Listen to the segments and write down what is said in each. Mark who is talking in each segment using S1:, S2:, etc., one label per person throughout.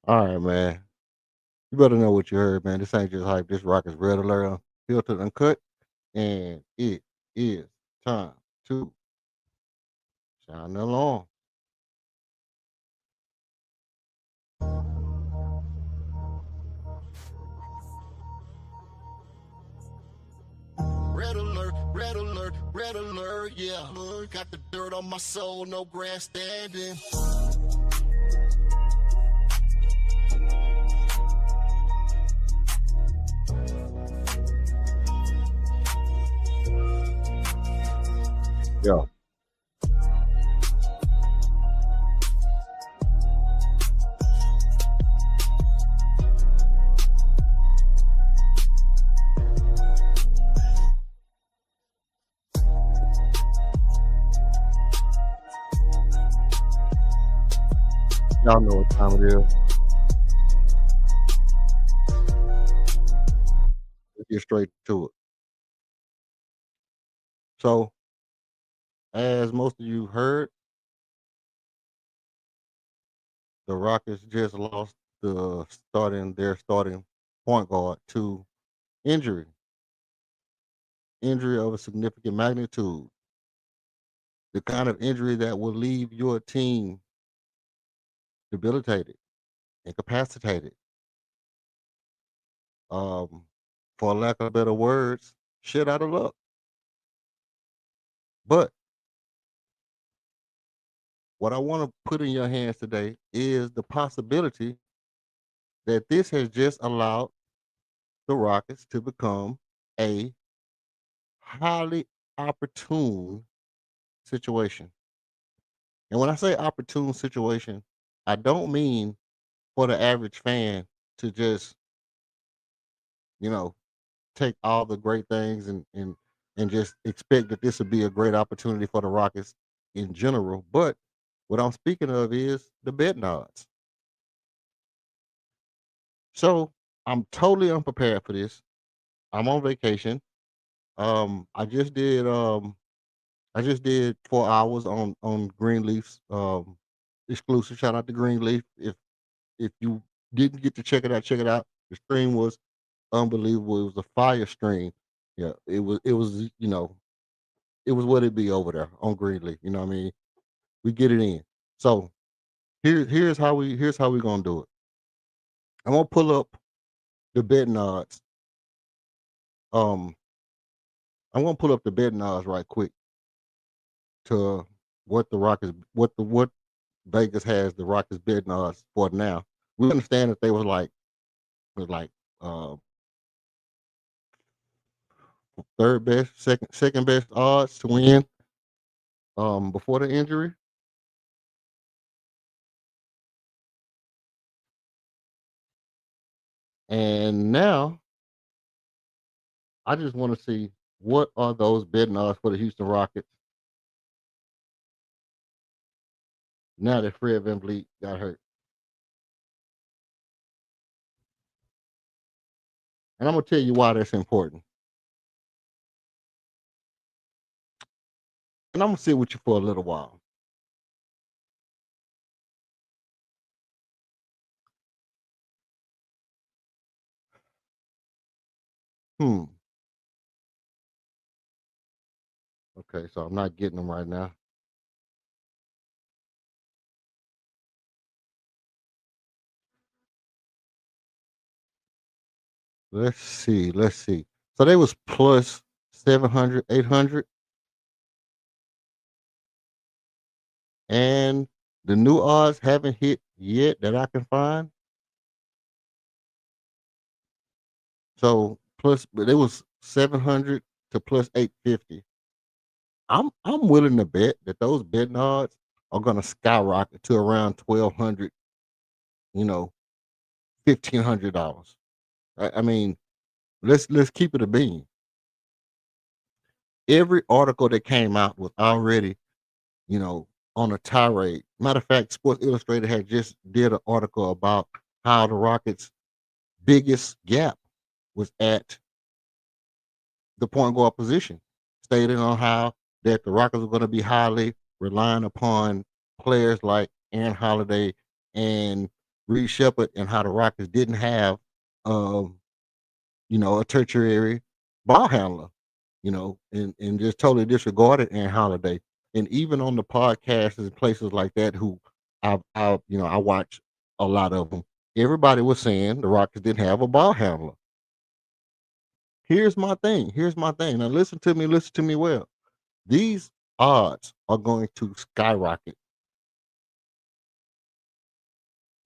S1: All right, man. You better know what you heard, man. This ain't just hype. This rock is red alert, filtered, uncut, and it is time to sound the alarm.
S2: Red alert, red alert, red alert, yeah. Got the dirt on my soul, no grandstanding.
S1: Yeah. Y'all know what time it is. Let's get straight to it. So, as most of you heard, the Rockets just lost their starting point guard to injury, injury of a significant magnitude, the kind of injury that will leave your team debilitated, incapacitated, um, for lack of better words, shit out of luck. But what I want to put in your hands today is the possibility that this has just allowed the Rockets to become a highly opportune situation. And when I say opportune situation, I don't mean for the average fan to just, you know, take all the great things and just expect that this would be a great opportunity for the Rockets in general. But what I'm speaking of is the betting odds. So I'm totally unprepared for this. I'm on vacation. I just did 4 hours on Greenleaf's exclusive. Shout out to Greenleaf. If you didn't get to check it out, check it out. The stream was unbelievable. It was a fire stream. Yeah, it was what it be over there on Greenleaf. You know what I mean? We get it in. So here's how we gonna do it. I'm gonna pull up the betting odds. Um, I'm gonna pull up the betting odds right quick to what Vegas has the Rockets betting odds for now. We understand that they was like uh third best, second best odds to win before the injury. And now I just want to see what are those betting odds for the Houston Rockets now that Fred VanVleet got hurt. And I'm gonna tell you why that's important. And I'm gonna sit with you for a little while. Hmm. Okay, so I'm not getting them right now. Let's see. Let's see. So they was plus 700, 800, and the new odds haven't hit yet that I can find. So plus, but it was 700 to plus 850. I'm willing to bet that those betting odds are gonna skyrocket to around 1,200. You know, $1,500. I mean, let's keep it a bean. Every article that came out was already, you know, on a tirade. Matter of fact, Sports Illustrated had just did an article about how the Rockets' biggest gap was at the point guard position, stating on how that the Rockets are going to be highly relying upon players like Aaron Holiday and Reed Shepard and how the Rockets didn't have, um, a tertiary ball handler, and just totally disregarded Aaron Holiday. And even on the podcasts and places like that, who I watch a lot of them. Everybody was saying the Rockets didn't have a ball handler. Here's my thing. Here's my thing. Now listen to me. Listen to me well. These odds are going to skyrocket.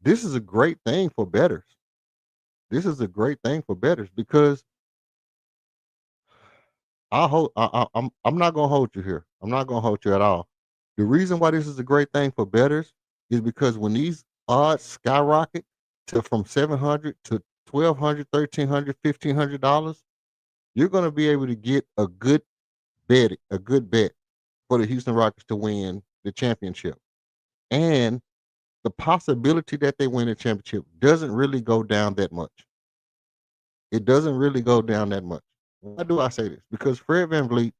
S1: This is a great thing for bettors. This is a great thing for bettors because I'm not gonna hold you here. I'm not gonna hold you at all. The reason why this is a great thing for bettors is because when these odds skyrocket to from 700 to 1,200, 1,300, $1,500, you're gonna be able to get a good bet for the Houston Rockets to win the championship. And the possibility that they win the championship doesn't really go down that much. It doesn't really go down that much. Why do I say this? Because Fred VanVleet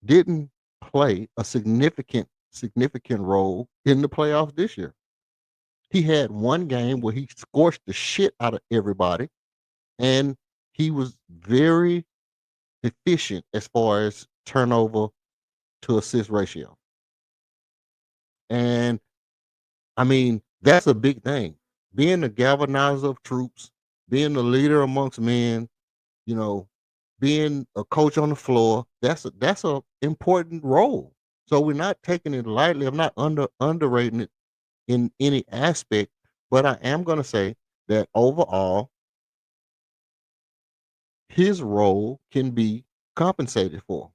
S1: didn't play a significant role in the playoffs this year. He had one game where he scorched the shit out of everybody, and he was very efficient as far as turnover to assist ratio. And I mean, that's a big thing. Being the galvanizer of troops, being the leader amongst men, you know, being a coach on the floor, that's a important role. So we're not taking it lightly. I'm not underrating it in any aspect, but I am gonna say that overall, his role can be compensated for.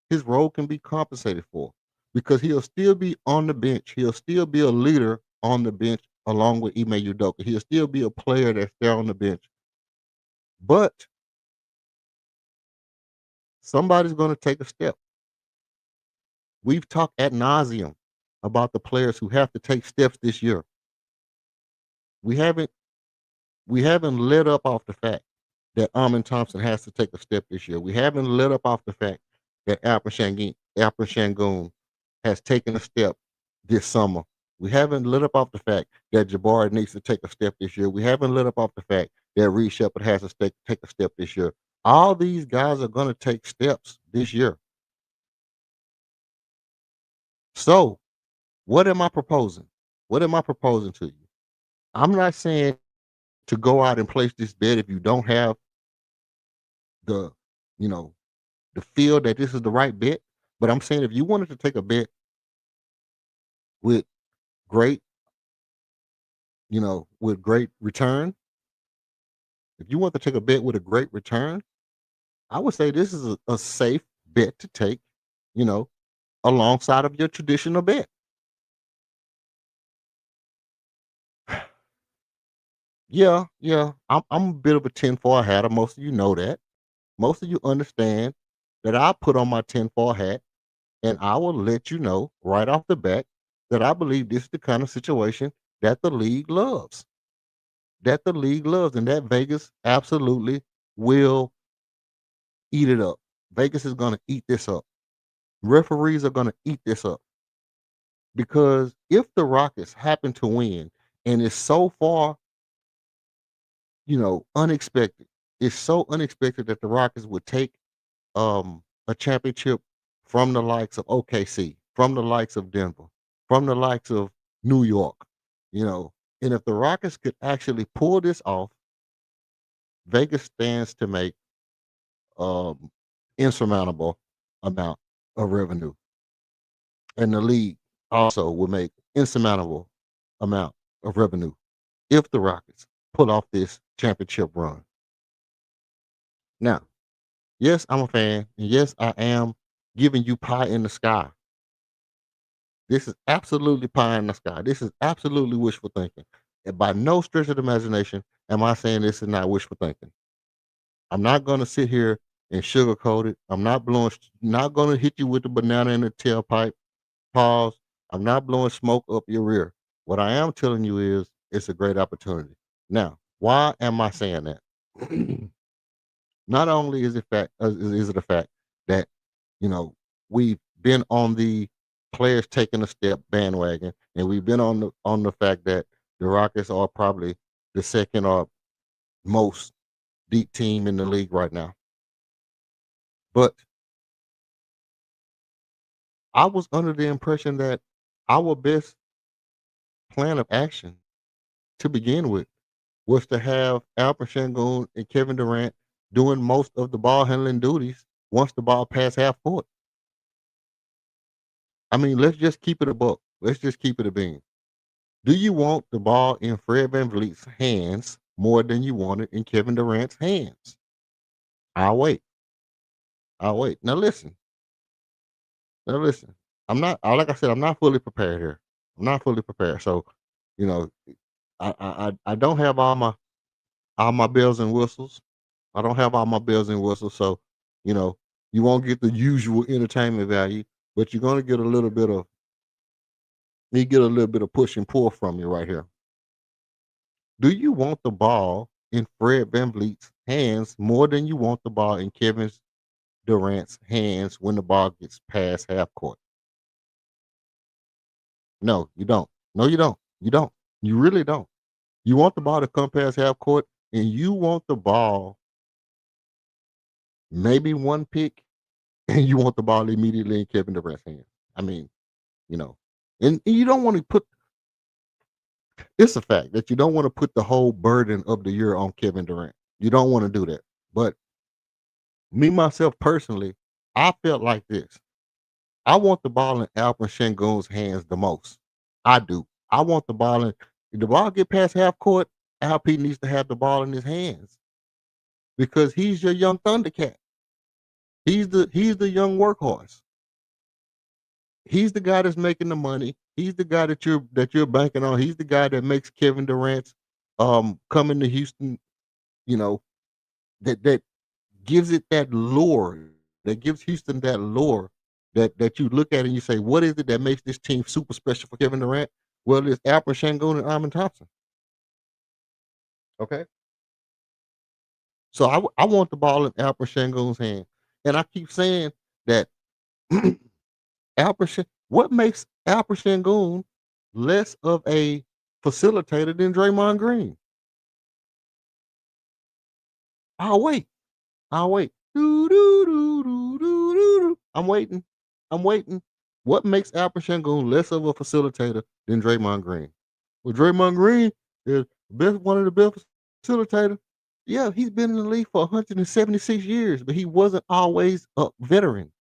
S1: His role can be compensated for because he'll still be on the bench. He'll still be a leader on the bench along with Ime Udoka. He'll still be a player that's there on the bench. But somebody's going to take a step. We've talked ad nauseum about the players who have to take steps this year. We haven't we haven't let up off the fact that Armin Thompson has to take a step this year. We haven't let up off the fact that Alperen Şengün has taken a step this summer. We haven't let up off the fact that Jabari needs to take a step this year. We haven't let up off the fact that Reed Shepard has to take a step this year. All these guys are going to take steps this year. So, what am I proposing? What am I proposing to you? I'm not saying to go out and place this bet if you don't have the, you know, the feel that this is the right bet. But I'm saying if you wanted to take a bet with great, with great return, if you want to take a bet with a great return, I would say this is a safe bet to take, you know, alongside of your traditional bet. Yeah. I'm a bit of a 10 for a hatter. Most of you know that. Most of you understand that I put on my 10 for a hat, and I will let you know right off the bat that I believe this is the kind of situation that the league loves. That the league loves, and that Vegas absolutely will eat it up. Vegas is going to eat this up. Referees are going to eat this up because if the Rockets happen to win, and it's so far, unexpected, it's so unexpected that the Rockets would take a championship from the likes of OKC, from the likes of Denver, from the likes of New York, you know. And if the Rockets could actually pull this off, Vegas stands to make um insurmountable amount of revenue. And the league also will make insurmountable amount of revenue if the Rockets pull off this championship run. Now, yes, I'm a fan, and yes, I am giving you pie in the sky. This is absolutely pie in the sky. This is absolutely wishful thinking. And by no stretch of the imagination am I saying this is not wishful thinking. I'm not going to sit here and sugarcoat it. I'm not going to hit you with the banana in the tailpipe. Pause. I'm not blowing smoke up your rear. What I am telling you is it's a great opportunity. Now, why am I saying that? Not only is it a fact that we've been on the players taking a step bandwagon, and we've been on the fact that The Rockets are probably the second or most deep team in the league right now. But I was under the impression that our best plan of action to begin with was to have Alperen Sengun and Kevin Durant doing most of the ball handling duties once the ball passed half court. I mean, let's just keep it a buck. Let's just keep it a bean. Do you want the ball in Fred VanVleet's hands more than you want it in Kevin Durant's hands? I'll wait. I'll wait. Now listen. I'm not like I said, I'm not fully prepared here. I'm not fully prepared. So, you know, I don't have all my bells and whistles. I don't have all my bells and whistles. So, you know, you won't get the usual entertainment value, but you're gonna get a little bit of you get a little bit of push and pull from me right here. Do you want the ball in Fred VanVleet's hands more than you want the ball in Kevin Durant's hands when the ball gets past half court? No, you don't. No, you don't. You don't. You really don't. You want the ball to come past half court, and you want the ball maybe one pick, and you want the ball immediately in Kevin Durant's hands. I mean, you know, and you don't want to put. It's a fact that you don't want to put the whole burden of the year on Kevin Durant. You don't want to do that. But me myself personally, I felt like this. I want the ball in Alperen Sengun's hands the most. I do. I want the ball in. If the ball get past half court, Alp needs to have the ball in his hands because he's your young Thundercat. He's the young workhorse. He's the guy that's making the money. He's the guy that you're banking on. He's the guy that makes Kevin Durant's coming to Houston, you know, that gives it that lure, that gives Houston that lure that you look at and you say, what is it that makes this team super special for Kevin Durant? Well, it's Alperen Sengun and Amin Thompson. Okay. So I want the ball in Alperen Sengun's hand. And I keep saying that what makes Alperen Sengun less of a facilitator than Draymond Green? I'll wait. I'll wait. Doo, doo, doo, doo, doo, doo, doo. I'm waiting. I'm waiting. What makes Alperen Sengun less of a facilitator than Draymond Green? Well, Draymond Green is one of the best facilitators. Yeah, he's been in the league for 176 years, but he wasn't always a veteran.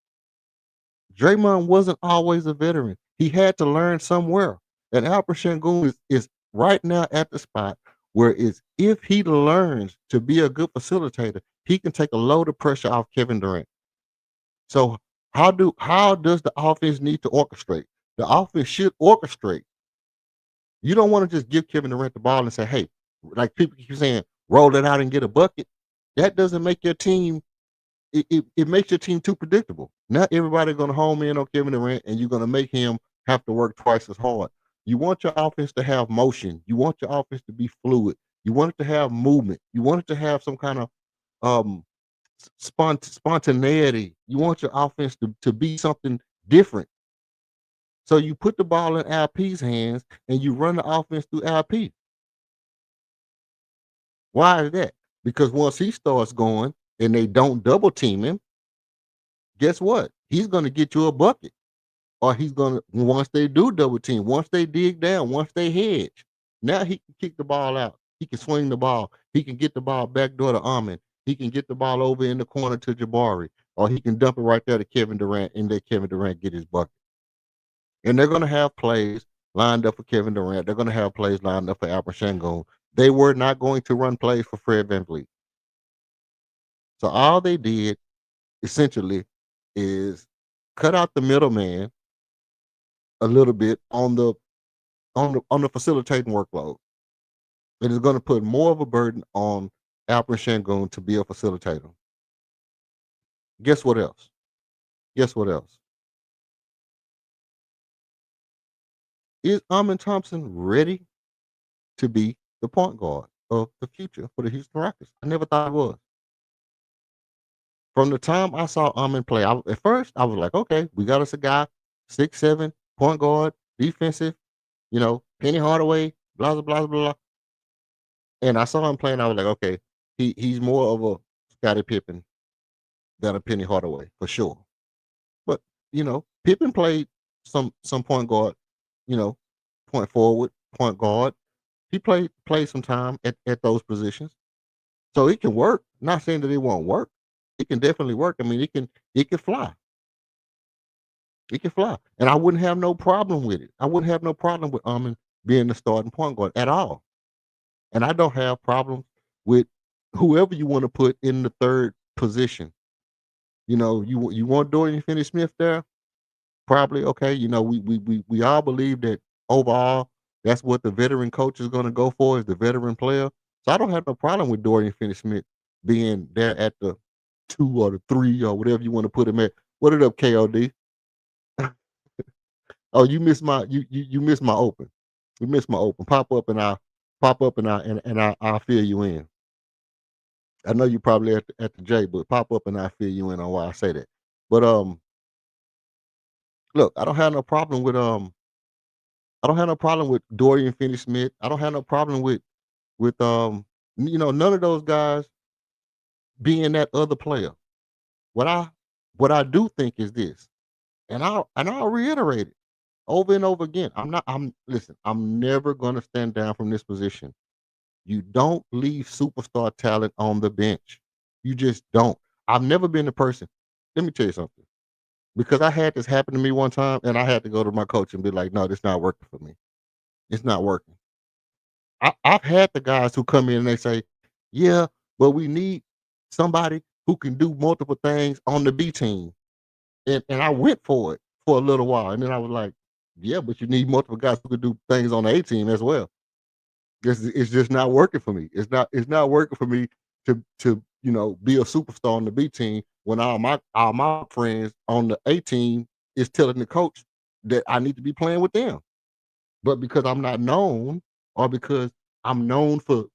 S1: Draymond wasn't always a veteran. He had to learn somewhere. And Alperen Sengun is right now at the spot where is if he learns to be a good facilitator, he can take a load of pressure off Kevin Durant. So how does the offense need to orchestrate? The offense should orchestrate. You don't want to just give Kevin Durant the ball and say, hey, like people keep saying, roll it out and get a bucket. That doesn't make your team it makes your team too predictable. Not everybody going to home in on Kevin Durant, and you're going to make him have to work twice as hard. You want your offense to have motion. You want your offense to be fluid. You want it to have movement. You want it to have some kind of um, spontaneity. You want your offense to be something different. So you put the ball in LP's hands and you run the offense through LP. Why is that? Because once he starts going and they don't double team him, guess what? He's going to get you a bucket. Or he's going to, once they do double team, once they dig down, once they hedge, now he can kick the ball out. He can swing the ball. He can get the ball backdoor to Amin. He can get the ball over in the corner to Jabari. Or he can dump it right there to Kevin Durant and let Kevin Durant get his bucket. And they're going to have plays lined up for Kevin Durant. They're going to have plays lined up for Alperen Sengun. They were not going to run plays for Fred VanVleet. So all they did essentially is cut out the middleman a little bit on the facilitating workload. It is going to put more of a burden on Alperen Sengun to be a facilitator. Guess what else? Guess what else? Is Amin Thompson ready to be the point guard of the future for the Houston Rockets? I never thought it was. From the time I saw Amin play, at first I was like, okay, we got us a guy, 6'7", point guard, defensive, Penny Hardaway, blah blah blah blah. And I saw him playing. I was like, okay, he's more of a Scottie Pippen than a Penny Hardaway for sure. But Pippen played some point guard, you know, point forward, point guard. He played some time at those positions, so it can work. Not saying that it won't work. It can definitely work. I mean, it can fly. It can fly, and I wouldn't have no problem with it. I wouldn't have no problem with being the starting point guard at all. And I don't have problems with whoever you want to put in the third position. You want Dorian Finney-Smith there? Probably okay. We all believe that overall that's what the veteran coach is going to go for is the veteran player. So I don't have no problem with Dorian Finney-Smith being there at the 2 or the 3 or whatever you want to put him at. What it up, KOD? Oh, you missed my open. You missed my open. Pop up and I'll fill you in. I know you probably at the J, but pop up and I'll fill you in on why I say that. But look, I don't have no problem with Dorian Finney-Smith. I don't have no problem with none of those guys being that other player. What I what I do think is this, and I'll reiterate it over and over again. I'm never gonna stand down from this position. You don't leave superstar talent on the bench. You just don't. I've never been the person. Let me tell you something. Because I had this happen to me one time and I had to go to my coach and be like, no, this not working for me. It's not working. I've had the guys who come in and they say, yeah, but we need somebody who can do multiple things on the B team. And I went for it for a little while. And then I was like, yeah, but you need multiple guys who can do things on the A team as well. It's just not working for me. It's not working for me to be a superstar on the B team when all my friends on the A team is telling the coach that I need to be playing with them. But because I'm not known, or because I'm known for,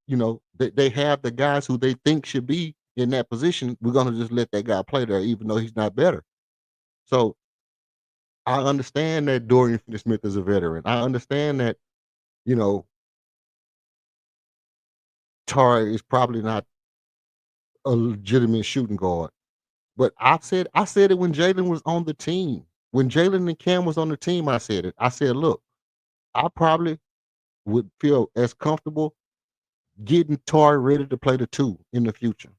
S1: they have the guys who they think should be in that position, we're gonna just let that guy play there, even though he's not better. So I understand that Dorian Finney-Smith is a veteran. I understand that, you know, Tari is probably not a legitimate shooting guard. But I said it when Jalen was on the team. When Jalen and Cam was on the team, I said it. I said, look, I probably would feel as comfortable getting Tari ready to play the 2 in the future.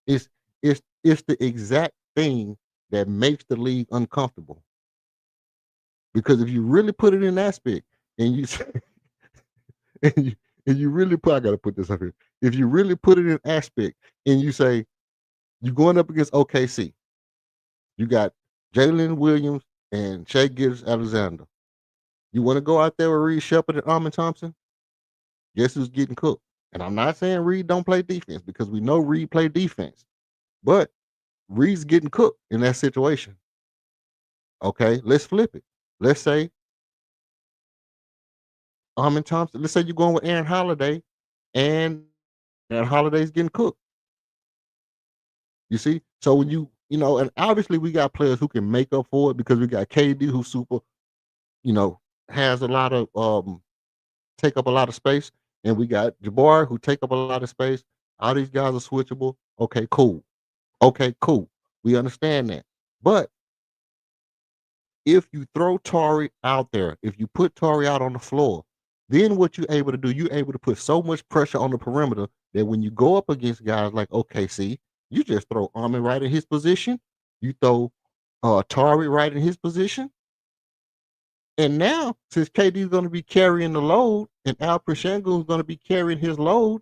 S1: It's the exact thing that makes the league uncomfortable. Because if you really put it in aspect and you say and you really put I gotta put this up here. If you really put it in aspect and you say you're going up against OKC, you got Jalen Williams and Shea Gilgeous-Alexander. You want to go out there with Reed Shepard and Armin Thompson? Guess who's getting cooked? And I'm not saying Reed don't play defense because we know Reed play defense, but Reed's getting cooked in that situation. Okay, let's flip it. Let's say Armin Thompson. Let's say you're going with Aaron Holiday, and Aaron Holiday's getting cooked. You see, so when and obviously we got players who can make up for it because we got KD who's super, you know, has a lot of take up a lot of space, and we got Jabbar who take up a lot of space. All these guys are switchable. Okay, cool. Okay, cool. We understand that. But if you throw Tari out there, if you put Tari out on the floor, then what you're able to do, you're able to put so much pressure on the perimeter that when you go up against guys like OKC, you just throw Armin right in his position. You throw Tari right in his position. And now, since KD is going to be carrying the load and Alfred Sengun is going to be carrying his load,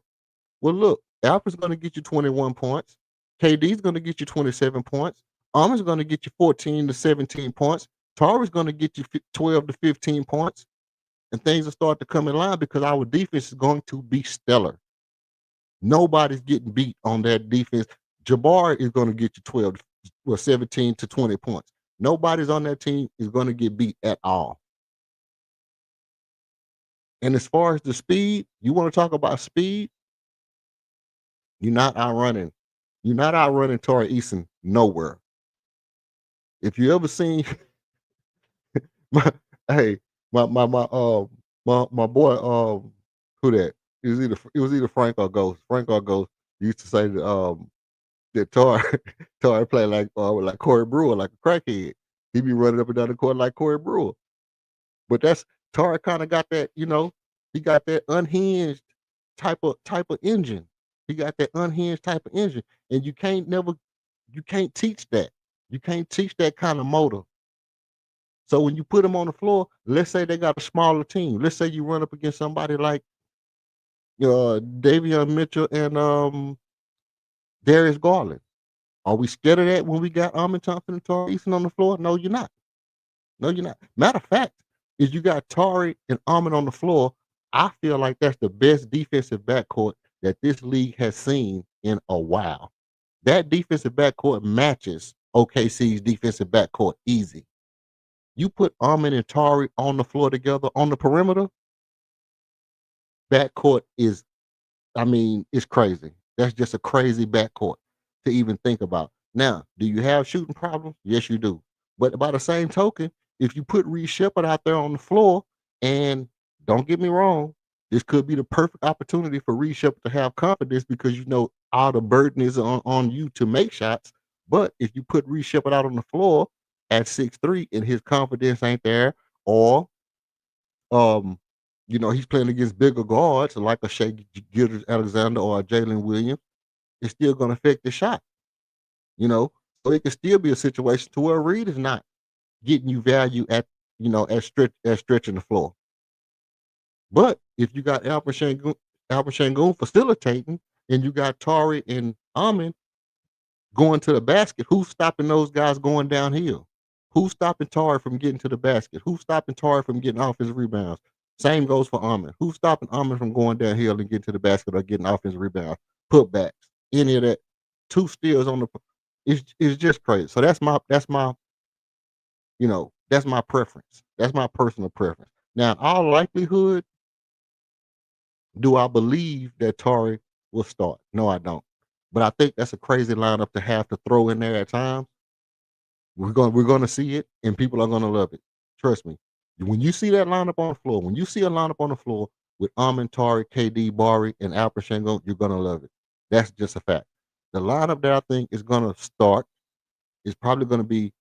S1: well, look, Alfred's going to get you 21 points. KD's going to get you 27 points. Armin's going to get you 14 to 17 points. Tari's going to get you 12 to 15 points. And things will start to come in line because our defense is going to be stellar. Nobody's getting beat on that defense. Jabbar is going to get you 12 or 17 to 20 points. Nobody's on that team is going to get beat at all. And as far as the speed, you want to talk about speed, you're not outrunning. You're not outrunning Tari Eason nowhere. If you ever seen my hey, my My boy, who that? It was either Frank or Ghost. Frank or Ghost used to say that Tar Tar play like Corey Brewer, like a crackhead. He be running up and down the court like Corey Brewer. But that's Tar kinda got that, he got that unhinged type of engine. He got that unhinged type of engine, and you can't teach that. You can't teach that kind of motor. So when you put them on the floor, let's say they got a smaller team. Let's say you run up against somebody like Davion Mitchell and Darius Garland. Are we scared of that when we got Armin Thompson and Tari Eason on the floor? No, you're not. No, you're not. Matter of fact, is you got Tari and Armin on the floor. I feel like that's the best defensive backcourt that this league has seen in a while. That defensive backcourt matches OKC's defensive backcourt easy. You put Armin and Tari on the floor together on the perimeter, backcourt is, I mean, it's crazy. That's just a crazy backcourt to even think about. Now, do you have shooting problems? Yes, you do. But by the same token, if you put Reed Shepard out there on the floor, and don't get me wrong, this could be the perfect opportunity for Reed Shepard to have confidence because all the burden is on you to make shots. But if you put Reed Shepard out on the floor at 6'3" and his confidence ain't there, or um, he's playing against bigger guards like a Shea Alexander or a Jalen Williams. It's still going to affect the shot, you know. So it could still be a situation to where Reed is not getting you value at stretching the floor. But if you got Alperen Sengun facilitating, and you got Tari and Amin going to the basket, who's stopping those guys going downhill? Who's stopping Tari from getting to the basket? Who's stopping Tari from getting offensive rebounds? Same goes for Amin. Who's stopping Amin from going downhill and getting to the basket or getting offensive rebounds, putbacks, any of that? Two steals on the it's just crazy. So that's my preference. That's my personal preference. Now, in all likelihood, do I believe that Tari will start? No, I don't. But I think that's a crazy lineup to have to throw in there at times. We're gonna see it, and people are gonna love it. Trust me. When you see that lineup on the floor, when you see a lineup on the floor with Amin, Tari, KD, Bari, and Alperen Sengun, you're gonna love it. That's just a fact. The lineup that I think is gonna start is probably gonna be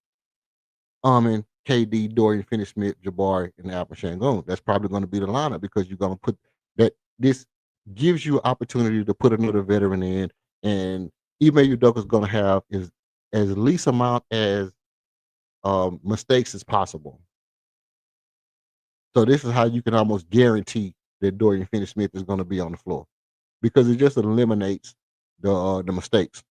S1: Amin, KD, Dorian Finney-Smith, Jabari, and Alperen Sengun. That's probably gonna be the lineup because you're gonna put that. This gives you an opportunity to put another veteran in, and Ime Udoka is gonna have is as least amount as mistakes as possible. So this is how you can almost guarantee that Dorian Finney-Smith is going to be on the floor because it just eliminates the mistakes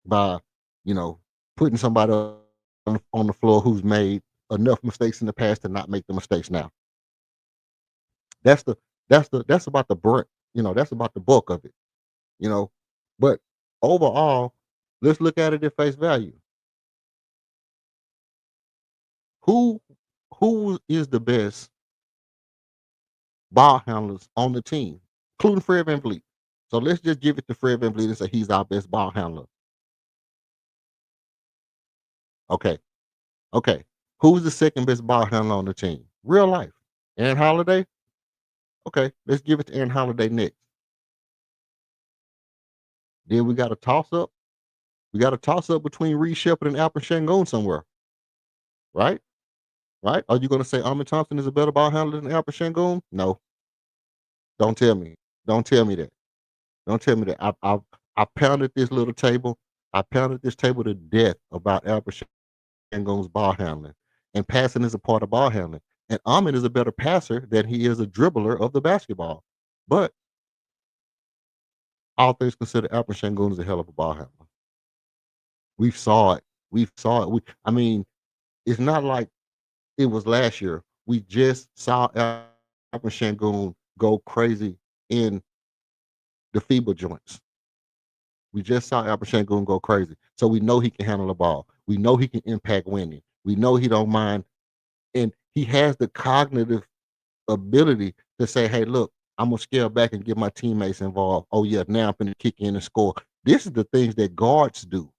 S1: by you know putting somebody on the floor who's made enough mistakes in the past to not make the mistakes now. That's the that's about the brunt. That's about the bulk of it. You know, but overall, let's look at it at face value. Who who is the best ball handlers on the team, including Fred VanVleet? So let's just give it to Fred VanVleet and say he's our best ball handler. Okay. Okay. Who's the second best ball handler on the team? Real life. Aaron Holiday? Okay. Let's give it to Aaron Holiday next. Then we got a toss up. We got a toss up between Reed Shepard and Alperen Sengun somewhere. Right? Right? Are you going to say Amin Thompson is a better ball handler than Alperen Sengun? No. Don't tell me. Don't tell me that. Don't tell me that. I pounded this little table. I pounded this table to death about Alperen Sengun's ball handling, and passing is a part of ball handling. And Amin is a better passer than he is a dribbler of the basketball. But all things considered, Alperen Sengun is a hell of a ball handler. We saw it. We saw it. I mean, it's not like it was last year. We just saw Alperen Sengun go crazy in the FIBA joints. We just saw Alperen Sengun go crazy. So we know he can handle the ball. We know he can impact winning. We know he don't mind. And he has the cognitive ability to say, hey, look, I'm gonna scale back and get my teammates involved. Oh yeah, now I'm gonna kick in and score. This is the things that guards do.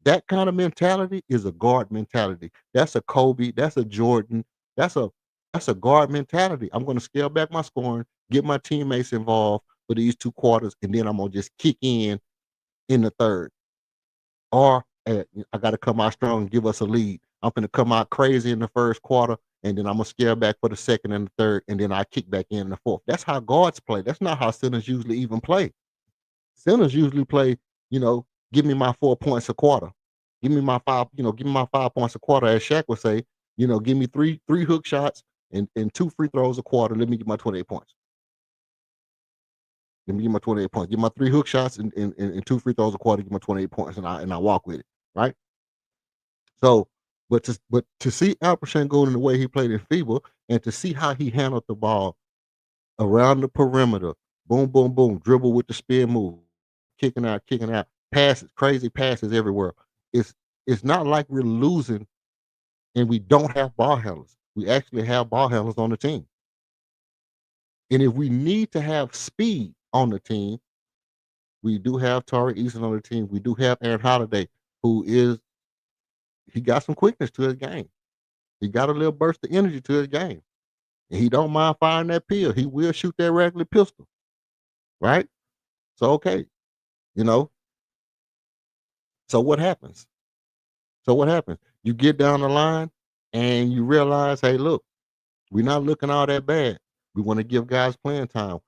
S1: That kind of mentality is a guard mentality. That's a Kobe, that's a Jordan, that's a That's a guard mentality. I'm gonna scale back my scoring, get my teammates involved for these 2 quarters, and then I'm gonna just kick in the 3rd. Or, I gotta come out strong and give us a lead. I'm gonna come out crazy in the 1st quarter, and then I'm gonna scale back for the 2nd and the 3rd, and then I kick back in the 4th. That's how guards play. That's not how centers usually even play. Centers usually play, give me my 4 points a quarter. Give me my 5 points a quarter, as Shaq would say, give me three hook shots and 2 free throws a quarter. Let me get my 28 points. Let me get my 28 points. Get my 3 hook shots and 2 free throws a quarter, get my 28 points, and I walk with it, right? So, but to see Alpershon go in the way he played in FIBA and to see how he handled the ball around the perimeter, boom, boom, boom, dribble with the spin move, kicking out, passes, crazy passes everywhere. It's it's not like we're losing and we don't have ball handlers. We actually have ball handlers on the team. And if we need to have speed on the team, we do have Tari Eason on the team. We do have Aaron Holiday, he got some quickness to his game. He got a little burst of energy to his game. And he don't mind firing that pill. He will shoot that regular pistol. Right? So okay, you know. So what happens? So what happens? You get down the line and you realize, hey, look, we're not looking all that bad. We want to give guys playing time.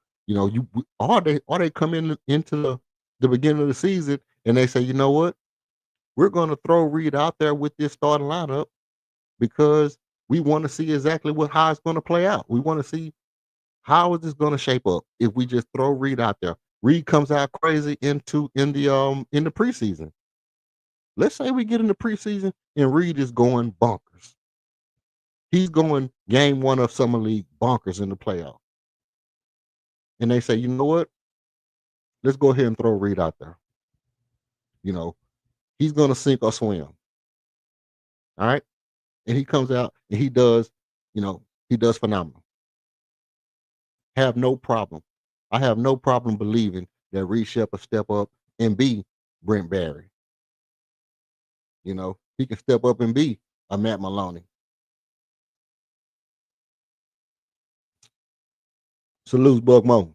S1: Or they come into the beginning of the season and they say, you know what? We're going to throw Reed out there with this starting lineup because we want to see exactly how it's going to play out. We want to see how is this going to shape up if we just throw Reed out there. Reed comes out crazy in the preseason. Let's say we get in the preseason and Reed is going bonkers. He's going game 1 of Summer League bonkers in the playoff. And they say, you know what? Let's go ahead and throw Reed out there. He's going to sink or swim. All right. And he comes out and he does phenomenal. Have no problem. I have no problem believing that Reed Shepard step up and be Brent Barry. He can step up and be a Matt Maloney. Salute Buck Mo.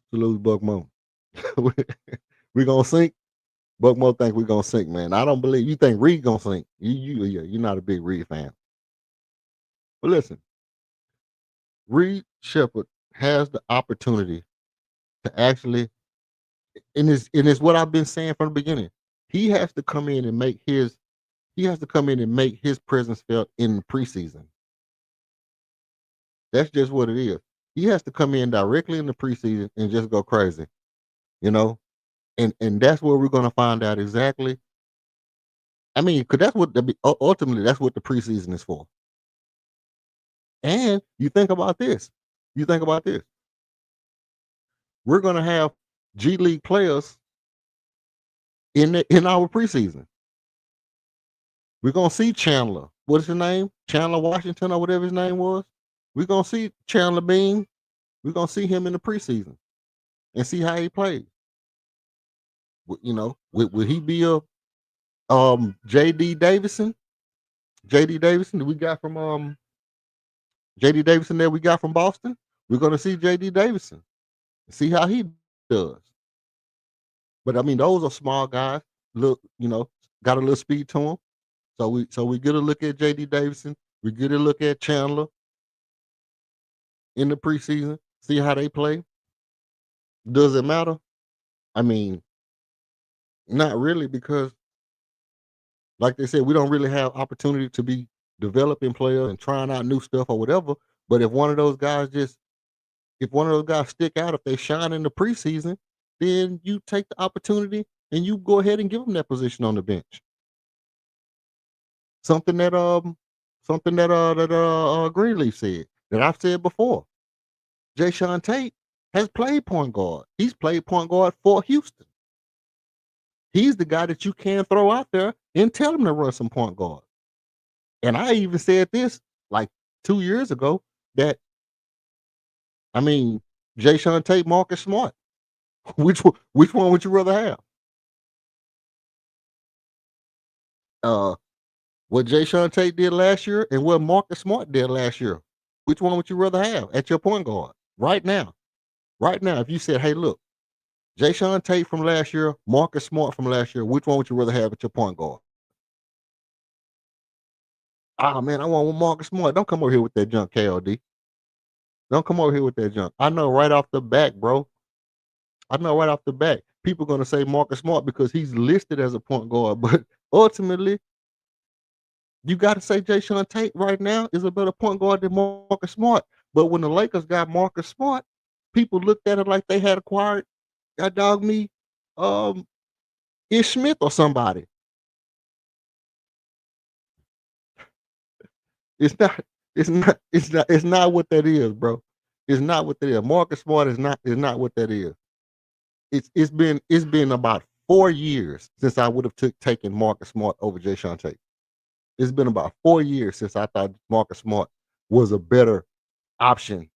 S1: Salute Buck Mo. We gonna sink. Buck Mo think we gonna sink, man. I don't believe you think Reed gonna sink. You're not a big Reed fan. But listen, Reed Shepard has the opportunity to actually, and it's what I've been saying from the beginning. He has to come in and make his presence felt in the preseason. That's just what it is. He has to come in directly in the preseason and just go crazy, you know, and that's where we're gonna find out exactly. I mean, because ultimately that's what the preseason is for. And you think about this. You think about this. We're gonna have G League players in our preseason. We're gonna see Chandler. What's his name? Chandler Washington or whatever his name was. We're gonna see Chandler Bean. We're gonna see him in the preseason and see how he plays. Will he be a JD Davison? JD Davison that we got from JD Davison that we got from Boston. We're gonna see JD Davison and see how he does. But I mean, those are small guys. Look, got a little speed to them. So we get a look at JD Davison. We get a look at Chandler in the preseason. See how they play. Does it matter? I mean, not really, because like they said, we don't really have opportunity to be developing players and trying out new stuff or whatever. But if one of those guys stick out, if they shine in the preseason, then you take the opportunity and you go ahead and give them that position on the bench. Something that Greenleaf said, that I've said before. Jayshawn Tate has played point guard. He's played point guard for Houston. He's the guy that you can throw out there and tell him to run some point guard. And I even said this like 2 years ago that, I mean, Jayshawn Tate, Marcus Smart. Which one would you rather have? What Jay Sean Tate did last year and what Marcus Smart did last year. Which one would you rather have at your point guard right now? Right now, if you said, "Hey, look, Jay Sean Tate from last year, Marcus Smart from last year, which one would you rather have at your point guard?" Ah, man, I want Marcus Smart. Don't come over here with that junk, KOD. Don't come over here with that junk. I know right off the bat, bro. I know right off the bat, people are gonna say Marcus Smart because he's listed as a point guard, but ultimately, you got to say Jay Sean Tate right now is a better point guard than Marcus Smart. But when the Lakers got Marcus Smart, people looked at it like they had acquired, God dog me, um, Ish Smith or somebody. It's not. It's not. It's not. It's not what that is, bro. It's not what that is. Marcus Smart is not what that is. It's been about 4 years since I would have taken Marcus Smart over Jay Sean Tate. It's been about 4 years since I thought Marcus Smart was a better option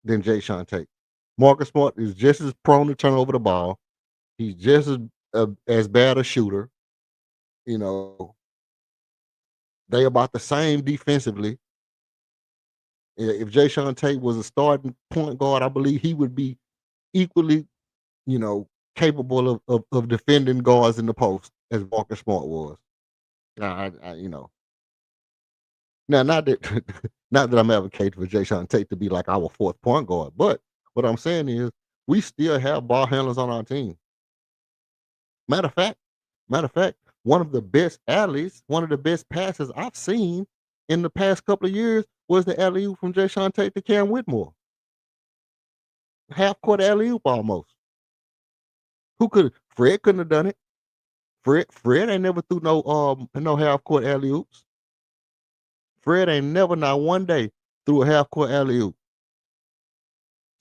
S1: than Jay Sean Tate. Marcus Smart is just as prone to turn over the ball. He's just as bad a shooter. You know, they about the same defensively. If Jay Sean Tate was a starting point guard, I believe he would be equally, capable of defending guards in the post as Marcus Smart was. Now, now not that not that I'm advocating for Jay Sean Tate to be like our fourth point guard, but what I'm saying is we still have ball handlers on our team. Matter of fact, matter of fact, one of the best alleys, one of the best passes I've seen in the past couple of years was the alley oop from Jay Sean Tate to Cam Whitmore. Half court alley oop almost. Who could Fred couldn't have done it. Fred ain't never threw no half court alley oops. Fred ain't never not one day threw a half court alley oop.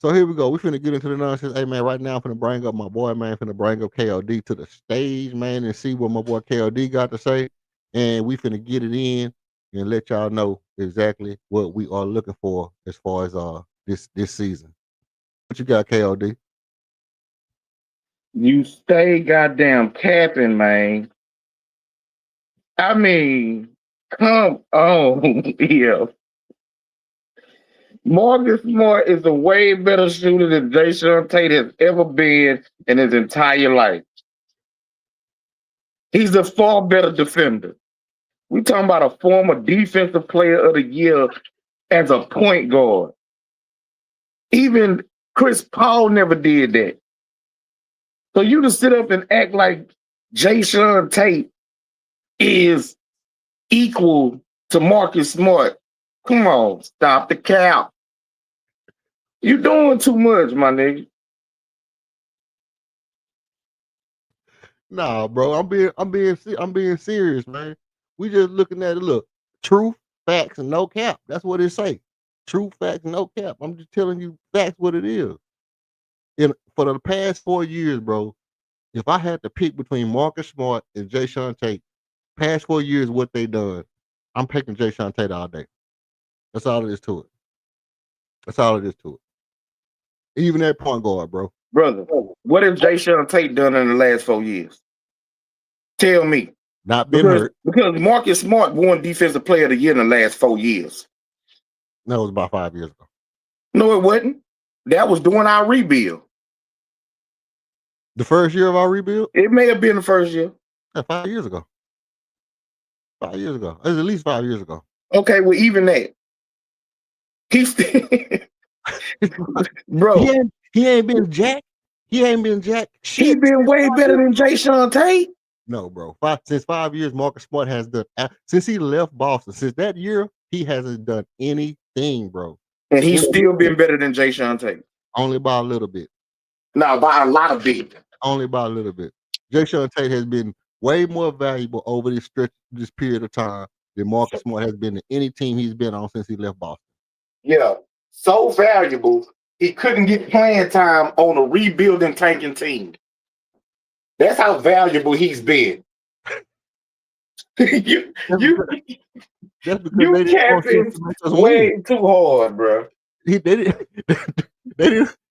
S1: So here we go. We finna get into the nonsense. Hey man, right now I'm finna bring up my boy, man. Finna bring up KOD to the stage, man, and see what my boy KOD got to say. And we finna get it in and let y'all know exactly what we are looking for as far as this season. What you got, KOD?
S3: You stay goddamn capping, man. I mean, come on, yeah. Marcus Smart is a way better shooter than Jay Sean Tate has ever been in his entire life. He's a far better defender. We talking about a former defensive player of the year as a point guard. Even Chris Paul never did that. So you to sit up and act like Jay Sean Tate is equal to Marcus Smart. Come on, stop the cap. You doing too much, my nigga.
S1: Nah, bro. I'm being serious, man. We just looking at it. Look, truth, facts, and no cap. That's what it say. Truth, facts, no cap. I'm just telling you facts what it is. For the past 4 years, bro, if I had to pick between Marcus Smart and Jay Sean Tate, past 4 years, what they done, I'm picking Jay Sean Tate all day. That's all it is to it. That's all it is to it. Even at point guard, bro.
S3: Brother, what have Jay Sean Tate done in the last 4 years? Tell me.
S1: Not been hurt.
S3: Because Marcus Smart won Defensive Player of the Year in the last 4 years.
S1: That was about 5 years ago.
S3: No, it wasn't. That was during our rebuild.
S1: The first year of our rebuild?
S3: It may have been the first year.
S1: Yeah, 5 years ago. 5 years ago. It was at least 5 years ago.
S3: Okay, well, even that. He's bro.
S1: He ain't been jack. He ain't been jack. Shit.
S3: He been way better than Jay Sean Tate.
S1: No, bro. Since 5 years, Marcus Smart has done. Since he left Boston, since that year, he hasn't done anything, bro.
S3: And he's still been better than Jay Sean Tate.
S1: Only by a little bit.
S3: No, by a lot of bit.
S1: Only by a little bit. Jay Sean Tate has been way more valuable over this period of time than Marcus Smart has been to any team he's been on since he left Boston.
S3: Yeah, so valuable, he couldn't get playing time on a rebuilding tanking team. That's how valuable he's been. you capping way too hard, bro.
S1: They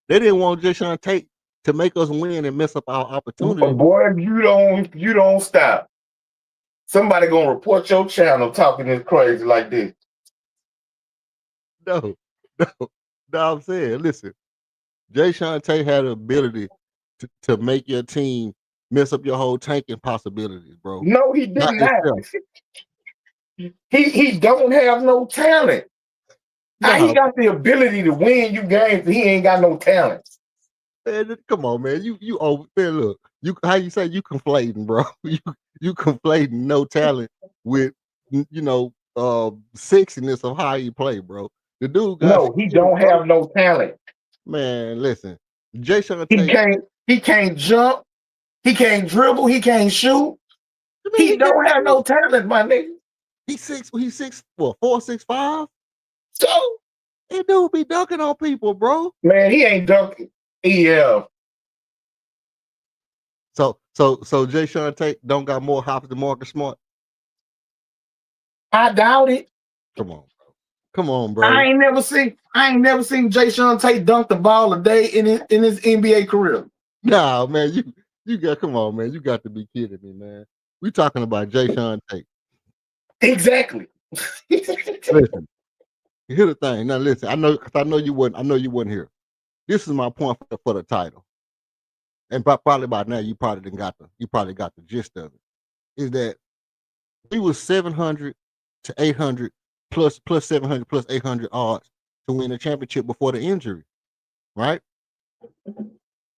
S1: didn't want Jay Sean Tate to make us win and mess up our opportunity.
S3: Boy, you don't stop. Somebody gonna report your channel talking this crazy like this.
S1: No, no, no. I'm saying, listen, Jay Sean Tate had the ability to make your team mess up your whole tanking possibilities, bro.
S3: No, he did
S1: Not
S3: not.
S1: himself.
S3: He don't have no talent. How he
S1: Nah,
S3: got the ability to win you games? He ain't got no talent.
S1: man, come on, man. You over man, look. You how you say you conflating, bro? You conflating no talent with sexiness of how he play, bro. The dude got
S3: No, he
S1: skills,
S3: don't
S1: bro.
S3: have no talent.
S1: Man, listen, Jay Sean
S3: He
S1: Tate.
S3: can't jump. He can't dribble. He can't shoot.
S1: I mean,
S3: He
S1: he can't
S3: don't have
S1: shoot.
S3: no talent, my nigga.
S1: He's six, what, 4'6'5"?
S3: So,
S1: That dude be dunking on people, bro.
S3: man, he ain't dunking. Yeah.
S1: So Jay Sean Tate don't got more hops than Marcus Smart.
S3: I doubt it.
S1: Come on, bro. Come on,
S3: I
S1: Brody.
S3: ain't never seen Jay Sean Tate dunk the ball a day in his NBA career.
S1: Nah, man, you got come on, man. You got to be kidding me, man. We talking about Jay Sean Tate.
S3: Exactly.
S1: Listen, here's the thing. Now listen, I know you wouldn't here. This is my point for the title. And probably by now you probably got the gist of it. Is that we was 700 to 800 plus 700 plus 800 odds to win the championship before the injury, right?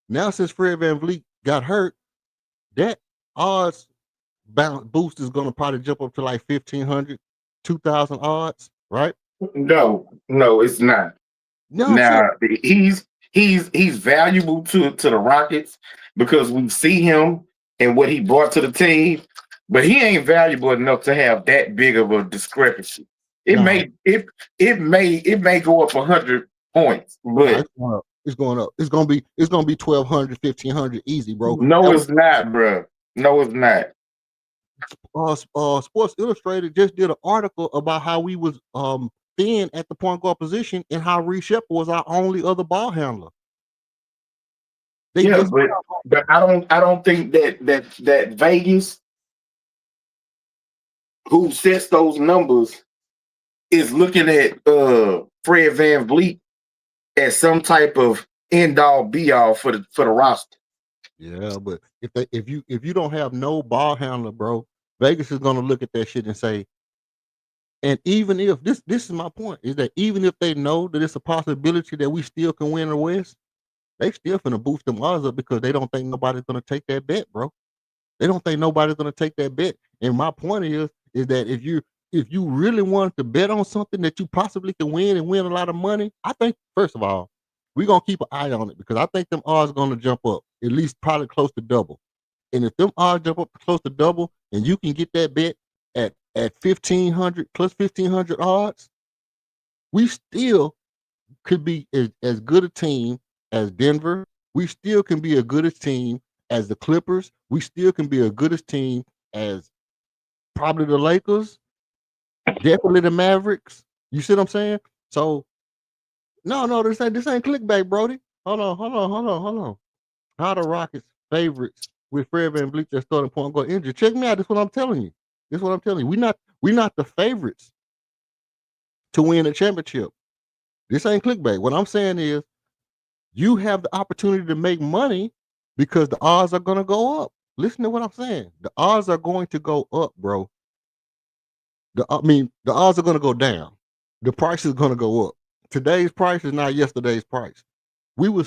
S1: Now since Fred VanVleet got hurt, that odds boost is going to probably jump up to like 1,500, 2,000 odds, right?
S3: No, it's not.
S1: No, I'm saying
S3: Now he's valuable to the Rockets because we see him and what he brought to the team, but he ain't valuable enough to have that big of a discrepancy. It
S1: no,
S3: may go up 100 points, but
S1: it's going up. It's going up. It's gonna be 1,200, 1,500 easy, bro.
S3: no,
S1: That
S3: it's not, bro. No, it's not.
S1: Sports Illustrated just did an article about how we was thin at the point guard position and how Reece Shepard was our only other ball handler. They
S3: Yeah,
S1: just
S3: but I don't think that Vegas, who sets those numbers, is looking at Fred VanVleet as some type of end all be all for the roster.
S1: yeah, but if you don't have no ball handler, bro, Vegas is gonna look at that shit and say, and even if this is my point, is that even if they know that it's a possibility that we still can win the West, they still finna boost them odds up because they don't think nobody's gonna take that bet, bro. They don't think nobody's gonna take that bet. And my point is that if you really wanted to bet on something that you possibly can win and win a lot of money, I think first of all, we're gonna keep an eye on it because I think them odds are gonna jump up, at least probably close to double. And if them odds jump up close to double and you can get that bet at 1,500 plus 1,500 odds, we still could be as good a team as Denver. We still can be a good as team as the Clippers. We still can be a good as team as probably the Lakers, definitely the Mavericks. You see what I'm saying? So no, this ain't clickbait, Brody. Hold on. How the Rockets favorites with Fred VanVleet their starting point guard injured? Check me out. This is what I'm telling you. We not the favorites to win a championship. This ain't clickbait. What I'm saying is you have the opportunity to make money because the odds are going to go up. Listen to what I'm saying. The odds are going to go up, bro. The odds are going to go down. The price is going to go up. Today's price is not yesterday's price. We were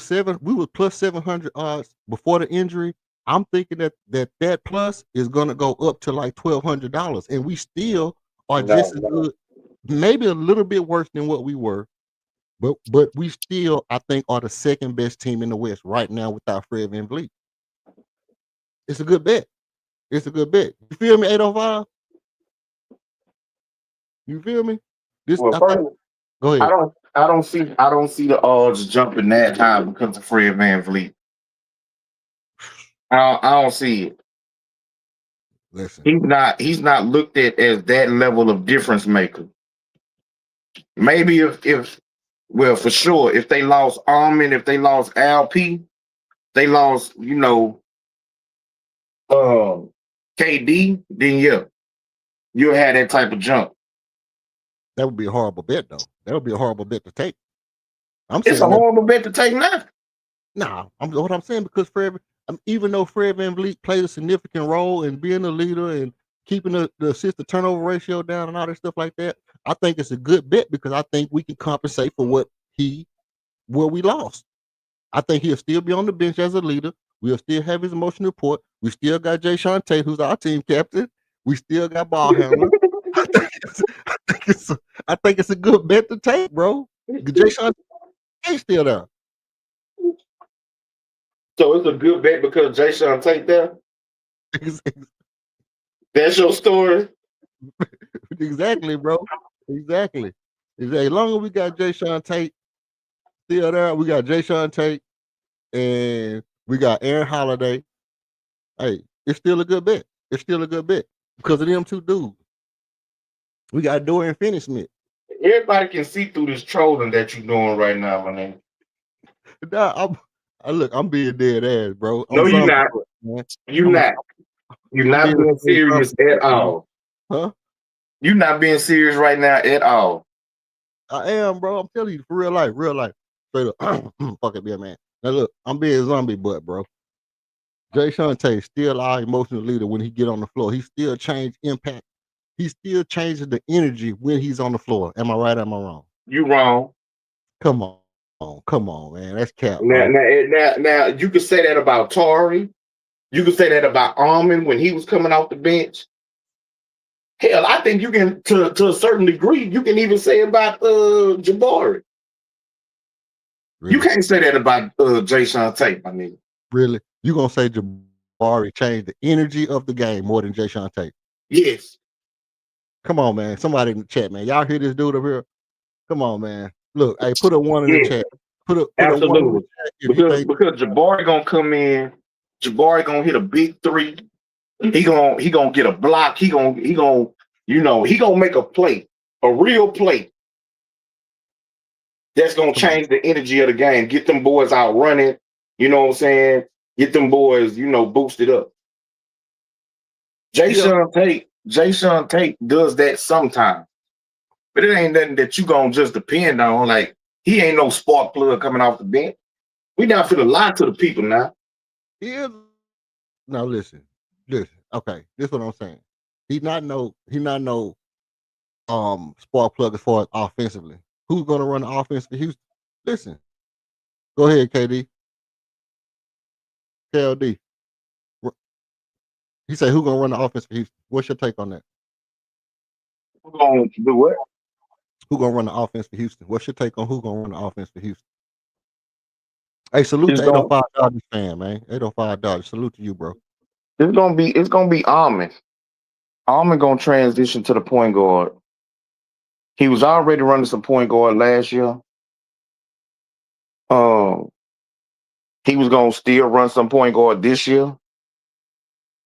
S1: plus 700 odds before the injury. I'm thinking that plus is going to go up to like $1,200, and we still are just as good, maybe a little bit worse than what we were. But we still, I think, are the second best team in the West right now without Fred VanVleet. It's a good bet. It's a good bet. You feel me, 805? You feel me?
S3: Well, first,
S1: Go ahead.
S3: I don't see the odds jumping that high because of Fred VanVleet. I don't see it.
S1: Listen.
S3: He's not looked at as that level of difference maker. Maybe if well, for sure, if they lost Armin, if they lost LP, they lost, KD, then yeah. you'll have that type of jump.
S1: That would be a horrible bet, though. That would be a horrible bet to take. I'm
S3: It's a
S1: saying that.
S3: horrible bet to take now.
S1: Nah, what I'm saying because even though Fred VanVleet played a significant role in being a leader and keeping the assist to turnover ratio down and all that stuff like that, I think it's a good bet because I think we can compensate for where we lost. I think he'll still be on the bench as a leader. We'll still have his emotional report. We still got Jay Sean Tate, who's our team captain. We still got ball handler. I think it's a good bet to take, bro. Jay Sean Tate's still there.
S3: So it's a good bet because Jay Sean Tate there. That's your story.
S1: Exactly, bro. Exactly. As long as we got Jay Sean Tate still there, we got Jay Sean Tate and we got Aaron Holiday. Hey, it's still a good bet. It's still a good bet because of them two dudes. We got Dorian Finney-Smith.
S3: Everybody can see through this trolling that you're doing right now, my nigga.
S1: Nah, I'm being dead ass, bro.
S3: No, you're not.
S1: Man.
S3: You're not. You're not being serious at all.
S1: Huh?
S3: You're not being serious right now at all.
S1: I am, bro. I'm telling you, for real life. Straight up. Fuck it, man. Now look, I'm being zombie butt, bro. Jay Sean Tate still our emotional leader when he get on the floor. He still change impact. He still changes the energy when he's on the floor. Am I right? Am I wrong?
S3: You wrong.
S1: Come on, man. That's cap.
S3: Now, you could say that about Torrey. You could say that about Armin when he was coming off the bench. Hell, I think you can, to a certain degree, you can even say about Jabari. Really? You can't say that about Jay Sean Tate, my nigga.
S1: Really? You gonna say Jabari changed the energy of the game more than Jay Sean Tate?
S3: Yes.
S1: Come on, man. Somebody in the chat, man. Y'all hear this dude over here? Come on, man. Look, hey, put a one in the chat. Put a one in the
S3: chat. Because Jabari gonna come in, Jabari gonna hit a big three. He gonna get a block. He gonna make a play, a real play. That's gonna change the energy of the game. Get them boys out running. You know what I'm saying? Get them boys, boosted up. Jay Sean Tate does that sometimes. But it ain't nothing that you gonna just depend on. Like, he ain't no spark plug coming off the bench. We not finna lie to the people now.
S1: Yeah. Now listen. Okay, this is what I'm saying. He not no spark plug as far as offensively. Who's gonna run the offense for Houston? Listen. Go ahead, KD. KLD. He said, who gonna run the offense for Houston? What's your take on that?
S3: Who gonna do what?
S1: Who gonna run the offense for Houston? What's your take on who gonna run the offense for Houston? Hey, salute to 805 Dodgers fan, man. 805 Dodgers. Salute to you, bro.
S3: It's gonna be Armin. Armin gonna transition to the point guard. He was already running some point guard last year. He was gonna still run some point guard this year.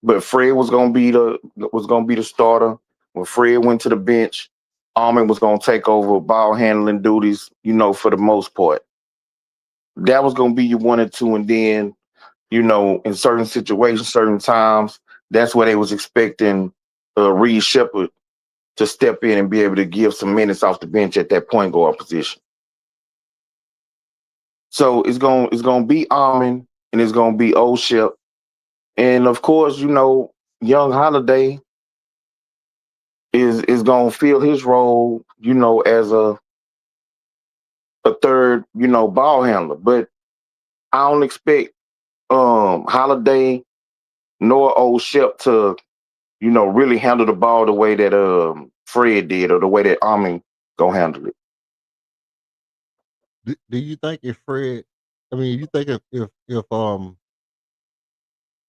S3: But Fred was gonna be the starter. When Fred went to the bench, Armin was gonna take over ball handling duties, for the most part. That was gonna be your 1 and 2, and then, in certain situations, certain times, that's where they was expecting Reed Shepherd to step in and be able to give some minutes off the bench at that point guard position. So it's gonna be Armin and it's gonna be Old Shep. And of course, young Holiday is gonna fill his role, as a third, ball handler. But I don't expect Holiday nor Old Shep to, really handle the ball the way that Fred did or the way that Armin gonna handle it.
S1: Do you think if Fred, you think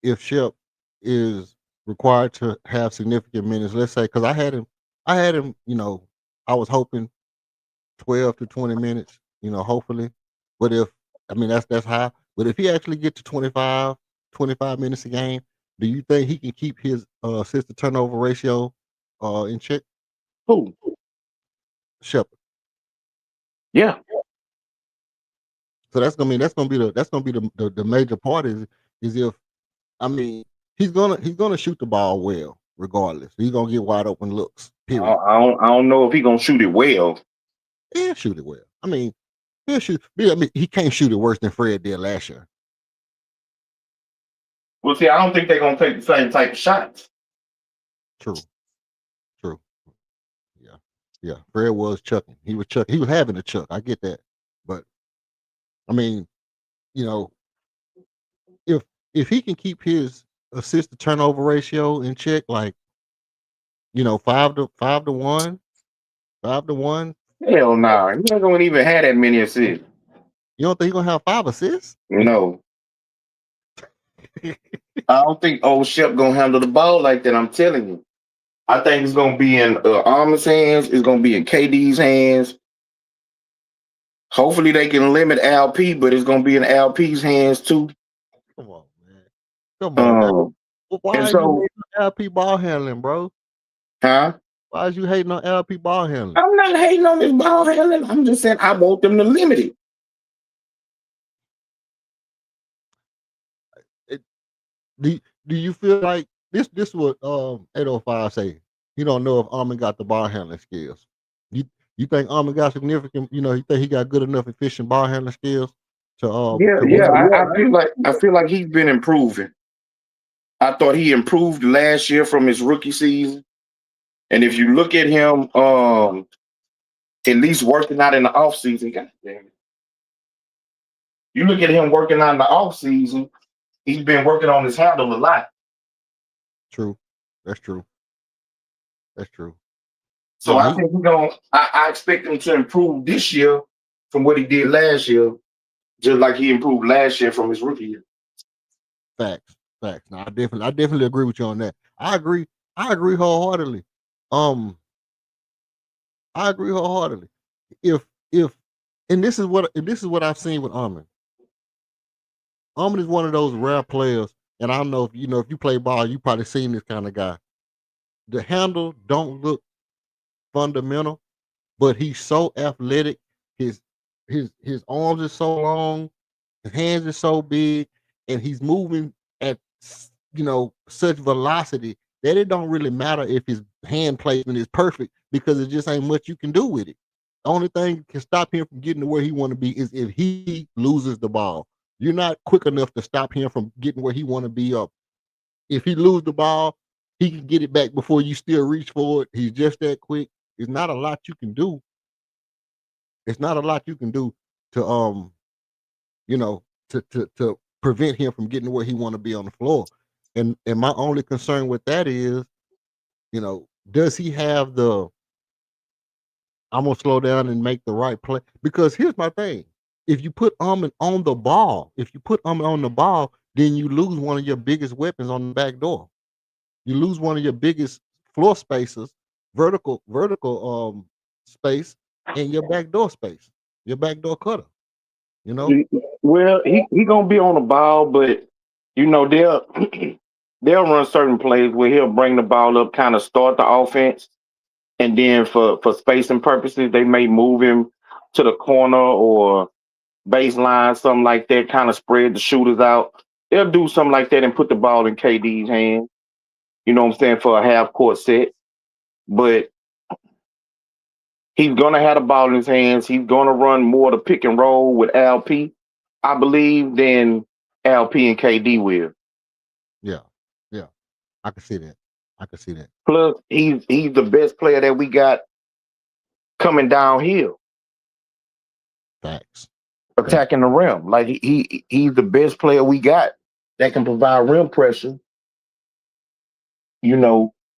S1: if Shep is required to have significant minutes, let's say, because I had him, I was hoping 12 to 20 minutes, hopefully. But that's high. But if he actually get to 25 minutes a game, do you think he can keep his assist to turnover ratio in check?
S3: Who?
S1: Shepard.
S3: Yeah.
S1: So that's gonna be the major part is if he's gonna shoot the ball well. regardless. He's gonna get wide open looks.
S3: I
S1: Period.
S3: I don't know if he gonna shoot it well.
S1: He'll shoot it well. I mean, he'll shoot. I mean, he can't shoot it worse than Fred did last year.
S3: Well, see, I don't think they're gonna take the same type of shots.
S1: True. True. Yeah. Yeah. Fred was chucking. He was chucking. He was having a chuck. I get that. But I mean, you know, if he can keep his assist to turnover ratio in check, like 5-1, 5-1,
S3: Hell no, he not gonna even have that many assists.
S1: you don't think he's gonna have 5 assists?
S3: No, I don't think old Shep gonna handle the ball like that. I'm telling you. I think it's gonna be in Armin's hands. It's gonna be in KD's hands. Hopefully they can limit LP, but it's gonna be in LP's hands too.
S1: Come on, man. Come on now. Why
S3: And
S1: are you
S3: so,
S1: hating on LP ball handling, bro?
S3: huh?
S1: Why is you hating on LP ball handling?
S3: I'm not hating on this ball handling. I'm just saying I want them to limit it.
S1: Do you feel like this what 805 say? He don't know if Armin got the ball handling skills. You think Armin got significant, you think he got good enough efficient ball handling skills to
S3: I feel like he's been improving. I thought he improved last year from his rookie season. And if you look at him at least working out in the offseason, god damn it. You look at him working out in the offseason, he's been working on his handle a lot.
S1: True. That's true. That's true.
S3: So
S1: No,
S3: I think I expect him to improve this year from what he did last year, just like he improved last year from his rookie year.
S1: Facts. No, I definitely agree with you on that. I agree wholeheartedly. I agree wholeheartedly. If and this is what I've seen with Armin. Armin is one of those rare players, and I don't know if you play ball, you probably seen this kind of guy. The handle don't look fundamental, but he's so athletic. His arms are so long, his hands are so big, and he's moving at such velocity that it don't really matter if his hand placement is perfect because it just ain't much you can do with it. The only thing that can stop him from getting to where he want to be is if he loses the ball. You're not quick enough to stop him from getting where he want to be up. If he lose the ball, he can get it back before you still reach for it. He's just that quick. It's not a lot you can do. It's not a lot you can do to to prevent him from getting to where he want to be on the floor. And my only concern with that is, does he have the I'm gonna slow down and make the right play? Because here's my thing. If you put Armin on the ball, then you lose one of your biggest weapons on the back door. You lose one of your biggest floor spacers, vertical space, and your back door space, your back door cutter.
S3: Well, he gonna be on the ball, but they'll they'll run certain plays where he'll bring the ball up, kind of start the offense, and then for spacing purposes, they may move him to the corner or baseline, something like that, kind of spread the shooters out. They'll do something like that and put the ball in KD's hand. You know what I'm saying, for a half court set. But he's gonna have the ball in his hands. He's gonna run more the pick and roll with LP, I believe, than LP and KD will.
S1: Yeah, I can see that.
S3: Plus, he's the best player that we got coming downhill,
S1: Facts.
S3: attacking the rim. Like he's the best player we got that can provide rim pressure.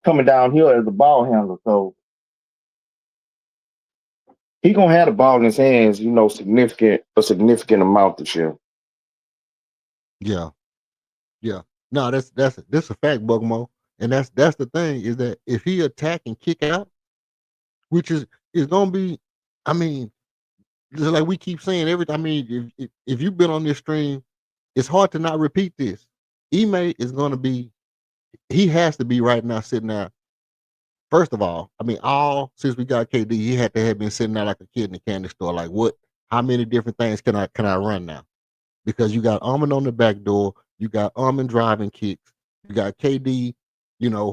S3: Coming downhill as a ball handler. So he gonna have the ball in his hands. A significant amount this year.
S1: Yeah. No, that's a fact, Bugmo. And that's the thing is that if he attack and kick out, which is gonna be, I mean, just like we keep saying every time. I mean, if you've been on this stream, it's hard to not repeat this. Ime is gonna be, he has to be right now sitting there. First of all, I mean, since we got KD, he had to have been sitting there like a kid in the candy store. Like, what? How many different things can I run now? Because you got Armin on the back door, you got Armin driving kicks, you got KD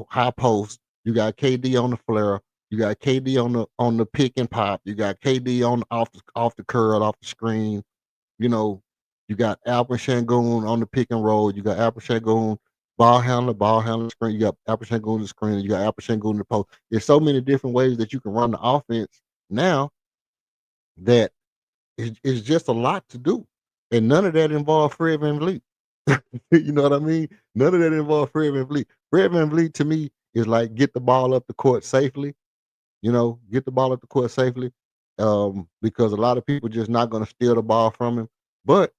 S1: high post. You got KD on the flare. You got KD on the pick and pop. You got KD on off the curl, off the screen. You know, you got Alpha Shangoon on the pick and roll. You got Alpha Shangoon ball handler screen. You got Alpha Shangoon the screen. You got Alpha Shangoon the post. There's so many different ways that you can run the offense now that it's just a lot to do, and none of that involves Fred VanVleet. You know what I mean? None of that involves Fred VanVleet. Fred VanVleet to me is like get the ball up the court safely. Get the ball up the court safely. Because a lot of people just not going to steal the ball from him. But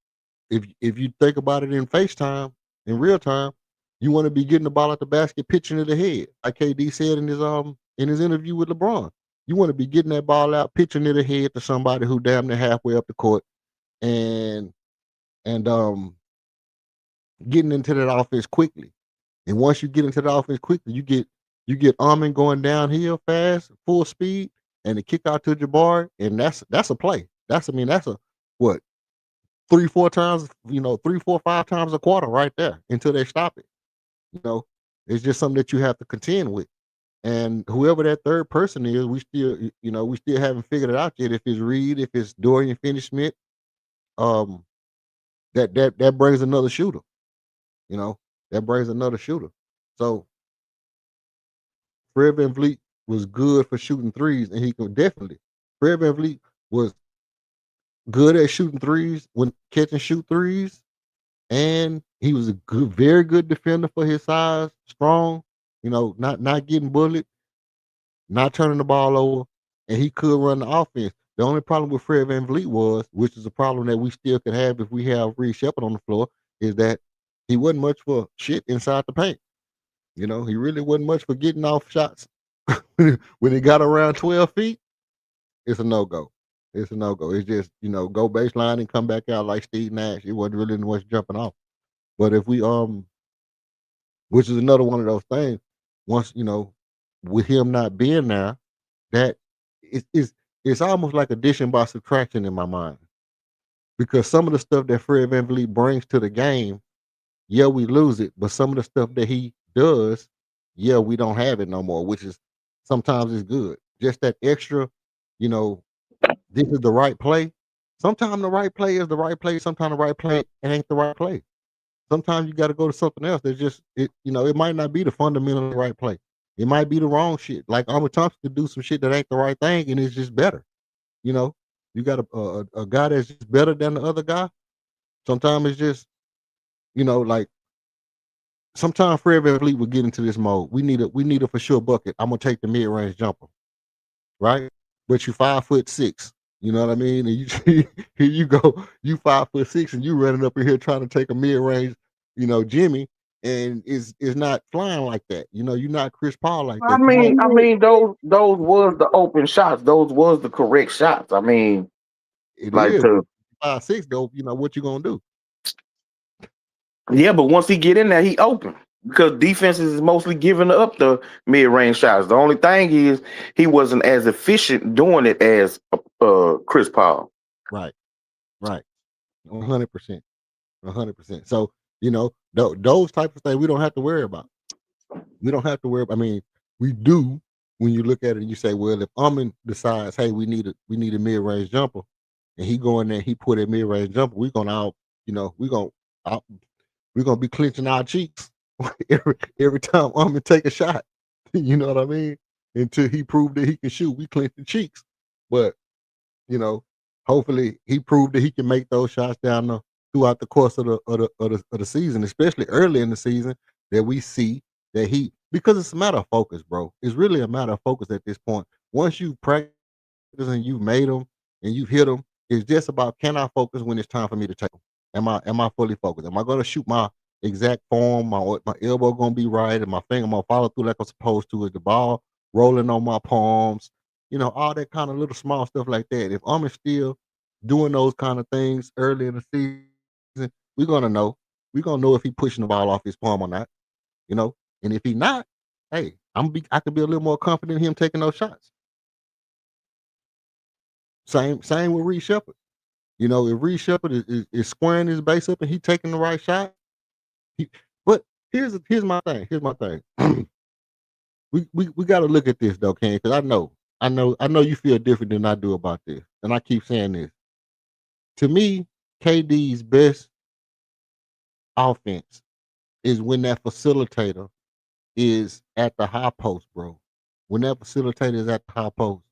S1: if you think about it in FaceTime, in real time, you want to be getting the ball at the basket, pitching it ahead. Like KD said in his interview with LeBron. You want to be getting that ball out, pitching it ahead to somebody who damn near halfway up the court and and getting into that offense quickly. And once you get into the offense quickly, you get Armin going downhill fast, full speed, and the kick out to Jabari, and that's a play. That's a what 3, 4 times, 3, 4, 5 times a quarter right there until they stop it. You know, it's just something that you have to contend with. And whoever that third person is, we still haven't figured it out yet. If it's Reed, if it's Dorian Finney-Smith, um, that brings another shooter. You know, that brings another shooter. So Fred VanVleet was good for shooting threes, and he could definitely. Fred VanVleet was good at shooting threes when catch and shoot threes, and he was a good, very good defender for his size, strong. Not getting bullied, not turning the ball over, and he could run the offense. The only problem with Fred VanVleet was, which is a problem that we still could have if we have Reed Shepard on the floor, is that he wasn't much for shit inside the paint. He really wasn't much for getting off shots. When he got around 12 feet, it's a no-go. It's a no-go. It's just, go baseline and come back out like Steve Nash. It wasn't really much jumping off. But if we which is another one of those things, once, with him not being there, that it's almost like addition by subtraction in my mind. Because some of the stuff that Fred VanVleet brings to the game, yeah, we lose it. But some of the stuff that he does, yeah, we don't have it no more, which is sometimes it's good. Just that extra, you know, this is the right play. Sometimes the right play is the right play. Sometimes the right play ain't the right play. Sometimes you got to go to something else. That's just it might not be the fundamentally right play. It might be the wrong shit. Like Armor Thompson could do some shit that ain't the right thing, and it's just better. You know, you got a guy that's just better than the other guy. Sometimes it's just like sometimes Fred VanVleet would get into this mode. We need a for sure bucket. I'm gonna take the mid range jumper, right? But you 5'6". You know what I mean? And you here you go, you 5'6", and you running up in here trying to take a mid range, Jimmy, and is not flying like that. You're not Chris Paul like
S3: I
S1: that. You
S3: mean,
S1: want
S3: I mean, those was the open shots. Those was the correct shots. I mean,
S1: it
S3: like
S1: is
S3: to
S1: 5'6" though. What you gonna do?
S3: yeah, but once he get in there, he open because defenses is mostly giving up the mid range shots. The only thing is he wasn't as efficient doing it as Chris Paul.
S1: Right, right, 100%, 100%. So those types of things we don't have to worry about. We don't have to worry. I mean, we do when you look at it and you say, well, if Armin decides, hey, we need a mid range jumper, and he go in there, he put a mid range jumper, we're gonna all, out, we're gonna be clenching our cheeks every time Armin take a shot. You know what I mean? Until he proved that he can shoot, we clench the cheeks. But you know, hopefully he proved that he can make those shots throughout the course of the season, especially early in the season, that we see that because it's a matter of focus, bro. It's really a matter of focus at this point. Once you practice and you've made them and you've hit them, it's just about, can I focus when it's time for me to take them? Am I fully focused? Am I going to shoot my exact form? My elbow going to be right, and my finger going to follow through like I'm supposed to? Is the ball rolling on my palms? All that kind of little small stuff like that. If I'm still doing those kind of things early in the season, we're gonna know. We're gonna know if he's pushing the ball off his palm or not. And if he's not, hey, I could be a little more confident in him taking those shots. Same with Reed Shepard. If Reed Shepard is squaring his base up and he taking the right shot, but here's my thing. Here's my thing. we got to look at this though, Ken, because I know you feel different than I do about this, and I keep saying this. To me, KD's best offense is when that facilitator is at the high post, bro. When that facilitator is at the high post,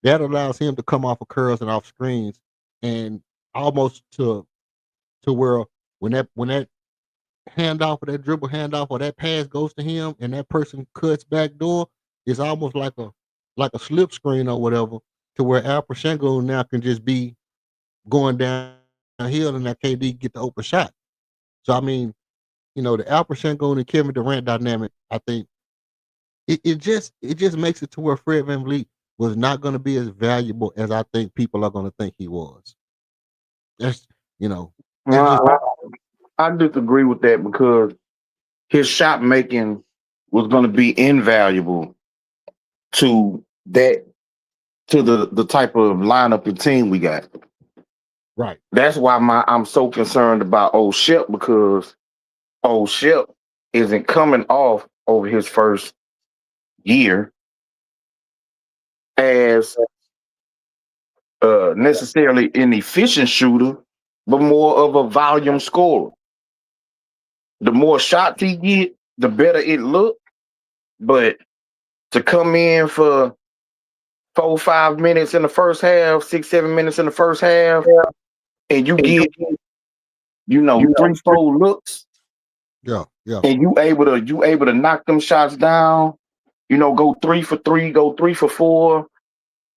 S1: that allows him to come off of curls and off screens, and almost to where when that handoff or that dribble handoff or that pass goes to him and that person cuts back door, it's almost like a slip screen or whatever, to where Al Pachenko now can just be going downhill and that KD get the open shot. So I mean, the Al Pachenko and the Kevin Durant dynamic, I think it just makes it to where Fred VanVleet was not going to be as valuable as I think people are going to think he was. That's you know that's just
S3: Uh, I disagree with that because his shot making was going to be invaluable to that to the type of lineup and team we got.
S1: right.
S3: That's why I'm so concerned about old Shep because old Shep isn't coming off over his first year as necessarily an efficient shooter, but more of a volume scorer. The more shots he get, the better it look. But to come in for 4 5 minutes in the first half, 6 7 minutes in the first half, and you get 3 4 looks,
S1: Yeah, yeah.
S3: and you able to knock them shots down. Go 3 for 3, go 3 for 4.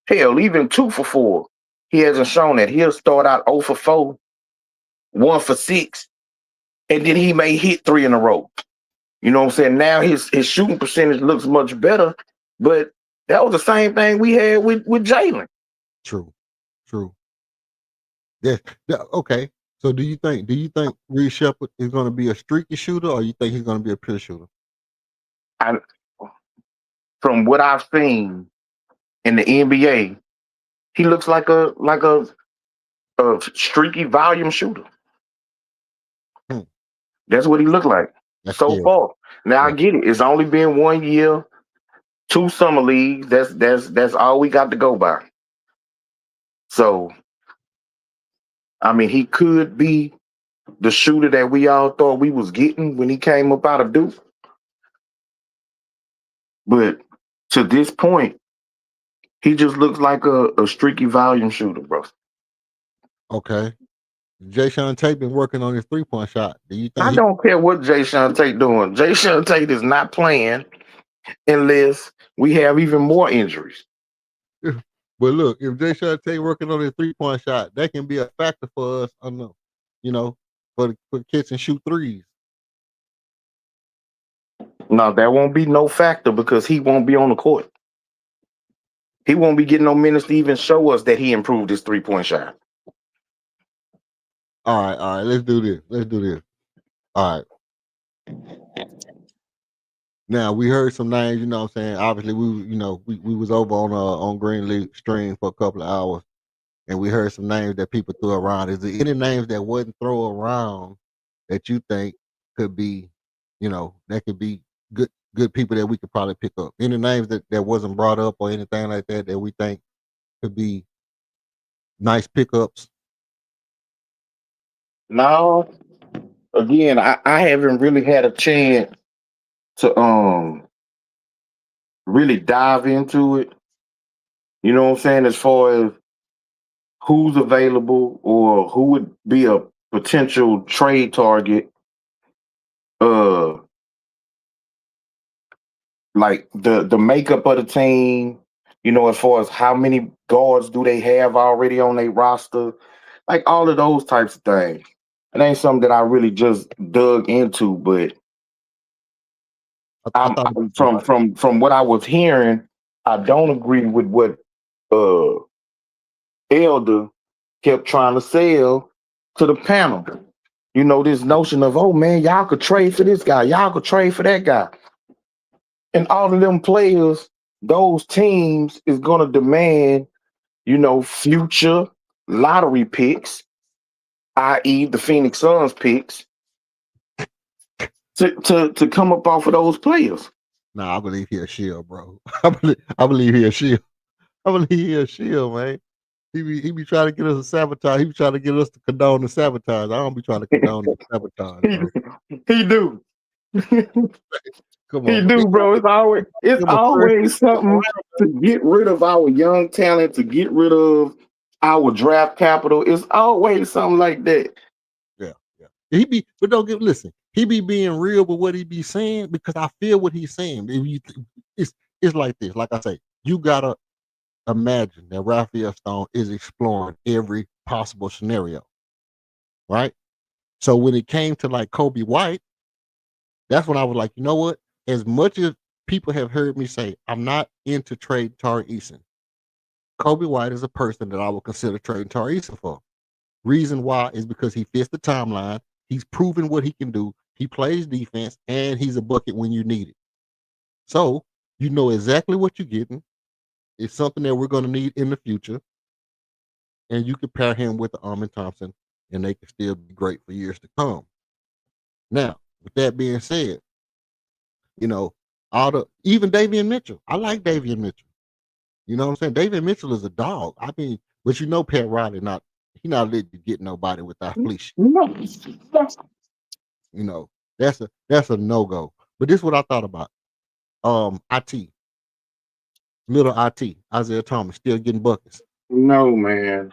S3: Hell, even 2 for 4. He hasn't shown that. He'll start out 0 for 4, 1 for 6, and then he may hit 3 in a row. You know what I'm saying? Now his shooting percentage looks much better, but that was the same thing we had with Jalen.
S1: True, true. Yeah. Okay. So do you think Reed Shepard is going to be a streaky shooter, or you think he's going to be a pure shooter?
S3: I, from what I've seen in the NBA, he looks like a streaky volume shooter.
S1: Hmm.
S3: That's what he looked like
S1: That's
S3: so
S1: scary.
S3: far. Now I
S1: Yeah.
S3: get it. It's only been 1 year, 2 summer leagues. That's all we got to go by. So I mean, he could be the shooter that we all thought we was getting when he came up out of Duke. But to this point, he just looks like a streaky volume shooter, bro.
S1: Okay. Jay Sean Tate been working on his 3-point shot. Do you
S3: I
S1: think
S3: don't care what Jay Sean Tate doing. Jay Sean Tate is not playing unless we have even more injuries.
S1: But look, if Jay Sean Tate working on his 3-point shot, that can be a factor for us on you know, for kids and shoot threes.
S3: No, that won't be no factor because he won't be on the court. He won't be getting no minutes to even show us that he improved his 3-point shot.
S1: All right, let's do this. Let's do this. All right. Now we heard some names, what I'm saying. Obviously, we was over on Green League stream for a couple of hours, and we heard some names that people threw around. Is there any names that wasn't thrown around that you think could be, that could be good people that we could probably pick up? Any names that wasn't brought up or anything like that we think could be nice pickups?
S3: No, again, I haven't really had a chance to really dive into it. You know what I'm saying? As far as who's available or who would be a potential trade target. Uh, like the makeup of the team. As far as how many guards do they have already on their roster, like all of those types of things. It ain't something that I really just dug into, but
S1: I thought
S3: I'm from what I was hearing, I don't agree with what uh Elder kept trying to sell to the panel. This notion of, oh man, y'all could trade for this guy, y'all could trade for that guy. And all of them players, those teams is gonna demand, future lottery picks, i.e. the Phoenix Suns picks, to come up off of those players.
S1: Nah, I believe he a shield, bro. I believe he a shield. I believe he a shield, man. He be trying to get us to sabotage. He be trying to get us to condone the sabotage. I don't be trying to condone the sabotage,
S3: he,
S1: bro.
S3: he do.
S1: Come
S3: He
S1: on, man.
S3: do, bro. It's
S1: Give him a first
S3: always something to get rid of our young talent, to get rid of our draft capital. It's always something like that.
S1: yeah, yeah. He be, but don't get listen. He be being real with what he be saying because I feel what he's saying. It's it's like this. Like I say, you gotta imagine that Raphael Stone is exploring every possible scenario, right? So when it came to like Kobe White, that's when I was like, you know what? As much as people have heard me say, I'm not into trade Tari Eason. Kobe White is a person that I would consider trading Tari Eason for. Reason why is because he fits the timeline. He's proven what he can do. He plays defense and he's a bucket when you need it. So you know exactly what you're getting. It's something that we're going to need in the future. And you can pair him with the Armin Thompson and they can still be great for years to come. Now, with that being said, you know, even Davian Mitchell. I like Davian Mitchell. You know what I'm saying? Davian Mitchell is a dog. I mean, but you know Pat Riley not letting you get nobody without fleece.
S3: No.
S1: You know, that's a no-go. But this is what I thought about. IT, little IT, Isaiah Thomas, still getting buckets.
S3: No, man.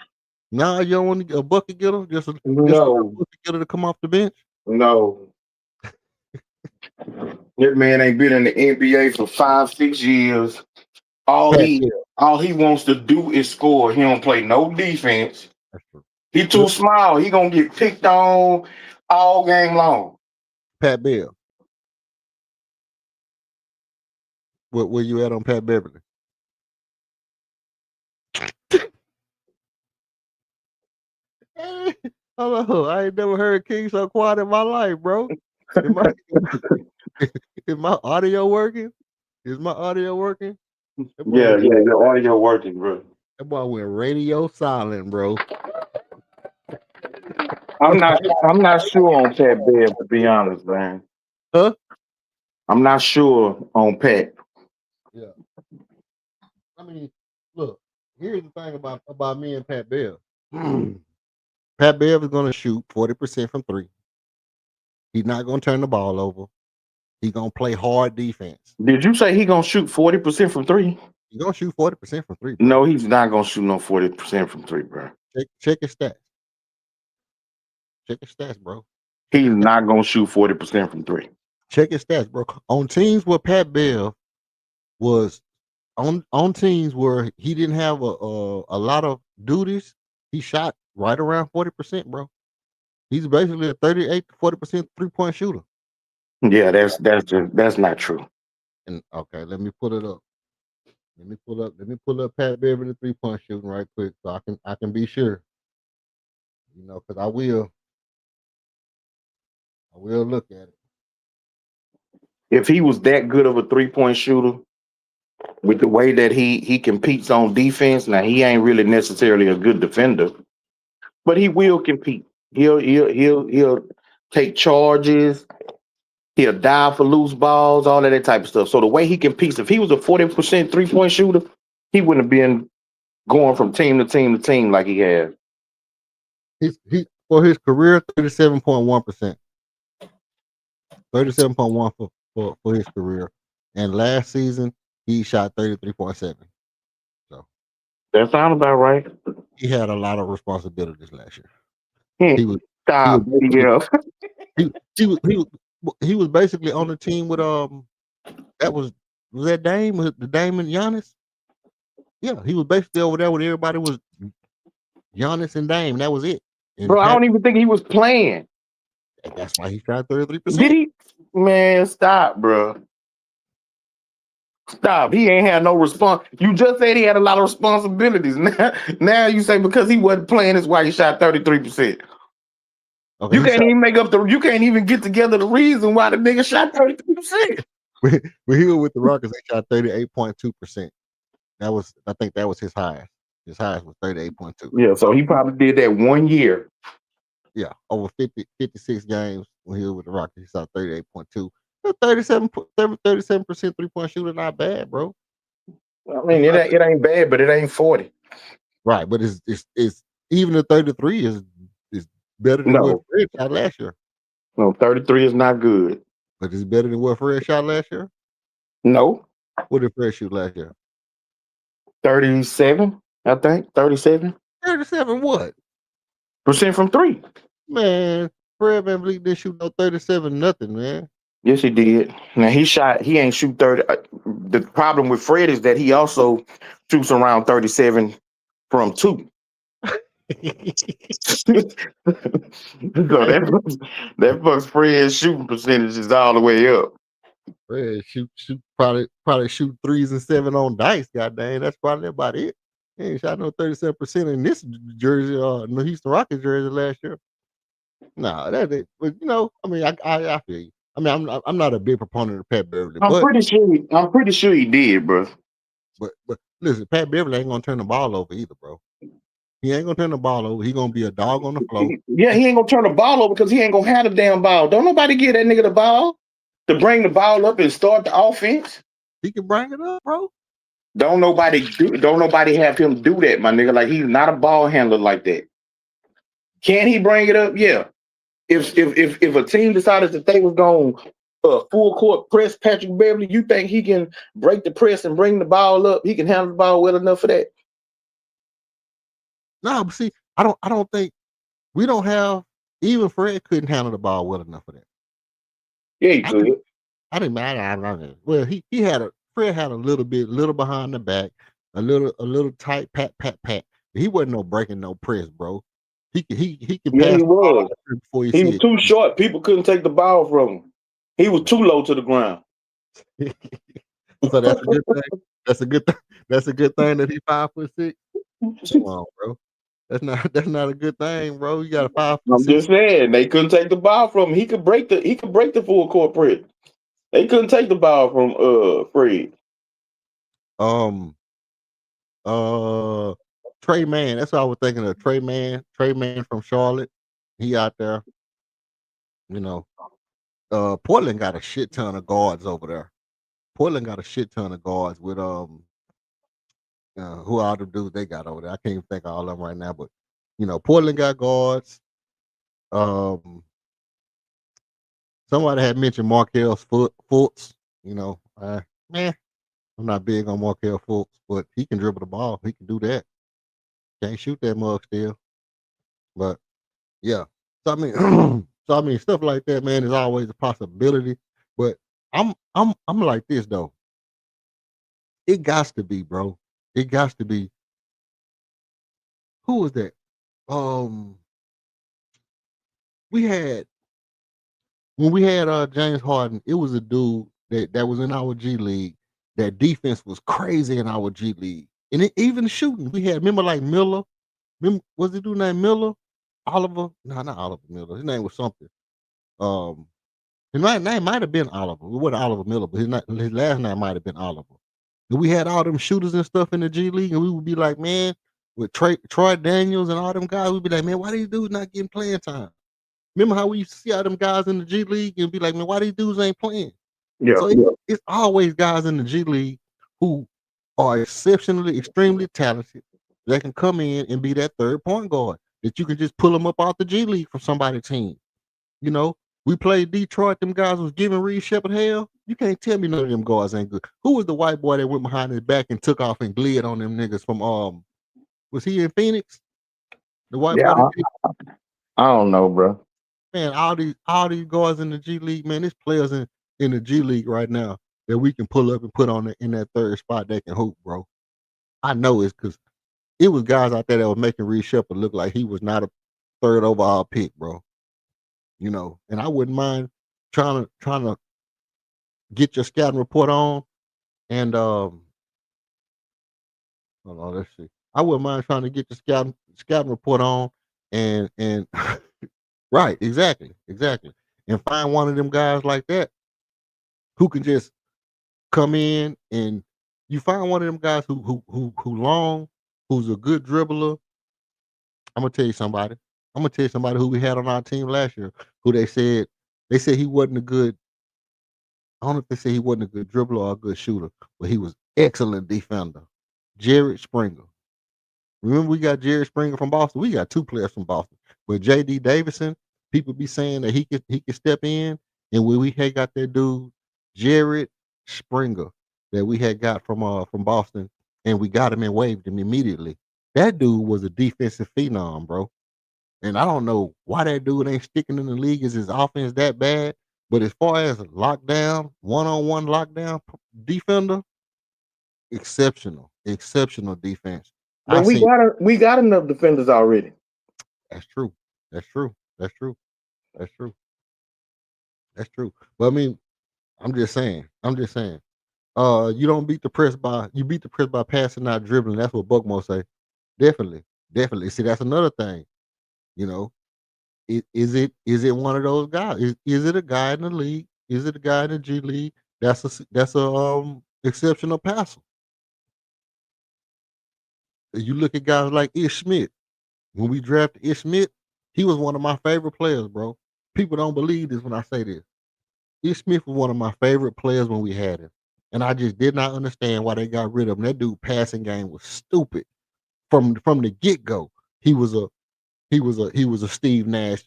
S1: Now you don't want a bucket getter, just a
S3: No.
S1: bucket getter to come off the bench.
S3: No. That man ain't been in the NBA for 5, 6 years. All
S1: Pat
S3: he
S1: Bev,
S3: all he wants to do is score. He don't play no defense.
S1: that's true.
S3: He too
S1: Look,
S3: small. He gonna get picked on all game long.
S1: Pat Bev, where you at on Pat Beverly? Hello, I ain't never heard King so quiet in my life, bro. Is my, is my audio working? Is my audio working? That boy
S3: Yeah,
S1: went,
S3: yeah, your audio working, bro.
S1: that boy went radio silent, bro.
S3: I'm not sure on Pat Bev, to be honest, man.
S1: Huh?
S3: I'm not sure on Pat.
S1: Yeah. I mean, look, here's the thing about me and Pat Bev. Pat Bev is gonna shoot 40% from three. He's not gonna turn the ball over. He's gonna play hard defense.
S3: Did you say he gonna shoot 40% from three?
S1: He's gonna shoot 40% from three, bro.
S3: No, he's not gonna shoot no 40% from three, bro.
S1: Check his stats. Check his stats, bro. Check
S3: He's
S1: his stats.
S3: not gonna shoot 40% from three.
S1: Check his stats, bro. On teams where Pat Bev was on teams where he didn't have a lot of duties, he shot right around 40%, bro. He's basically a 38 to 40% 3-point shooter.
S3: Yeah, that's not true.
S1: And okay, let me pull it up. Let me pull up Pat Beverly 3-point shooting right quick so I can be sure. You know, because I will look at it.
S3: If he was that good of a 3-point shooter, with the way that he competes on defense, now he ain't really necessarily a good defender, but he will compete. He'll take charges. He'll dive for loose balls, all of that type of stuff. So the way he competes, if he was a 40% 3-point shooter, he wouldn't have been going from team to team to team like he has.
S1: He for his career 37.1%. 37.1 for his career. And last season he shot 33.7. So
S3: That sounds about right.
S1: he had a lot of responsibilities last year.
S3: Hmm.
S1: He was he was
S3: Stop,
S1: basically
S3: yeah.
S1: he was basically on the team with that was that Dame, was the Dame and Giannis? Yeah, he was basically over there when everybody was Giannis and Dame. That was it. And
S3: Bro, I
S1: Pat,
S3: don't even think he was playing.
S1: that's why he shot
S3: Did
S1: 33%.
S3: he? Man, stop, bro. Stop. He ain't had no response. You just said he had a lot of responsibilities. Now you say because he wasn't playing, that's why he shot 33%.
S1: Okay,
S3: You
S1: he
S3: can't
S1: shot
S3: even you can't even get together the reason why the nigga shot 33%.
S1: when he was with the Rockets, he shot 38.2%. I think that was his highest. His highest was 38.2.
S3: Yeah, so he probably did that 1 year.
S1: Yeah, over 56 games when he was with the Rockets, he shot 38.2. 37% 3-point shooter, not bad, bro.
S3: I mean, it ain't bad, but it ain't 40.
S1: Right, but it's even the 33 is better than what
S3: No,
S1: Fred shot last year.
S3: no, 33 is not good.
S1: But it's better than what Fred shot last year.
S3: No,
S1: What did Fred shoot last year?
S3: 37, I think. 37%
S1: 37 what?
S3: from three.
S1: Man, Fred VanVleet didn't shoot no 37 nothing, man.
S3: Yes, he did. Now he ain't shoot 30. The problem with Fred is that he also shoots around 37 from two. So that fucks Fred's shooting percentage is all the way up.
S1: Fred shoot probably shoot 3s and 7 on dice, goddamn. That's probably about it. He ain't shot no 37% in this jersey, no Houston Rockets jersey last year. Nah, that it. But I mean, I feel you. I mean, I'm not a big proponent of Pat Beverly,
S3: I'm
S1: but
S3: pretty sure he did, bro.
S1: but listen, Pat Beverly ain't gonna turn the ball over either, bro. He ain't gonna turn the ball over. He gonna be a dog on the floor.
S3: Yeah, he ain't gonna turn the ball over because he ain't gonna have the damn ball. Don't nobody give that nigga the ball to bring the ball up and start the offense.
S1: He can bring it up, bro.
S3: Don't nobody have him do that, my nigga. Like, he's not a ball handler like that. Can he bring it up? Yeah. If a team decided that they was going full court press Patrick Beverly, you think he can break the press and bring the ball up? He can handle the ball well enough for that?
S1: No, but see, I don't think we don't have even Fred couldn't handle the ball well enough for that.
S3: Yeah, he
S1: I
S3: could.
S1: didn't I didn't matter. I don't know. Well, he had a Fred had a little behind the back, a little tight pat. He wasn't no breaking no press, bro. He can
S3: Yeah,
S1: pass
S3: he
S1: the ball
S3: was.
S1: before you
S3: He
S1: see
S3: was too short. People couldn't take the ball from him. He was too low to the ground.
S1: it. So that's a good thing. That's a good thing. That's a good thing that he 5'6". Come on, bro. That's not a good thing, bro. You got a five foot
S3: I'm
S1: six.
S3: just saying they couldn't take the ball from him. He could break the full court press. They couldn't take the ball from Fred.
S1: Um Trey Man. That's what I was thinking of. Trey Man. Trey Man from Charlotte. He out there. You know. Portland got a shit ton of guards over there. Portland got a shit ton of guards with who all the dudes they got over there. I can't even think of all of them right now, but Portland got guards. Um Somebody had mentioned Markel Fultz. Man, I'm not big on Markel Fultz, but he can dribble the ball. He can do that. Can't shoot that mug still. But yeah. So I mean stuff like that, man, is always a possibility. But I'm like this though. It got to be, bro. It got to be. Who was that? Um, we had when we had James Harden. It was a dude that was in our G League. That defense was crazy in our G League, and even shooting. We had remember like Miller. Remember, was the dude named Miller? Oliver? No, not Oliver Miller. His name was something. Um, his name might have been Oliver. It wasn't Oliver Miller, but his last name might have been Oliver. And we had all them shooters and stuff in the G League, and we would be like, man, with Troy Daniels and all them guys, we'd be like, man, why these dudes not getting playing time? Remember how we used to see all them guys in the G League and be like, man, why these dudes ain't playing?
S3: Yeah.
S1: So it's always guys in the G League who are extremely talented that can come in and be that third point guard that you can just pull them up off the G League from somebody's team. You know, we played Detroit. Them guys was giving Reed Shepard hell. You can't tell me none of them guys ain't good. Who was the white boy that went behind his back and took off and glid on them niggas from was he in Phoenix? The white boy
S3: Yeah.
S1: that
S3: I don't know, bro.
S1: man, all these guys in the G League, man, there's players in the G League right now that we can pull up and put on in that third spot that can hoop, bro. I know it's because it was guys out there that was making Reed Shepard look like he was not a third overall pick, bro. And I wouldn't mind trying to get your scouting report on and hold on, let's see. I wouldn't mind trying to get your scouting report on and right, exactly. And find one of them guys like that who can just come in and you find one of them guys who long, who's a good dribbler. I'm gonna tell you somebody. I'm gonna tell you somebody who we had on our team last year, who they said he wasn't a good I don't know if they say he wasn't a good dribbler or a good shooter, but he was excellent defender. Jared Springer. Remember, we got Jared Springer from Boston. We got two players from Boston. But J.D. Davison, people be saying that he could step in, and we had got that dude Jared Springer that we had got from Boston, and we got him and waived him immediately. That dude was a defensive phenom, bro. And I don't know why that dude ain't sticking in the league. Is his offense that bad? But as far as lockdown, one-on-one lockdown defender, exceptional defense.
S3: But
S1: I see.
S3: we got enough defenders already.
S1: That's true. That's true. That's true. That's true. That's true. But I mean, I'm just saying. I'm just saying. You don't beat the press by you beat the press by passing, not dribbling. That's what Buckmo say. Definitely, definitely. See, that's another thing. You know, is it one of those guys? Is it a guy in the league? Is it a guy in the G League? That's a exceptional passer. You look at guys like Ish Smith. When we drafted Ish Smith, he was one of my favorite players, bro. People don't believe this when I say this. Ish Smith was one of my favorite players when we had him. And I just did not understand why they got rid of him. That dude passing game was stupid. From the get-go. He was a he was a Steve Nash,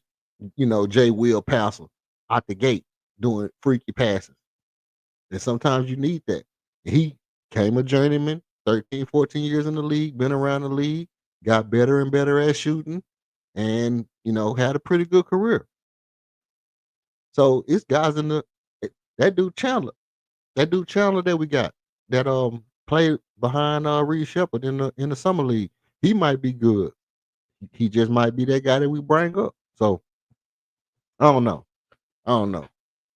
S1: Jay Will passer out the gate doing freaky passes. And sometimes you need that. He came a journeyman, 13, 14 years in the league, been around the league, got better and better at shooting, and had a pretty good career. So it's guys that dude Chandler. That dude Chandler that we got that played behind Reed Shepard in the summer league. He might be good. He just might be that guy that we bring up. So I don't know. I don't know.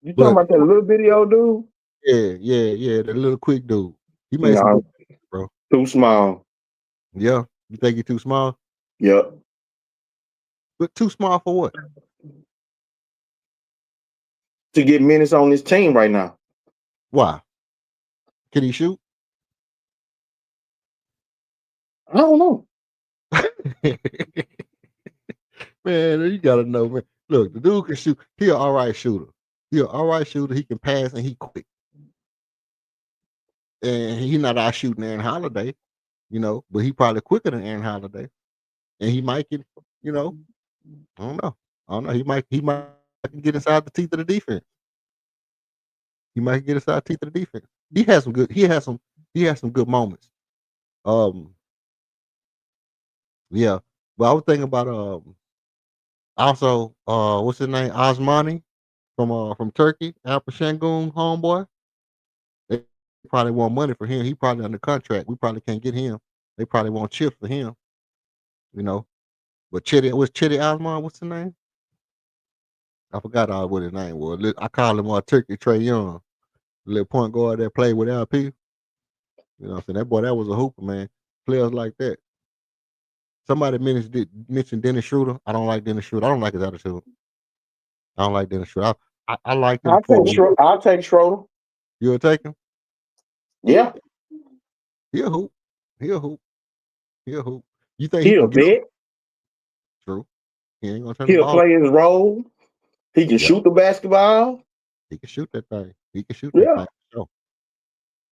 S3: You talking
S1: But
S3: about that little bitty old dude?
S1: yeah, the little quick dude. He made some
S3: No,
S1: good bro.
S3: too small.
S1: Yeah. You think he's too small?
S3: Yep.
S1: But too small for what?
S3: To get minutes on this team right now.
S1: Why? Can he shoot?
S3: I don't know.
S1: Man, you gotta know, man. Look, the dude can shoot. He an all right shooter. He an all right shooter. He can pass and he quick. And he not out shooting Aaron Holiday, but he probably quicker than Aaron Holiday. And he might get, I don't know. I don't know. He might get inside the teeth of the defense. He might get inside the teeth of the defense. He has some good moments. Um, yeah. But I was thinking about also what's his name? Osmani from Turkey, Alper Şengün homeboy. They probably want money for him. He probably under contract. We probably can't get him. They probably want chips for him, you know. But Chetty Osman, what's his name? I forgot what his name was. I call him Turkey Trey Young, the little point guard that played with LP. You know what I'm saying? That boy, that was a hooper, man. Players like that. Somebody mentioned Dennis Schroeder. I don't like Dennis Schroeder. I don't like his attitude. I don't like Dennis Schroeder. I liked him for
S3: I'll take Schroeder.
S1: you'll take him.
S3: Yeah.
S1: He'll hoop. He'll hoop. He'll hoop. You think he
S3: He'll
S1: can get
S3: bet.
S1: true? He ain't gonna turn the
S3: He'll
S1: ball.
S3: play his role. He can
S1: Yeah,
S3: shoot the basketball.
S1: he can shoot that thing. He can shoot that
S3: Yeah.
S1: thing. Sure.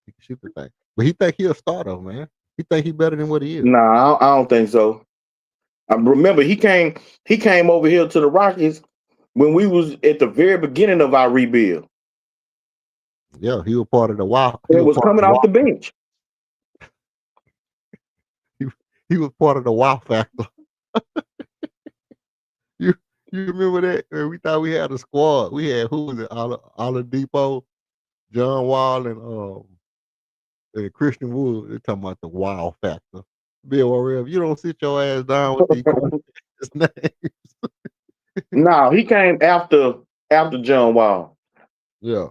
S1: He can shoot that thing. But he think he a star though, man. He think he better than what he is.
S3: Nah, I don't think so. I remember he came over here to the Rockies when we was at the very beginning of our rebuild.
S1: Yeah, he was part of the wow. He
S3: It
S1: was
S3: was
S1: part of
S3: coming
S1: the
S3: off
S1: wow.
S3: the bench.
S1: He was part of the wow factor. You you remember that? We thought we had a squad. We had who was it? Oladipo, John Wall, and Christian Wood. They're talking about the wow factor. Bill O'Reilly, if you don't sit your ass down with the name.
S3: No, he came after John Wall.
S1: Yeah.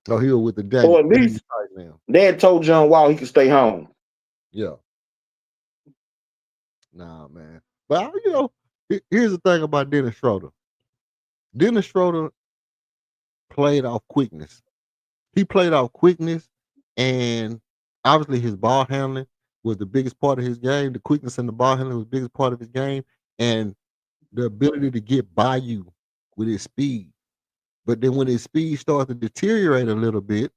S1: Oh, he was with the
S3: Or at
S1: Daniel
S3: least
S1: Tight now.
S3: they had told John Wall he could stay home.
S1: Yeah. Nah, man. But here's the thing about Dennis Schroeder. Dennis Schroeder played off quickness. He played off quickness, and obviously his ball handling was the biggest part of his game. The quickness and the ball handling was the biggest part of his game, and the ability to get by you with his speed. But then when his speed starts to deteriorate a little bit,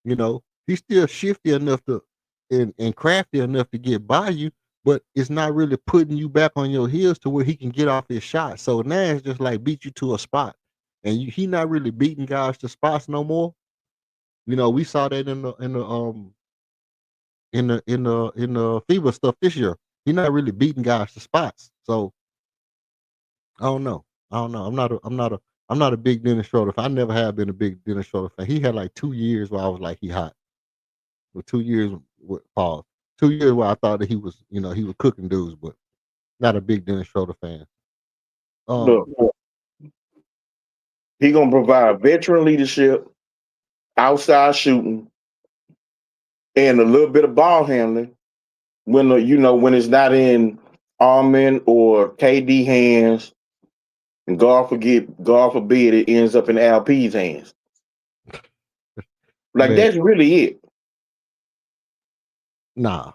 S1: you know, he's still shifty enough to and crafty enough to get by you, but it's not really putting you back on your heels to where he can get off his shot. So now it's just like beat you to a spot, and he not really beating guys to spots no more. You know, we saw that in the FIBA stuff this year. He's not really beating guys to spots. So I don't know. I don't know. I'm not a big Dennis Schroeder fan. I never have been a big Dennis Schroeder fan. He had like 2 years where I was like he hot. For 2 years with pause. 2 years where I thought that he was, he was cooking dudes, but not a big Dennis Schroeder fan.
S3: Look, he gonna provide veteran leadership, outside shooting, and a little bit of ball handling when it's not in Armin or KD hands, and God forbid it ends up in LP's hands. Like
S1: Man,
S3: that's really it.
S1: nah.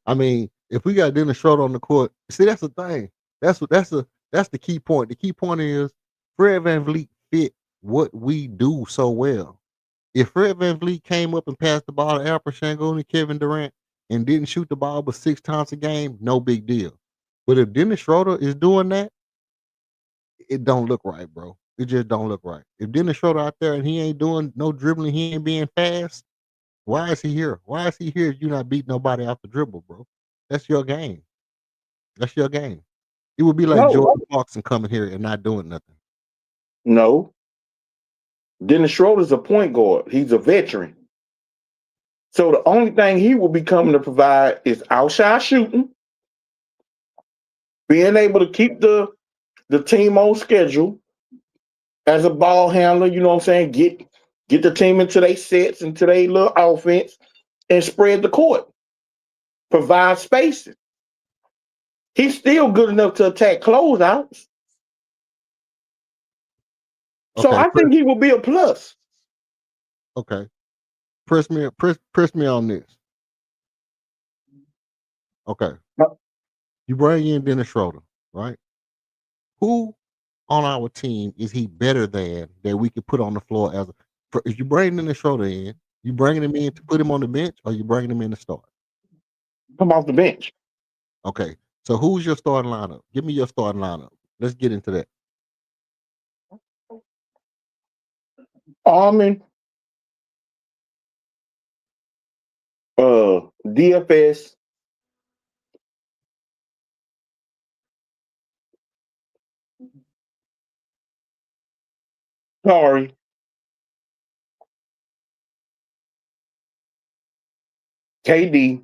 S1: I mean, if we got Dennis Schroeder on the court, see that's the thing. That's the key point. The key point is Fred VanVleet fit what we do so well. If Fred VanVleet came up and passed the ball to Alper Sengun and Kevin Durant and didn't shoot the ball but 6 times a game, no big deal. But if Dennis Schroeder is doing that, it don't look right, bro. It just don't look right. If Dennis Schroeder out there and he ain't doing no dribbling, he ain't being fast, why is he here? Why is he here if you're not beating nobody off the dribble, bro? That's your game. That's your game. It would be like
S3: No,
S1: Jordan Clarkson coming here and not doing nothing.
S3: no. Dennis Schroeder's a point guard. He's a veteran. So the only thing he will be coming to provide is outside shooting, being able to keep the team on schedule as a ball handler, you know what I'm saying? Get the team into their sets, into their little offense, and spread the court. Provide spacing. He's still good enough to attack closeouts. So
S1: Okay,
S3: I think he will be a plus.
S1: okay. Press me on this. Okay. You bring in Dennis Schroeder, right? Who on our team is he better than that we could put on the floor if you bring Dennis Schroeder in, you bringing him in to put him on the bench or you bringing him in to start?
S3: Come off the bench.
S1: Okay. So who's your starting lineup? Give me your starting lineup. Let's get into that.
S3: Armin, DFS, sorry, KD,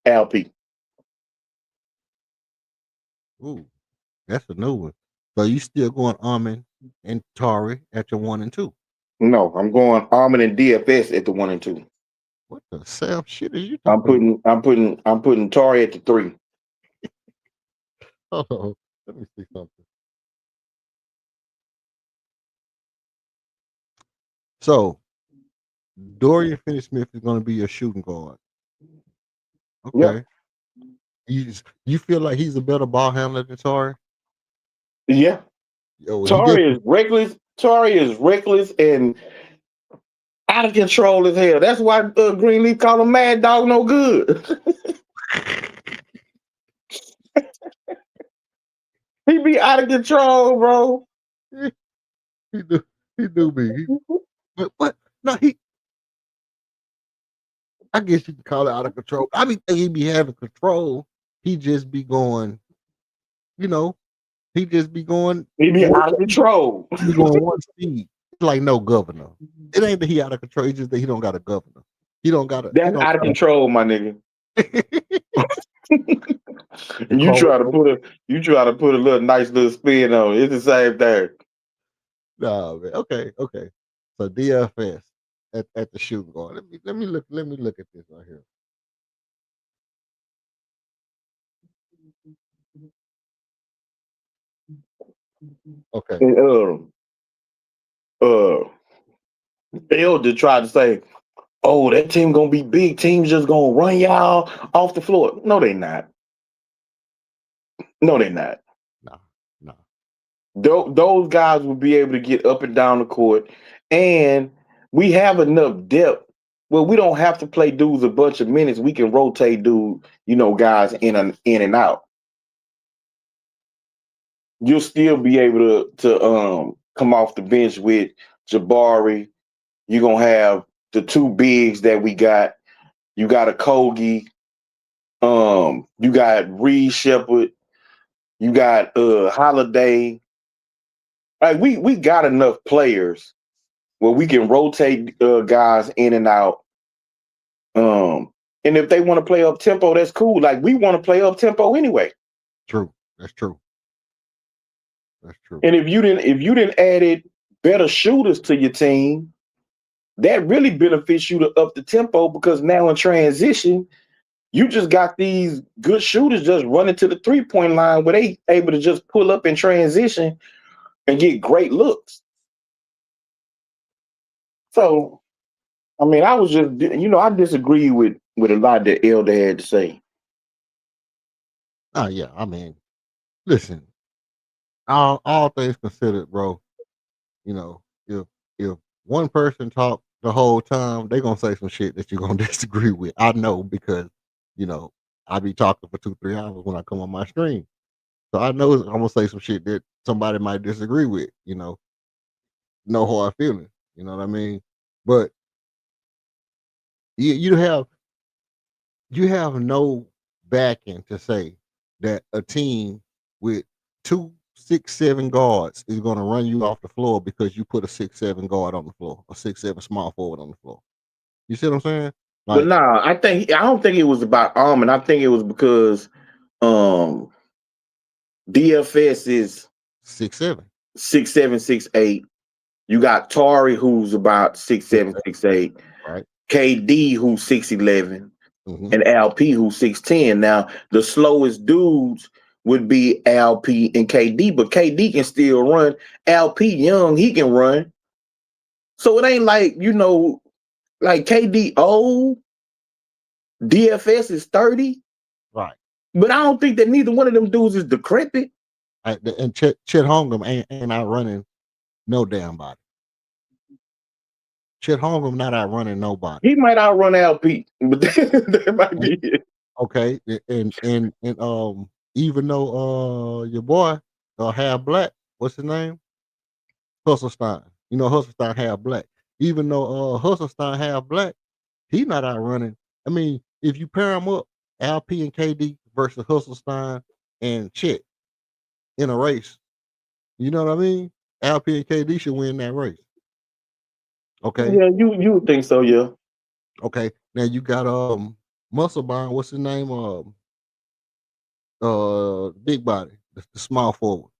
S3: LP.
S1: Ooh, that's a new one. So you still going Armin and Tari at your 1 and 2?
S3: No, I'm going Armin and DFS at the 1 and 2.
S1: What the Sam shit is you
S3: I'm
S1: talking
S3: putting Tari at the 3.
S1: about? Oh, let me see something. So Dorian Finney-Smith is going to be your shooting guard.
S3: Yep.
S1: Okay. You feel like he's a better ball handler than Tari?
S3: Yeah.
S1: Yo,
S3: Tari is reckless. Tari is reckless and out of control as hell. That's why Greenleaf call him Mad Dog No Good. He be out of control, bro.
S1: he do be. But no, I guess you can call it out of control. I mean, he be having control. He just be going, you know, he just be going.
S3: He be out of control.
S1: He be going one speed. It's like no governor. It ain't that he out of control. It's just that he don't got a governor. He don't got a.
S3: That's out of control, my nigga. You try to put a little nice little spin on it. It's the same thing.
S1: Nah, man. Okay. So DFS at the shooting guard. Let me look at this right here. Okay.
S3: And Elder tried to say, "Oh, that team gonna be big. Teams just gonna run y'all off the floor." No, they not. No, they not.
S1: Nah.
S3: Those guys will be able to get up and down the court, and we have enough depth. Well, we don't have to play dudes a bunch of minutes. We can rotate guys in and out. You'll still be able to come off the bench with Jabari. You're gonna have the two bigs that we got. You got a Kogi. You got Reed Shepard. You got Holiday. Like we got enough players where we can rotate guys in and out. And if they want to play up tempo, that's cool. Like we want to play up tempo anyway.
S1: True. That's true. That's true.
S3: And if you didn't added better shooters to your team, that really benefits you to up the tempo because now in transition, you just got these good shooters just running to the 3-point line where they able to just pull up in transition and get great looks. So, I mean, I was just, I disagree with a lot that Elder had to say.
S1: Oh yeah. I mean, listen. All things considered, bro. You know, if one person talk the whole time, they gonna say some shit that you're gonna disagree with. I know because you know I be talking for 2-3 hours when I come on my stream, so I know I'm gonna say some shit that somebody might disagree with. No hard feelings. You know what I mean? But you have no backing to say that a team with 2 6'7" guards is going to run you off the floor because you put a 6'7" guard on the floor, a 6'7" small forward on the floor. You see what I'm saying?
S3: But
S1: Like
S3: nah, I don't think it was about Almond. I think it was because um DFS is
S1: 6'7",
S3: 6'7", 6'8". You got Tari who's about 6'7",
S1: 6'7",
S3: 6'8".
S1: right?
S3: KD who's 6'11",
S1: Hmm.
S3: and LP who's 6'10". Now the slowest dudes would be LP and KD, but KD can still run. LP young, he can run. So it ain't like, like KD old, DFS is 30,
S1: Right.
S3: but I don't think that neither one of them dudes is decrepit.
S1: And Chet Holmgren ain't outrunning no damn body. Chet Holmgren not outrunning nobody.
S3: He might outrun LP, but that might be it.
S1: Okay, and even though your boy half black, what's his name? Hustlestein. Hustlestein half black. Even though Hustlestein half black, he not outrunning. I mean, if you pair them up, LP and KD versus Hustlestein and Chet in a race, you know what I mean? LP and KD should win that race. Okay.
S3: Yeah, you would think so, yeah.
S1: Okay. Now you got muscle bound, what's his name? Big body, the small forward.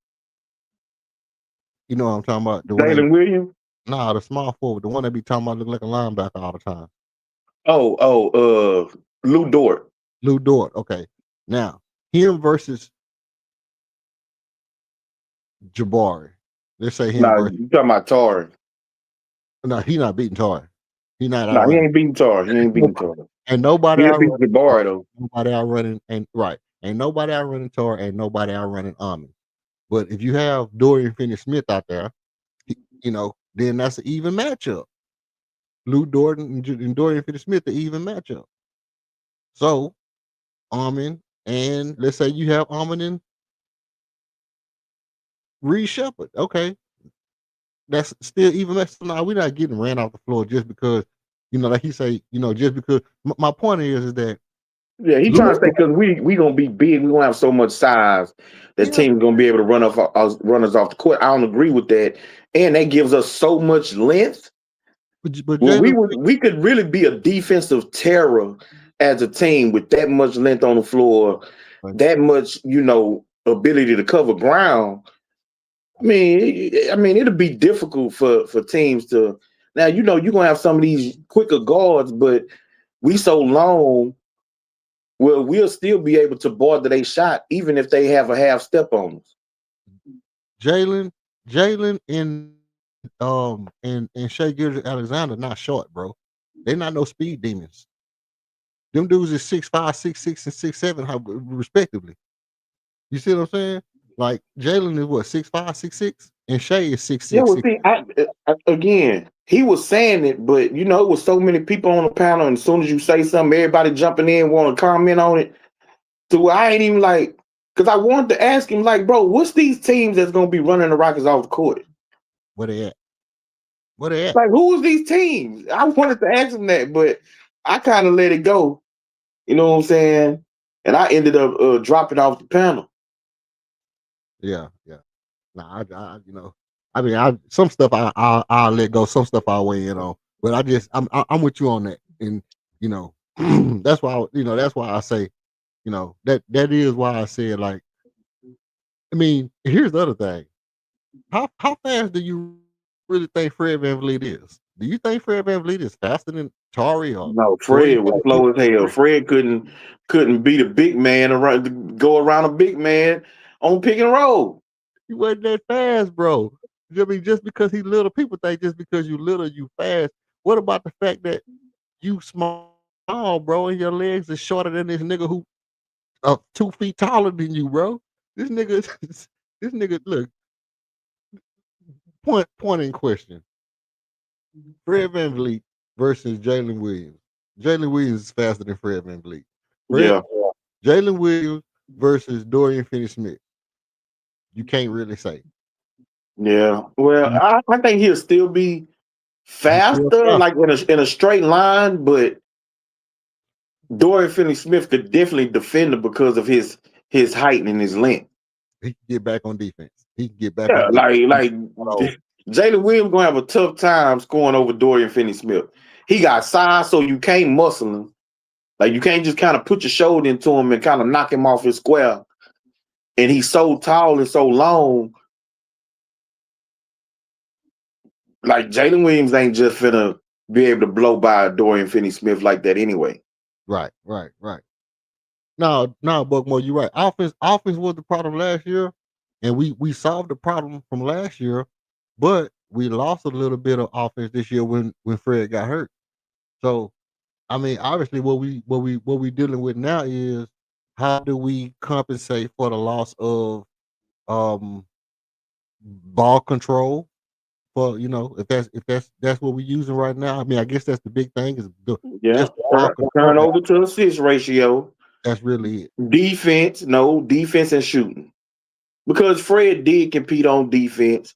S1: You know what I'm talking about? The one that
S3: Jalen Williams.
S1: nah, the small forward, the one that be talking about look like a linebacker all the time.
S3: Lou Dort.
S1: Lou Dort. Okay. Now, him versus Jabari. Let's say him
S3: Nah,
S1: versus
S3: you talking about Tari.
S1: no, he not beating Toy. He not
S3: Nah, he
S1: outrunning.
S3: ain't beating Tari. He ain't beating
S1: Nobody.
S3: Tari.
S1: And nobody
S3: He'll beat
S1: outrunning Toy.
S3: Jabari though.
S1: Nobody outrunning and right. Ain't nobody outrunning Toy, ain't nobody outrunning Armin. But if you have Dorian Finney-Smith out there, then that's an even matchup. Lou Dort and Dorian Finney-Smith, an even matchup. So Armin and let's say you have Armin and Reed Shepard. Okay, that's still even match. Now we're not getting ran off the floor just because like he say, just because. My point is that
S3: Yeah, he
S1: Lou
S3: trying to say because we gonna be big, we gonna have so much size that
S1: yeah,
S3: team's gonna be able to run us off the court. I don't agree with that, and that gives us so much length.
S1: but
S3: Well,
S1: Jalen
S3: we could really be a defensive terror as a team with that much length on the floor, that much ability to cover ground. I mean, it'll be difficult for teams to now. You're gonna have some of these quicker guards, but we so long. Well, we'll still be able to bar their shot, even if they have a half step on us.
S1: Jalen Jalen and Shea Gilgeous Alexander not short, bro. They're not no speed demons. Them dudes is 6'5", 6'6", and 6'7", respectively. You see what I'm saying? Like Jalen is what 6'5", 6'6", and Shea is six
S3: Yeah,
S1: six,
S3: well,
S1: six.
S3: see, again, he was saying it, but you know, it was so many people on the panel, and as soon as you say something, everybody jumping in want to comment on it. So I ain't even like, because I wanted to ask him, like, bro, what's these teams that's gonna be running the Rockets off the court?
S1: Where they at? Where they at?
S3: Like, who is these teams? I wanted to ask him that, but I kind of let it go. You know what I'm saying? And I ended up dropping off the panel.
S1: Yeah, yeah. Nah, you know, I mean, I some stuff I'll let go, some stuff I'll weigh in on, but I'm with you on that, and you know, that's why that's why I say, that is why I said like, I mean, here's the other thing, how fast do you really think Fred VanVleet is? Do you think Fred VanVleet is faster than Tari or
S3: No, Fred
S1: Dorian
S3: was
S1: Finney-Smith?
S3: slow as hell. Fred couldn't beat a big man around, go around a big man on pick and roll.
S1: He wasn't that fast, bro. I mean, just because he little, people think just because you little, you fast. What about the fact that you small, bro, and your legs are shorter than this nigga who 2 feet taller than you, bro? This nigga, this nigga, look, point in question. Fred VanVleet versus Jalen Williams. Jalen Williams is faster than Fred VanVleet. Fred,
S3: Yeah,
S1: Jalen Williams versus Dorian Finney-Smith. You can't really say.
S3: yeah. Well, I think he'll still be
S1: He's still
S3: faster,
S1: faster.
S3: like in a straight line, but Dorian Finney-Smith could definitely defend him because of his height and his length.
S1: He can get back on defense. He can get back
S3: Yeah,
S1: on defense.
S3: like
S1: Oh,
S3: Jalen Williams gonna have a tough time scoring over Dorian Finney-Smith. He got size, so you can't muscle him. Like you can't just kind of put your shoulder into him and kind of knock him off his square. And he's so tall and so long. Like Jalen Williams ain't just finna be able to blow by Dorian Finney-Smith like that anyway.
S1: right, right, right. No, Buckmore, you're right. Offense was the problem last year, and we solved the problem from last year, but we lost a little bit of offense this year when Fred got hurt. So I mean, obviously, what we dealing with now is how do we compensate for the loss of um ball control for if that's what we're using right now. I mean, I guess that's the big thing is
S3: Yeah,
S1: just the ball control.
S3: over to assist ratio.
S1: That's really it.
S3: Defense, no defense and shooting. Because Fred did compete on defense.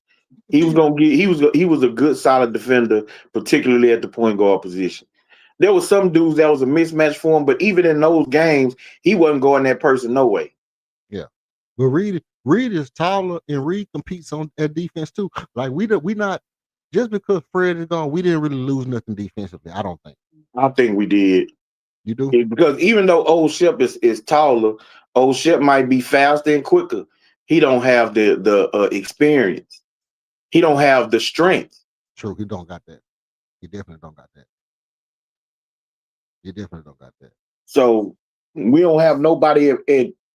S3: He was gonna get. He was a good solid defender, particularly at the point guard position. There was some dudes that was a mismatch for him, but even in those games, he wasn't going that person no way.
S1: Yeah. But Reed is taller and Reed competes on at defense too. Like we not just because Fred is gone, we didn't really lose nothing defensively. I don't think.
S3: I think we did.
S1: You do?
S3: Because even though Old Shep is taller, Old Shep might be faster and quicker. He don't have the experience. He don't have the strength.
S1: True, he don't got that. He definitely don't got that. He definitely don't got that.
S3: So we don't have nobody at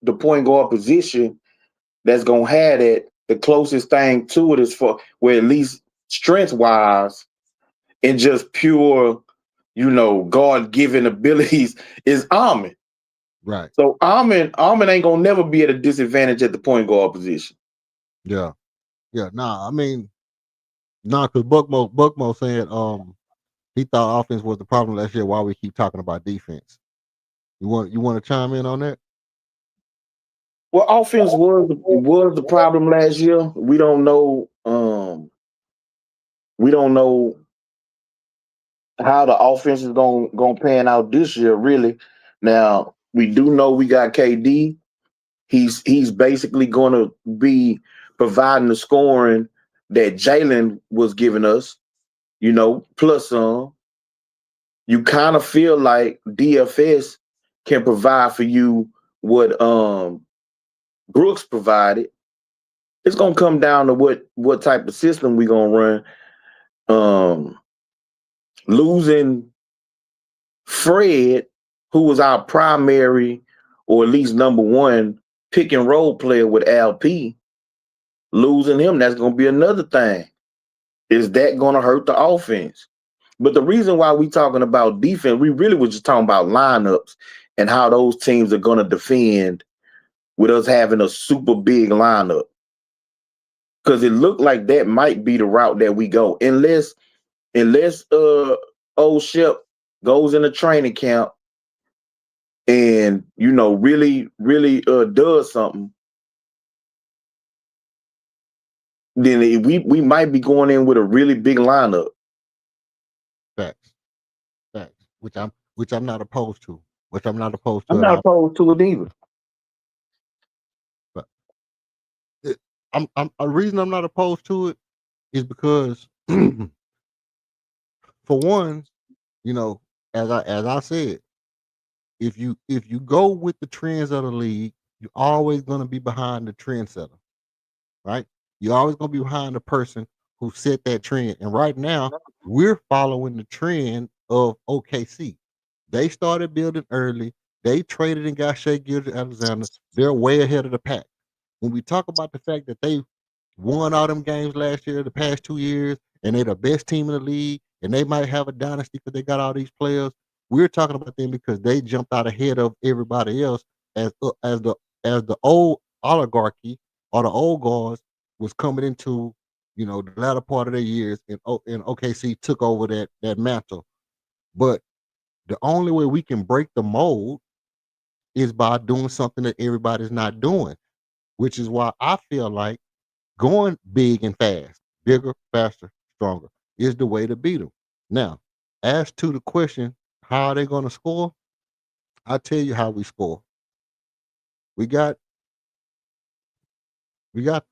S3: the point guard position that's gonna have that. The closest thing to it is for where at least strength wise and just pure, God given abilities is Ahmed.
S1: Right.
S3: So Ahmed ain't gonna never be at a disadvantage at the point guard position.
S1: Yeah. Yeah. Nah, I mean, nah, because Buckmo said he thought offense was the problem last year. Why we keep talking about defense? You want to chime in on that?
S3: Well, offense was the problem last year. We don't know. We don't know how the offense is gonna pan out this year. Really, now we do know we got KD. He's basically going to be providing the scoring that Jalen was giving us. Plus some. You kind of feel like DFS can provide for you what Brooks provided. It's gonna come down to what type of system we gonna run. Um, Losing Fred, who was our primary or at least number one pick and roll player with LP, losing him, that's gonna be another thing. Is that gonna hurt the offense? But the reason why we talking about defense, we really was just talking about lineups and how those teams are gonna defend with us having a super big lineup. Because it looked like that might be the route that we go. Unless old Shep goes in a training camp and really does something, then we might be going in with a really big lineup.
S1: Facts, facts. Which I'm not opposed to. Which I'm not opposed to
S3: I'm
S1: at
S3: not
S1: all.
S3: opposed to it either.
S1: But I'm a reason I'm not opposed to it is because for one, as I said, if you go with the trends of the league, you're always gonna be behind the trendsetter, right? You're always gonna be behind the person who set that trend. And right now, we're following the trend of OKC. They started building early. They traded and got Shea Gilgeous-Alexander. They're way ahead of the pack. When we talk about the fact that they won all them games last year, the past 2 years, and they're the best team in the league, and they might have a dynasty because they got all these players. We're talking about them because they jumped out ahead of everybody else as the old oligarchy or the old guards was coming into the latter part of their years, and OKC took over that mantle. But the only way we can break the mold is by doing something that everybody's not doing, which is why I feel like going big and fast, bigger, faster, stronger is the way to beat them. Now, as to the question, how are they going to score? I'll tell you how we score. We got we got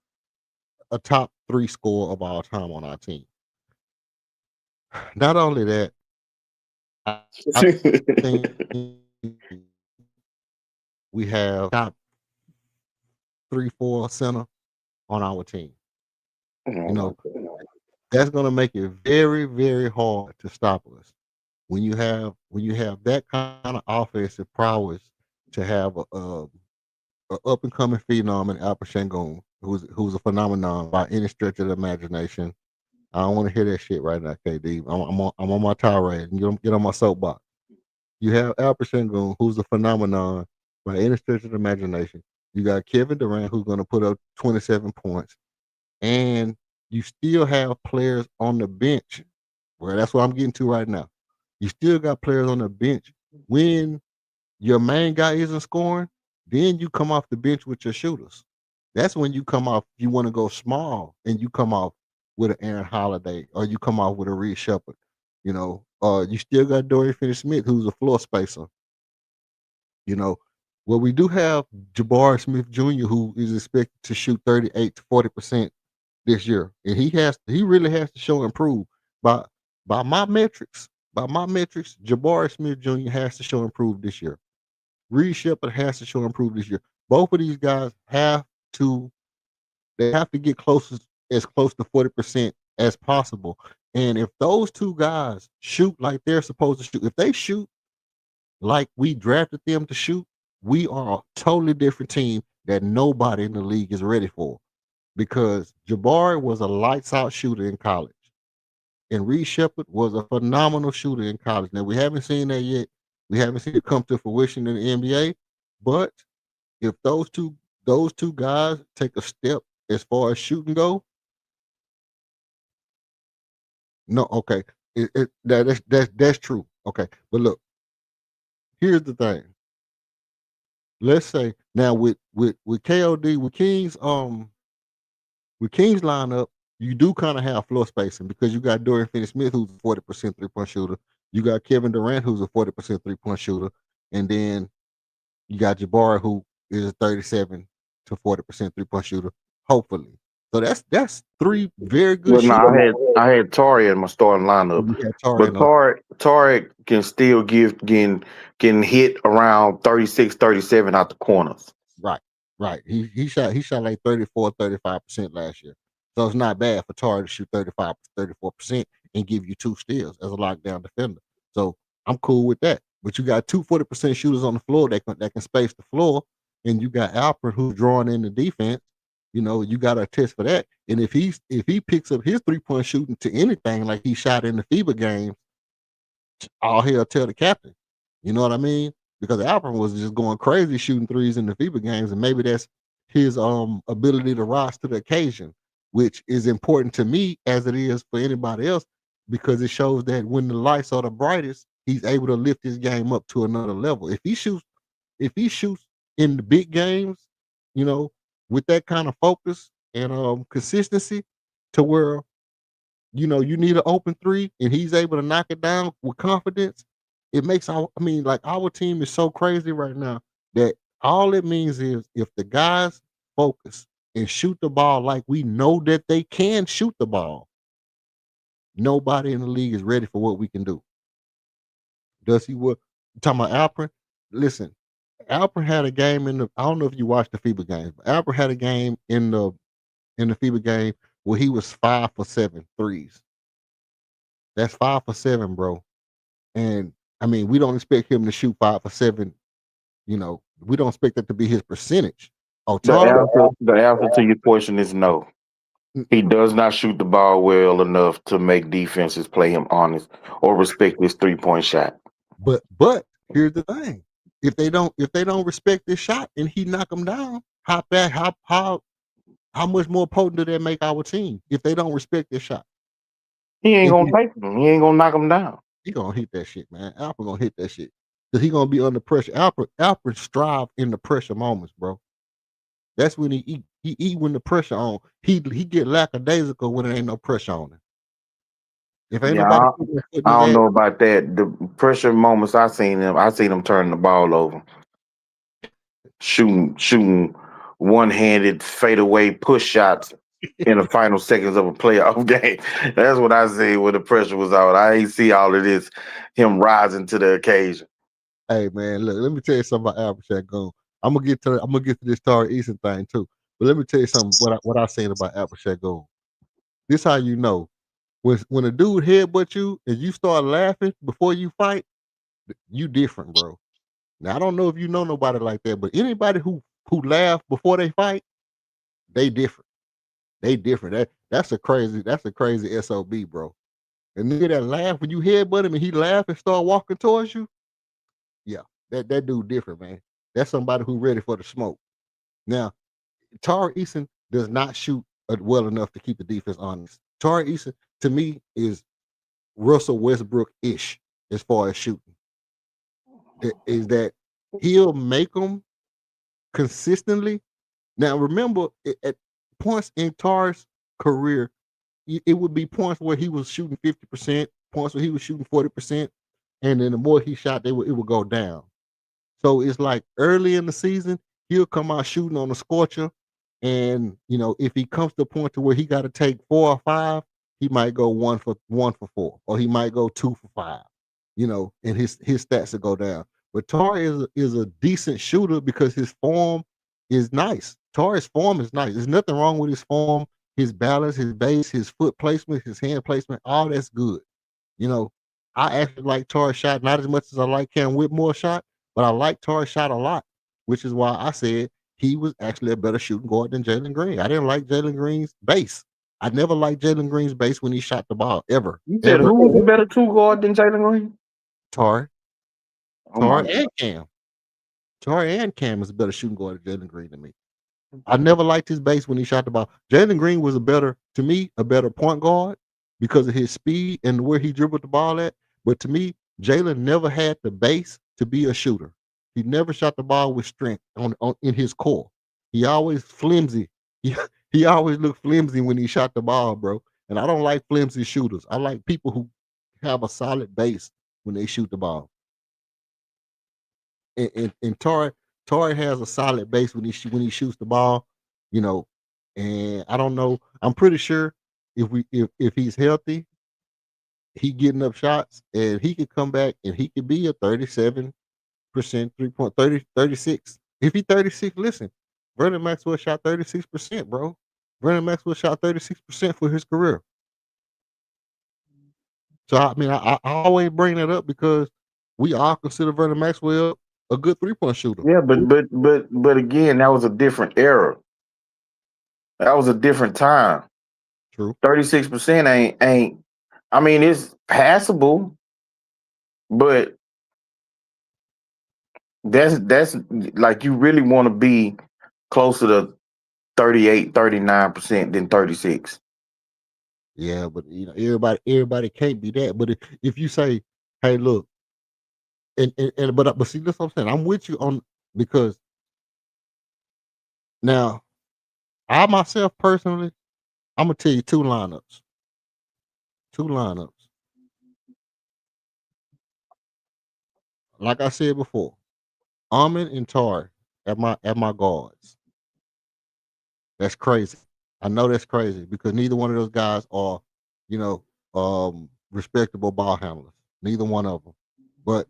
S1: a top 3 scorer of all time on our team. Not only that, I think we have top 3, 4 center on our team. You know, that's going to make it very, very hard to stop us. When you have that kind of offensive prowess, to have a up and coming phenom in Alpha Shangoon, who's a phenomenon by any stretch of the imagination. I don't want to hear that shit right now, KD. I'm on my tirade and get on my soapbox. You have Alpha Shangoon, who's a phenomenon by any stretch of the imagination. You got Kevin Durant, who's going to put up 27 points, and you still have players on the bench. Well, that's what I'm getting to right now. You still got players on the bench when your main guy isn't scoring. Then you come off the bench with your shooters. That's when you come off. You want to go small, and you come off with an Aaron Holiday, or you come off with a Reed Shepard. You still got Dorian Finney-Smith, who's a floor spacer. You know, well, we do have Jabari Smith Jr., who is expected to shoot 38 to 40% this year, and he really has to show improve by by my metrics. By my metrics, Jabari Smith Jr. has to show improve this year. Reed Shepard has to show improve this year. Both of these guys to have to get as close to 40% as possible. And if those two guys shoot like they're supposed to shoot, if they shoot like we drafted them to shoot, we are a totally different team that nobody in the league is ready for. Because Jabari was a lights out shooter in college, and Reed Shepard was a phenomenal shooter in college. Now we haven't seen that yet. We haven't seen it come to fruition in the NBA. But if those two guys take a step as far as shooting go, no, okay, that's true. Okay, but look, here's the thing. Let's say now with KOD with King's lineup, you do kind of have floor spacing because you got Dorian Finney-Smith, who's a 40% 3-point shooter. You got Kevin Durant, who's a 40% 3-point shooter, and then you got Jabari, who is a 37 to 40% 3-point shooter. Hopefully, so that's 3 very good
S3: Well, no,
S1: shooters.
S3: I had Tari in my starting lineup,
S1: You had Tari
S3: but Tari can still can hit around 36, 37 out the corners.
S1: Right, right. He shot like 34, 35% last year. So it's not bad for Tari to shoot 35, 34% and give you 2 steals as a lockdown defender. So I'm cool with that. But you got 2 40% shooters on the floor that can space the floor, and you got Alfred who's drawing in the defense. You got to test for that. And if he picks up his 3-point shooting to anything like he shot in the FIBA games, all hell tell the captain. You know what I mean? because Alperen was just going crazy shooting threes in the FIBA games, and maybe that's his ability to rise to the occasion, which is important to me as it is for anybody else, because it shows that when the lights are the brightest, he's able to lift his game up to another level. If he shoots in the big games, you know, with that kind of focus and consistency, to where you need an open three and he's able to knock it down with confidence. It makes like our team is so crazy right now that all it means is if the guys focus and shoot the ball like we know that they can shoot the ball, nobody in the league is ready for what we can do. Does he what you talking about Alperen? Listen, Alperen had a game in the I don't know if you watched the FIBA games, but Alperen had a game in the FIBA game where he was 5 for 7 threes. That's 5 for 7, bro. And I mean, we don't expect him to shoot 5 for 7. We don't expect that to be his percentage.
S3: The
S1: Otari,
S3: answer to your question is no. He does not shoot the ball well enough to make defenses play him honest or respect his 3-point shot.
S1: but here's the thing: if they don't respect this shot and he knock them down, how much more potent do that make our team if they don't respect this shot?
S3: He ain't
S1: If
S3: gonna take them. He ain't gonna knock them down.
S1: he gonna hit that shit, man. Alpha gonna hit that shit because he gonna be under pressure. Alpha strive in the pressure moments, bro. That's when he eat. He eat when the pressure on. He get lackadaisical when there ain't no pressure on him. If ain't
S3: Yeah,
S1: nobody putting their foot in
S3: I
S1: his
S3: don't
S1: ass,
S3: know about that. The pressure moments I seen him turn the ball over, shooting one-handed fadeaway push shots in the final seconds of a playoff game. That's what I see when the pressure was on. I ain't see all of this him rising to the occasion.
S1: hey man, look, let me tell you something about Albert Shagun. I'm gonna get to this Tari Eason thing too. But let me tell you something what I seen about Albert Shagun. This how you know when a dude headbutt you and you start laughing before you fight, you different, bro. Now I don't know if you know nobody like that, but anybody who laugh before they fight, they different. They different. That's a crazy SOB, bro. And nigga that laugh when you headbutt him and he laugh and start walking towards you, yeah, that dude different, man. That's somebody who ready for the smoke. Now, Tari Eason does not shoot well enough to keep the defense honest. Tari Eason, to me, is Russell Westbrook ish as far as shooting. Is that he'll make them consistently. Now, remember, at points in Tari's career, it would be points where he was shooting 50%, points where he was shooting 40%, and then the more he shot, it would go down. So it's like early in the season, he'll come out shooting on a scorcher. And if he comes to a point to where he got to take 4 or 5, he might go 1 for 4, or he might go 2 for 5. And his stats will go down. But Tar is a decent shooter because his form is nice. Tar's form is nice. There's nothing wrong with his form, his balance, his base, his foot placement, his hand placement. All that's good. You know, I actually like Tar's shot not as much as I like Cam Whitmore's shot, but I like Tar's shot a lot, which is why I said he was actually a better shooting guard than Jalen Green. I didn't like Jalen Green's base. I never liked Jalen Green's base when he shot the ball, ever,
S3: You said
S1: ever.
S3: who was a better two guard than Jalen Green?
S1: Tar,
S3: Oh
S1: Tar
S3: my
S1: and
S3: god.
S1: Cam. Tar and Cam is a better shooting guard than Jalen Green than me. I never liked his base when he shot the ball. Jalen Green was to me, a better point guard because of his speed and where he dribbled the ball at. But to me, Jalen never had the base to be a shooter. He never shot the ball with strength on in his core. He always flimsy. He, he always looked flimsy when he shot the ball, bro. And I don't like flimsy shooters. I like people who have a solid base when they shoot the ball. And Torrey has a solid base when he shoots the ball, you know. And I don't know. I'm pretty sure if he's healthy, he getting up shots and he could come back and he could be a 37% 3 point 36. If he 36, listen, Vernon Maxwell shot 36%, bro. Vernon Maxwell shot 36% for his career. So I mean, I always bring that up because we all consider Vernon Maxwell a good 3-point shooter.
S3: Yeah, but again, that was a different era. That was a different time.
S1: True.
S3: 36% ain't I mean it's passable, but That's like you really want to be closer to 38, 39% than 36.
S1: Yeah, but everybody can't be that. But if you say, hey, look, but see, that's what I'm saying. I'm with you on because now I myself personally, I'm gonna tell you two lineups. Two lineups. Like I said before, Ahmed and Tar at my guards. That's crazy. I know that's crazy because neither one of those guys are, you know, respectable ball handlers. Neither one of them. But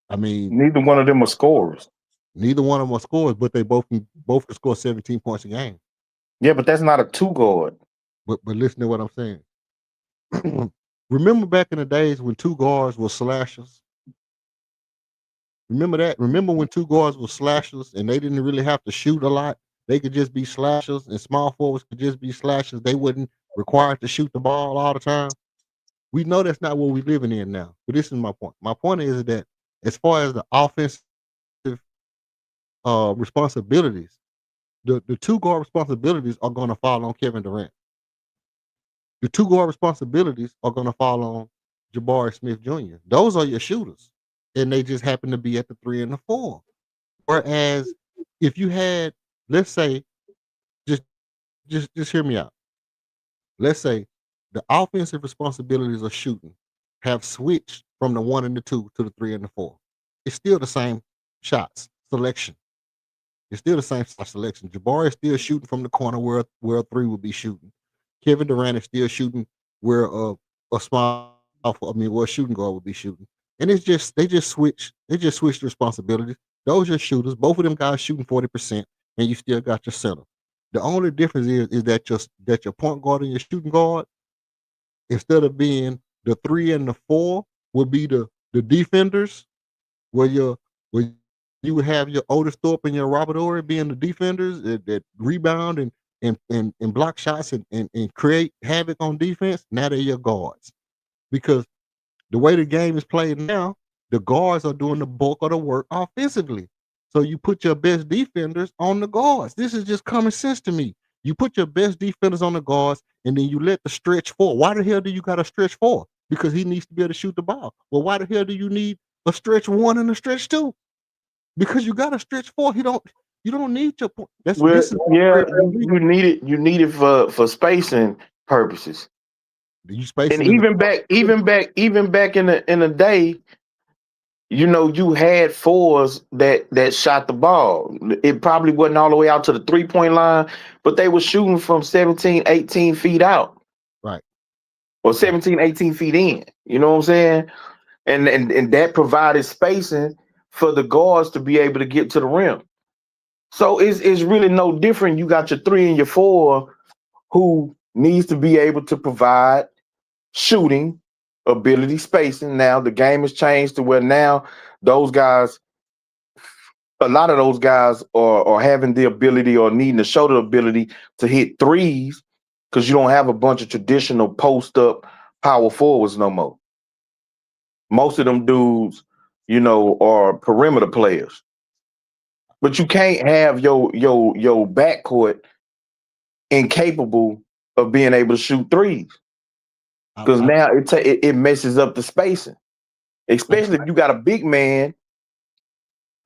S1: I mean,
S3: Neither one of them are scorers.
S1: neither one of them are scorers, but they both can score 17 points a game.
S3: Yeah, but that's not a two guard.
S1: But listen to what I'm saying. Remember back in the days when two guards were slashers? Remember that? Remember when two guards were slashers and they didn't really have to shoot a lot? They could just be slashers and small forwards could just be slashers. They wouldn't required to shoot the ball all the time. We know that's not what we're living in now. But this is my point. My point is that as far as the offensive responsibilities, the two guard responsibilities are going to fall on Kevin Durant. The two guard responsibilities are going to fall on Jabari Smith Jr. Those are your shooters, and they just happen to be at the 3 and the 4. Whereas if you had, let's say, just just hear me out. Let's say the offensive responsibilities of shooting have switched from the 1 and the 2 to the 3 and the 4. It's still the same shots selection. It's still the same shot selection. Jabari is still shooting from the corner where a 3 would be shooting. Kevin Durant is still shooting where a small, where a shooting guard would be shooting. And it's just they just switch the responsibilities. Those are shooters. Both of them guys shooting 40%, and you still got your center. The only difference is that your point guard and your shooting guard, instead of being the 3 and the 4, would be the defenders, where you would have your Otis Thorpe and your Robert Ory being the defenders that rebound and block shots and create havoc on defense. Now they're your guards because the way the game is played now, the guards are doing the bulk of the work offensively. So you put your best defenders on the guards. This is just common sense to me. You put your best defenders on the guards, and then you let the stretch four. Why the hell do you got a stretch four? Because he needs to be able to shoot the ball. Well, why the hell do you need a stretch one and a stretch two? Because you got a stretch four. You don't need your point.
S3: Well,
S1: This is
S3: yeah,
S1: where
S3: you need it for spacing purposes.
S1: you
S3: And
S1: spacing in the
S3: even back in the day, you had fours that shot the ball. It probably wasn't all the way out to the 3-point line, but they were shooting from 17, 18 feet out
S1: right,
S3: or
S1: right.
S3: 17, 18 feet in. You know what I'm saying? And that provided spacing for the guards to be able to get to the rim. So it's really no different. You got your 3 and your 4 who needs to be able to provide shooting ability, spacing. Now the game has changed to where now those guys, a lot of those guys are having the ability or needing to show the ability to hit threes because you don't have a bunch of traditional post up power forwards no more. Most of them dudes, are perimeter players. But you can't have your backcourt incapable of being able to shoot threes
S1: I,
S3: because
S1: I
S3: now it messes up the spacing, especially
S1: okay.
S3: if you got a big man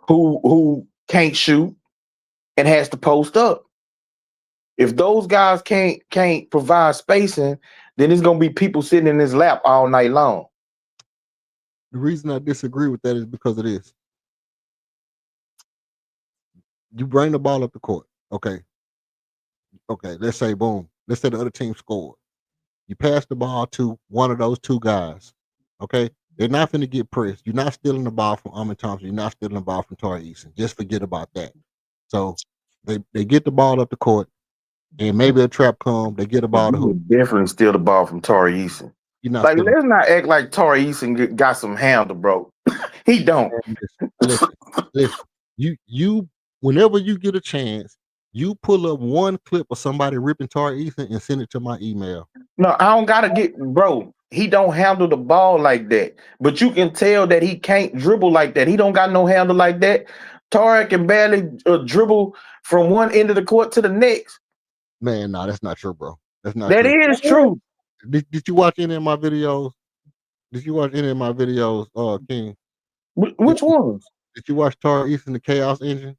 S3: who can't shoot and has to post up. If those guys can't provide spacing, then it's gonna be people sitting in his lap all night long.
S1: The reason I disagree with that is because of this. You bring the ball up the court. Okay. Let's say boom. Let's say the other team scored. You pass the ball to one of those two guys. Okay. They're not going to get pressed. You're not stealing the ball from Ahmed Thompson. You're not stealing the ball from Torrey Eason. Just forget about that. So they get the ball up the court, and maybe a trap come. They get the
S3: But
S1: ball to
S3: you
S1: who?
S3: would definitely steal the ball from Torrey Eason.
S1: You're not
S3: Like,
S1: stealing.
S3: let's not act like Torrey Eason got some handle, bro. He don't.
S1: Listen. You whenever you get a chance, you pull up one clip of somebody ripping Torrey Eason and send it to my email.
S3: No, I don't gotta get, bro. he don't handle the ball like that. But you can tell that he can't dribble like that. He don't got no handle like that. Tarek can barely dribble from one end of the court to the next.
S1: Man, no, that's not true, bro. That's not
S3: That
S1: true.
S3: is true.
S1: Did you watch any of my videos? Did you watch any of my videos, King? Did,
S3: Which ones?
S1: did you watch Tar East and the Chaos Engine?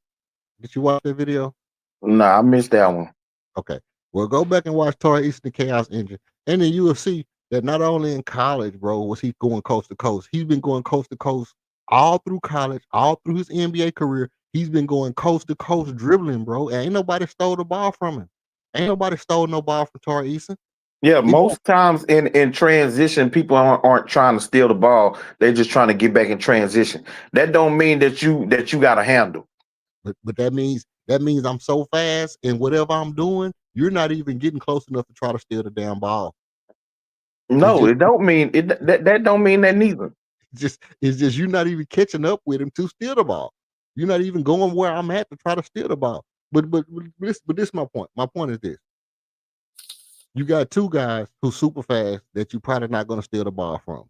S1: Did you watch that video?
S3: Nah, I missed that one.
S1: Okay. Well, go back and watch Tar East and the Chaos Engine. And then you will see that not only in college, bro, was he going coast to coast. He's been going coast to coast all through college, all through his NBA career. He's been going coast to coast dribbling, bro. And ain't nobody stole the ball from him. Ain't nobody stole no ball from Tar Eason.
S3: Yeah, most times in transition, people aren't trying to steal the ball. They're just trying to get back in transition. That don't mean that you got a handle.
S1: But that means I'm so fast and whatever I'm doing, you're not even getting close enough to try to steal the damn ball.
S3: No, it don't mean it. That don't mean that neither.
S1: It's just you're not even catching up with him to steal the ball. You're not even going where I'm at to try to steal the ball. But this is my point. My point is this: you got two guys who's super fast that you're probably not going to steal the ball from.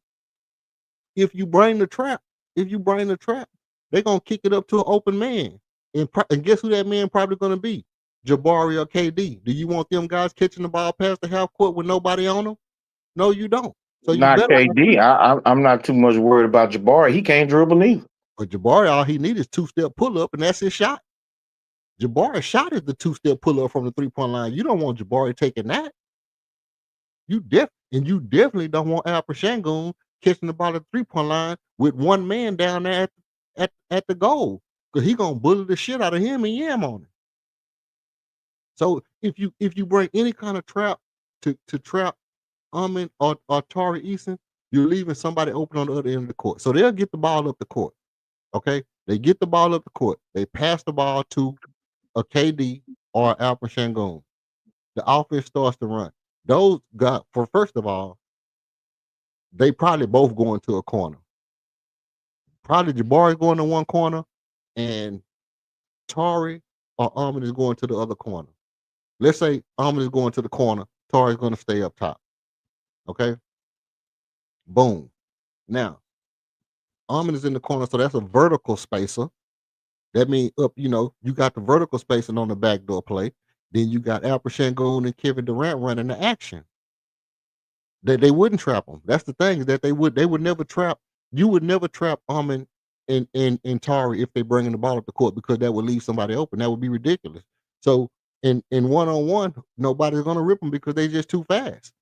S1: If you bring the trap, they're gonna kick it up to an open man, and guess who that man probably going to be? Jabari or KD. Do you want them guys catching the ball past the half court with nobody on them? No, you don't. So you
S3: Not
S1: better.
S3: KD. I'm not too much worried about Jabari. He can't dribble neither.
S1: But Jabari, all he needs is two-step pull-up, and that's his shot. Jabari's shot is the two-step pull-up from the three-point line. You don't want Jabari taking that. You definitely don't want Alper Şengün catching the ball at the three-point line with one man down there at the goal. Because he's gonna bully the shit out of him and yam on it. So if you bring any kind of trap to trap Amin or Tari Eason, you're leaving somebody open on the other end of the court. So they'll get the ball up the court. Okay? They get the ball up the court. They pass the ball to a KD or Alper Şengün. The offense starts to run. Those guys, first of all, they probably both go into a corner. Probably Jabari going to one corner and Tari or Amin is going to the other corner. Let's say Amin is going to the corner, Tari is going to stay up top. Okay? Boom. Now, Amin is in the corner, so that's a vertical spacer. That means you got the vertical spacing on the backdoor play. Then you got Alper Şengün and Kevin Durant running the action. They wouldn't trap them. That's the thing, is that they would never trap. You would never trap Amin and Tari if they bringing the ball up the court, because that would leave somebody open. That would be ridiculous. So in one-on-one, nobody's gonna rip them because they just too fast.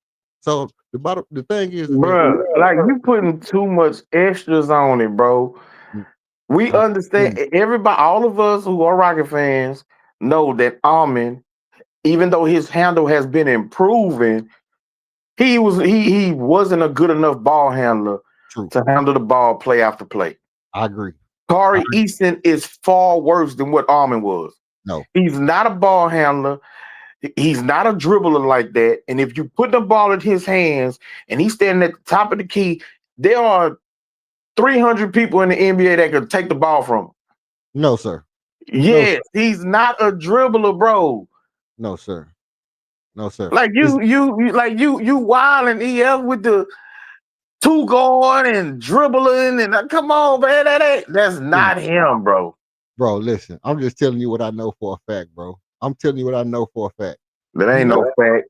S1: So the thing is,
S3: bro, like you putting too much extras on it, bro. We understand. Everybody, all of us who are Rocket fans know that Amin, even though his handle has been improving, he wasn't a good enough ball handler to handle the ball play after play.
S1: I agree.
S3: Tari Eason is far worse than what Amin was.
S1: No,
S3: he's not a ball handler. He's not a dribbler like that. And if you put the ball in his hands and he's standing at the top of the key, there are 300 people in the NBA that could take the ball from him.
S1: No, sir.
S3: Yes, no, sir. He's not a dribbler, bro.
S1: No, sir. No, sir.
S3: Like you wilding EF with the two guard and dribbling and come on, man. That's not him, bro.
S1: Bro, listen, I'm just telling you what I know for a fact, bro. I'm telling you what I know for a fact.
S3: That ain't no fact.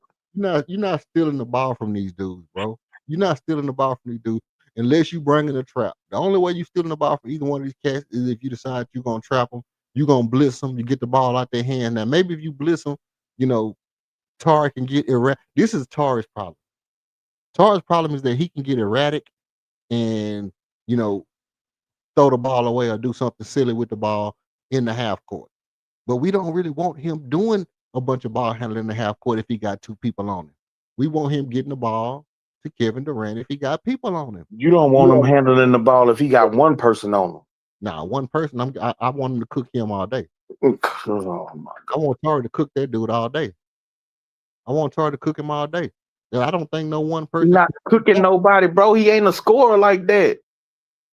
S1: You're not stealing the ball from these dudes, bro. You're not stealing the ball from these dudes unless you bring in a trap. The only way you're stealing the ball from either one of these cats is if you decide you're gonna trap them, you're gonna blitz them, you get the ball out their hand. Now, maybe if you blitz them, Tari can get erratic. This is Tari's problem. Tari's problem is that he can get erratic and throw the ball away or do something silly with the ball in the half court. But we don't really want him doing a bunch of ball handling in the half court if he got two people on him. We want him getting the ball to Kevin Durant if he got people on him.
S3: You don't want him handling the ball if he got one person on him.
S1: Nah, one person. I want him to cook him all day.
S3: Oh my God.
S1: I want Tari to cook that dude all day. I want Tari to cook him all day. I don't think no one person.
S3: He's not cooking nobody, bro. He ain't a scorer like that.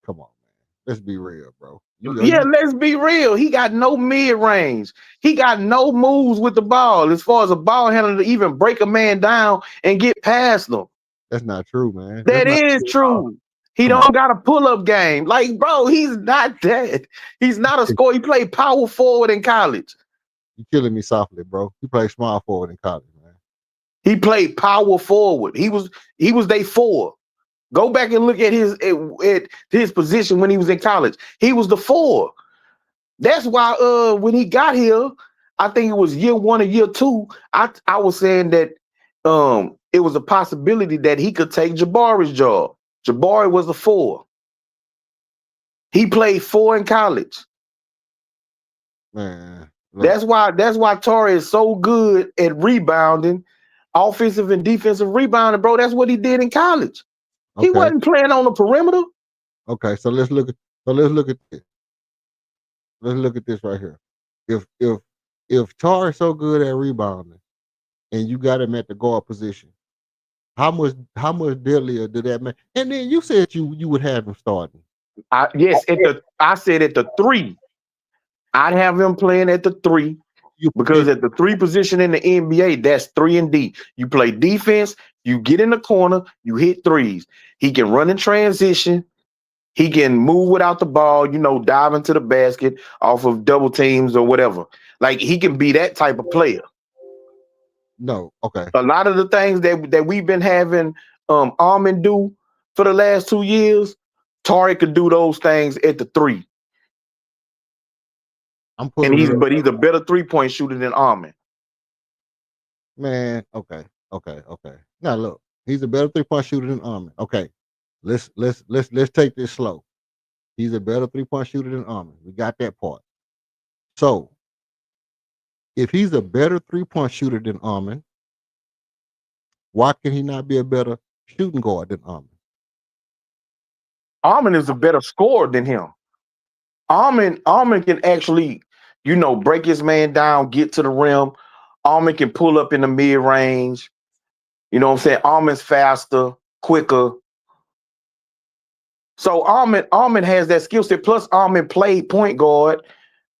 S1: Come on, man. Let's be real, bro.
S3: Let's be real. He got no mid-range. He got no moves with the ball as far as a ball handler to even break a man down and get past them.
S1: That's not true, man. That's
S3: That
S1: not
S3: is
S1: true at all.
S3: true. He
S1: Come on.
S3: don't got a pull-up game. Like, bro, he's not that. He's not a scorer. He played power forward in college.
S1: You killing me softly, bro. You play small forward in college, man.
S3: He played power forward. He was day 4. Go back and look at his position when he was in college. He was the 4. That's why when he got here, I think it was year 1 or year 2, I was saying that it was a possibility that he could take Jabari's job. Jabari was the 4. He played 4 in college.
S1: Man, look,
S3: That's why Torrey is so good at rebounding, offensive and defensive rebounding, bro. That's what he did in college. He
S1: okay,
S3: wasn't playing on the perimeter.
S1: okay. So let's look at this. Let's look at this right here. If Tar is so good at rebounding and you got him at the guard position, how much deadlier did that make? And then you said you would have him starting.
S3: I said at the 3. I'd have him playing at the 3
S1: You
S3: because at the 3 position in the NBA, that's 3 and D. You play defense, you get in the corner, you hit threes. He can run in transition. He can move without the ball, dive into the basket off of double teams or whatever. Like, he can be that type of player.
S1: No, okay.
S3: A lot of the things that we've been having Armin do for the last 2 years, Tari could do those things at the 3. But he's a better 3-point shooter than Armin.
S1: Man, okay. Now look, he's a better 3-point shooter than Armin. Okay. Let's take this slow. He's a better 3-point shooter than Armin. We got that part. So if he's a better 3-point shooter than Armin, why can he not be a better shooting guard than Armin?
S3: Armin is a better scorer than him. Armin can actually, break his man down, get to the rim. Armin can pull up in the mid-range. You know what I'm saying? Armin's faster, quicker. So Armin has that skill set. Plus, Armin played point guard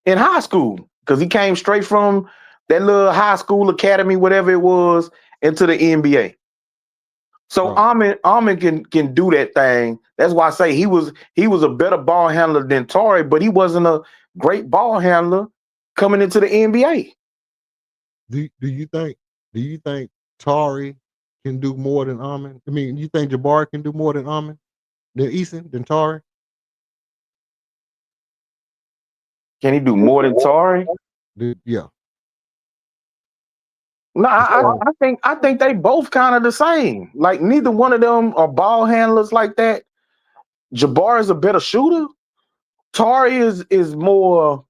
S3: in high school because he came straight from that little high school academy, whatever it was, into the NBA. So Armin can do that thing. That's why I say he was a better ball handler than Torrey, but he wasn't a great ball handler coming into the NBA.
S1: Do you think Tari can do more than Armin? I mean, you think Jabari can do more than Armin? Than Eason? Than Tari?
S3: Can he do more than Torrey?
S1: Yeah.
S3: No, I think they both kind of the same. Like, neither one of them are ball handlers like that. Jabari is a better shooter. Tari is more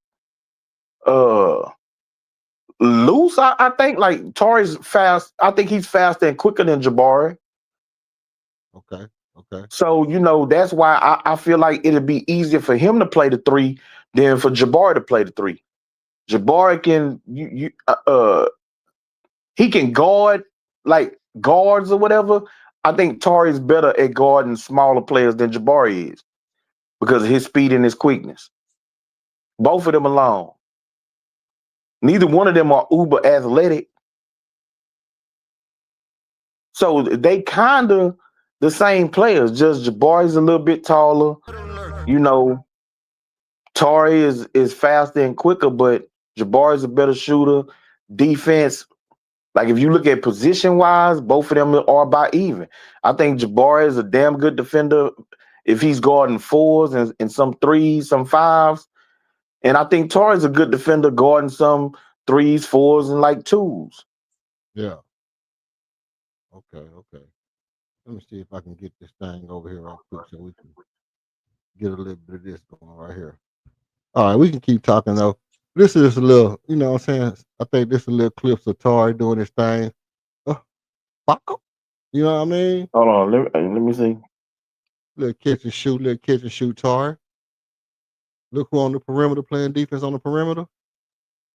S3: loose. I think like Tari's fast. I think he's faster and quicker than Jabari.
S1: Okay.
S3: So that's why I feel like it'd be easier for him to play the 3 than for Jabari to play the 3. Jabari can he can guard like guards or whatever. I think Tari's better at guarding smaller players than Jabari is because of his speed and his quickness. Both of them alone. Neither one of them are uber athletic. So they kind of the same players, just Jabari's a little bit taller. Tari is faster and quicker, but Jabari's a better shooter. Defense, like if you look at position wise, both of them are about even. I think Jabari is a damn good defender if he's guarding 4s and some 3s, some 5s. And I think Tari's a good defender guarding some 3s, 4s, and like 2s.
S1: Yeah. Okay. Let me see if I can get this thing over here real quick so we can get a little bit of this going right here. All right, we can keep talking though. This is a little, you know what I'm saying? I think this is a little clips of Tari doing his thing. Fuck him. You know what I mean?
S3: Hold on, let me see.
S1: Little catch and shoot Tari. Look who on the perimeter playing defense on the perimeter.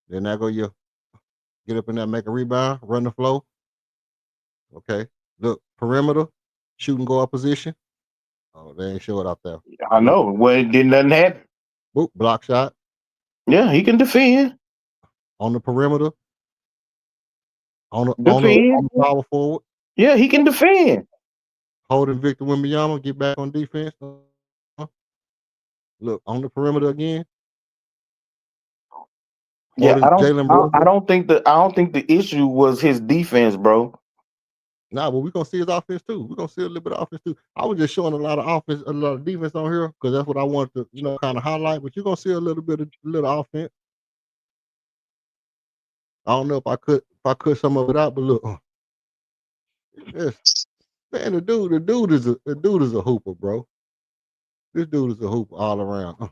S1: Then that go you get up in there, make a rebound, run the flow. Okay. Look, perimeter, shooting guard position. Oh, they ain't show it out there.
S3: I know. Well, it didn't nothing happen.
S1: Boop, block shot.
S3: Yeah, he can defend.
S1: On the perimeter. On the power forward.
S3: Yeah, he can defend.
S1: holding Victor Wembanyama, get back on defense. Look on the perimeter again,
S3: Yeah,
S1: holding Jalen
S3: I
S1: Brunson.
S3: don't think the issue was his defense, bro.
S1: Nah, but we're gonna see his offense too. We're gonna see a little bit of offense too. I was just showing a lot of offense, a lot of defense on here because that's what I wanted to, kind of highlight. But you're gonna see a little bit of little offense. I don't know if I cut some of it out, but look, yes, man, the dude is a hooper, bro. This dude is a hooper all around.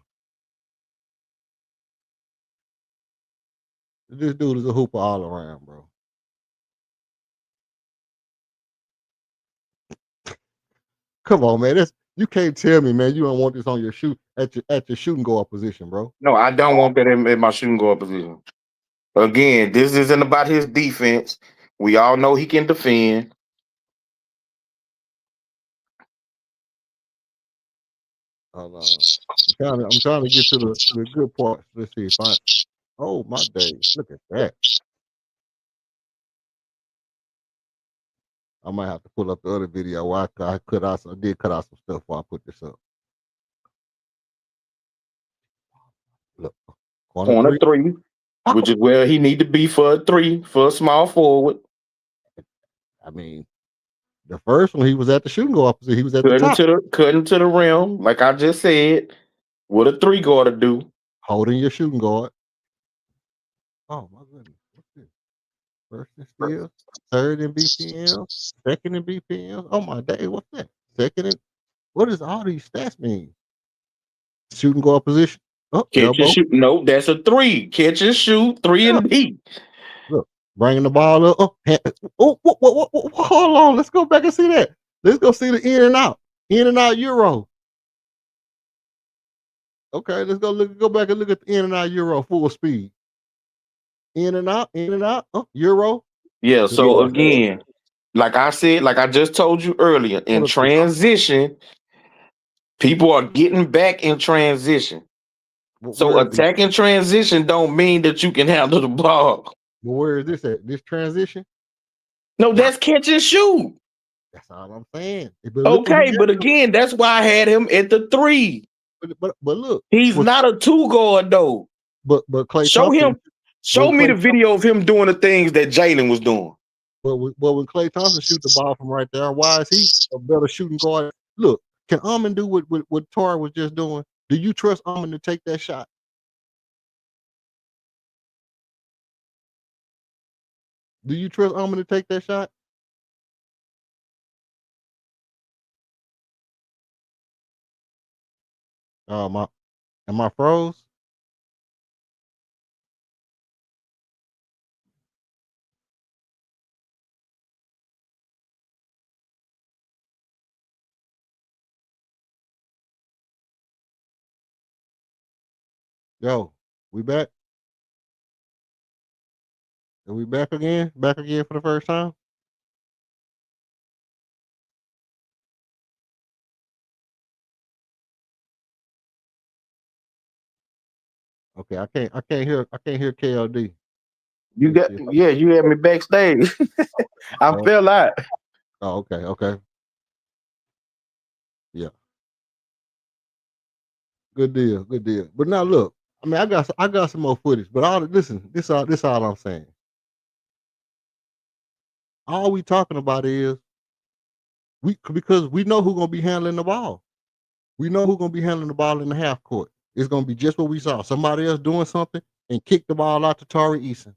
S1: This dude is a hooper all around, bro. Come on, man. You can't tell me, man. You don't want this on your shoot at your shooting guard position, bro.
S3: No, I don't want that in my shooting guard position. Again, this isn't about his defense. We all know he can defend.
S1: Hold on. I'm trying to get to the good parts. Let's see if I. Oh my days! Look at that. I might have to pull up the other video where I did cut out some stuff before I put this up. Look, corner
S3: Corner
S1: three.
S3: three, which
S1: Oh,
S3: is where he need to be for a three, for a small forward.
S1: I mean, the first one he was at the shooting guard position. He was at the
S3: Cutting
S1: top,
S3: to the rim, like I just said. What a three guard to do.
S1: holding your shooting guard. Oh my goodness, what's this? First and steals, third in BPM, second in BPM. Oh my day, what's that? Second in what does all these stats mean? Shooting guard position. Oh,
S3: Catch and
S1: elbow.
S3: shoot. No, that's a three. Catch and shoot, three
S1: Yeah.
S3: and D.
S1: Look, bringing the ball up. Hold on. Let's go back and see that. Let's go see the in and out Euro. Okay, let's go back and look at the in and out Euro full speed. In and out. Euro.
S3: Yeah,
S1: Yeah.
S3: so again, like I said, like I just told you earlier, in transition, people are getting back in transition. So
S1: Where is this?
S3: attacking transition don't mean that you can handle the ball.
S1: Where is this at? This transition?
S3: No, that's catch and shoot.
S1: That's all I'm saying. But look what he
S3: Okay, but again, that's why I had him at the three.
S1: but look,
S3: He's
S1: was
S3: not a two guard though.
S1: but Klay
S3: Show
S1: Thompson
S3: him, show
S1: when
S3: me the
S1: Klay
S3: video of him doing the things that Jalen was doing.
S1: when Klay Thompson shoot the ball from right there, why is he a better shooting guard? Look, can Amon do what Tar was just doing? Do you trust Amon to take that shot? Do you trust Amon to take that shot? Am I froze? Yo, we back? Are we back again? Back again for the first time? Okay, I can't hear KLD.
S3: You
S1: Let me
S3: got,
S1: see if
S3: yeah, you had me backstage. I
S1: oh,
S3: fell out.
S1: okay. Yeah. Good deal, good deal. But now look, I mean I got some more footage, but listen, this all I'm saying. All we talking about is because we know who's gonna be handling the ball. We know who's gonna be handling the ball in the half court. It's gonna be just what we saw. Somebody else doing something and kick the ball out to Tari Eason.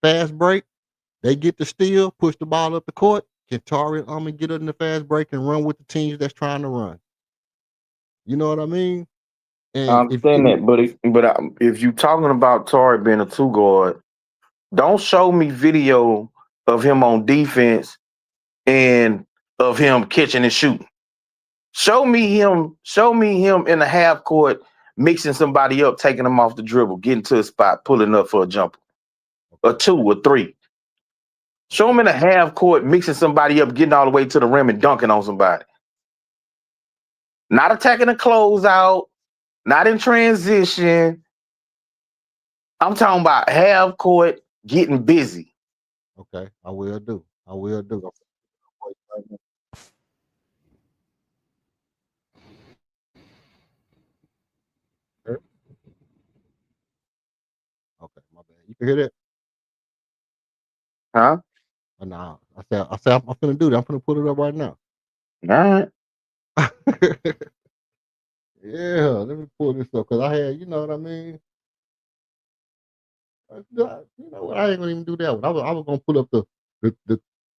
S1: Fast break, they get the steal, push the ball up the court. Can Tari get in the fast break and run with the teams that's trying to run? You know what I mean?
S3: I
S1: And if
S3: understand that, if you talking about Torrey being a two guard, don't show me video of him on defense and of him catching and shooting. Show me him. Show me him in the half court mixing somebody up, taking them off the dribble, getting to a spot, pulling up for a jumper, a two, a three. Show him in the half court mixing somebody up, getting all the way to the rim and dunking on somebody. Not attacking a closeout, not in transition. I'm talking about half court getting busy.
S1: okay, I will do. I will do. hear that?
S3: Huh?
S1: Nah. I said I'm finna do that. I'm finna put it up right now.
S3: All right.
S1: Yeah, let me pull this up because I had, you know what I mean. You know what? I ain't gonna even do that one. I was gonna pull up the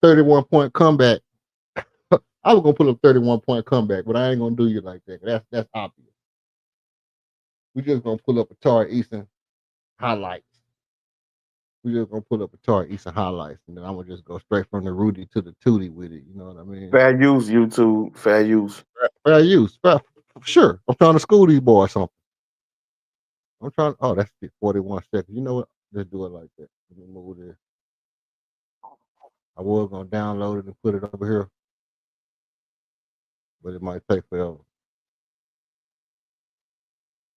S1: 31-point comeback. I was gonna pull up 31-point comeback, but I ain't gonna do you like that. That's obvious. We just gonna pull up a Tari Eason highlights. We just gonna pull up a Tari Eason highlights, and then I'm gonna just go straight from the Rudy to the Tootie with it. You know what I mean?
S3: Fair use, YouTube. Fair use.
S1: Fair use. Sure. I'm trying to school these boys something. I'm trying. Oh, that's 41 seconds. You know what? Let's do it like that. Let me move this. I was gonna download it and put it over here, but it might take forever.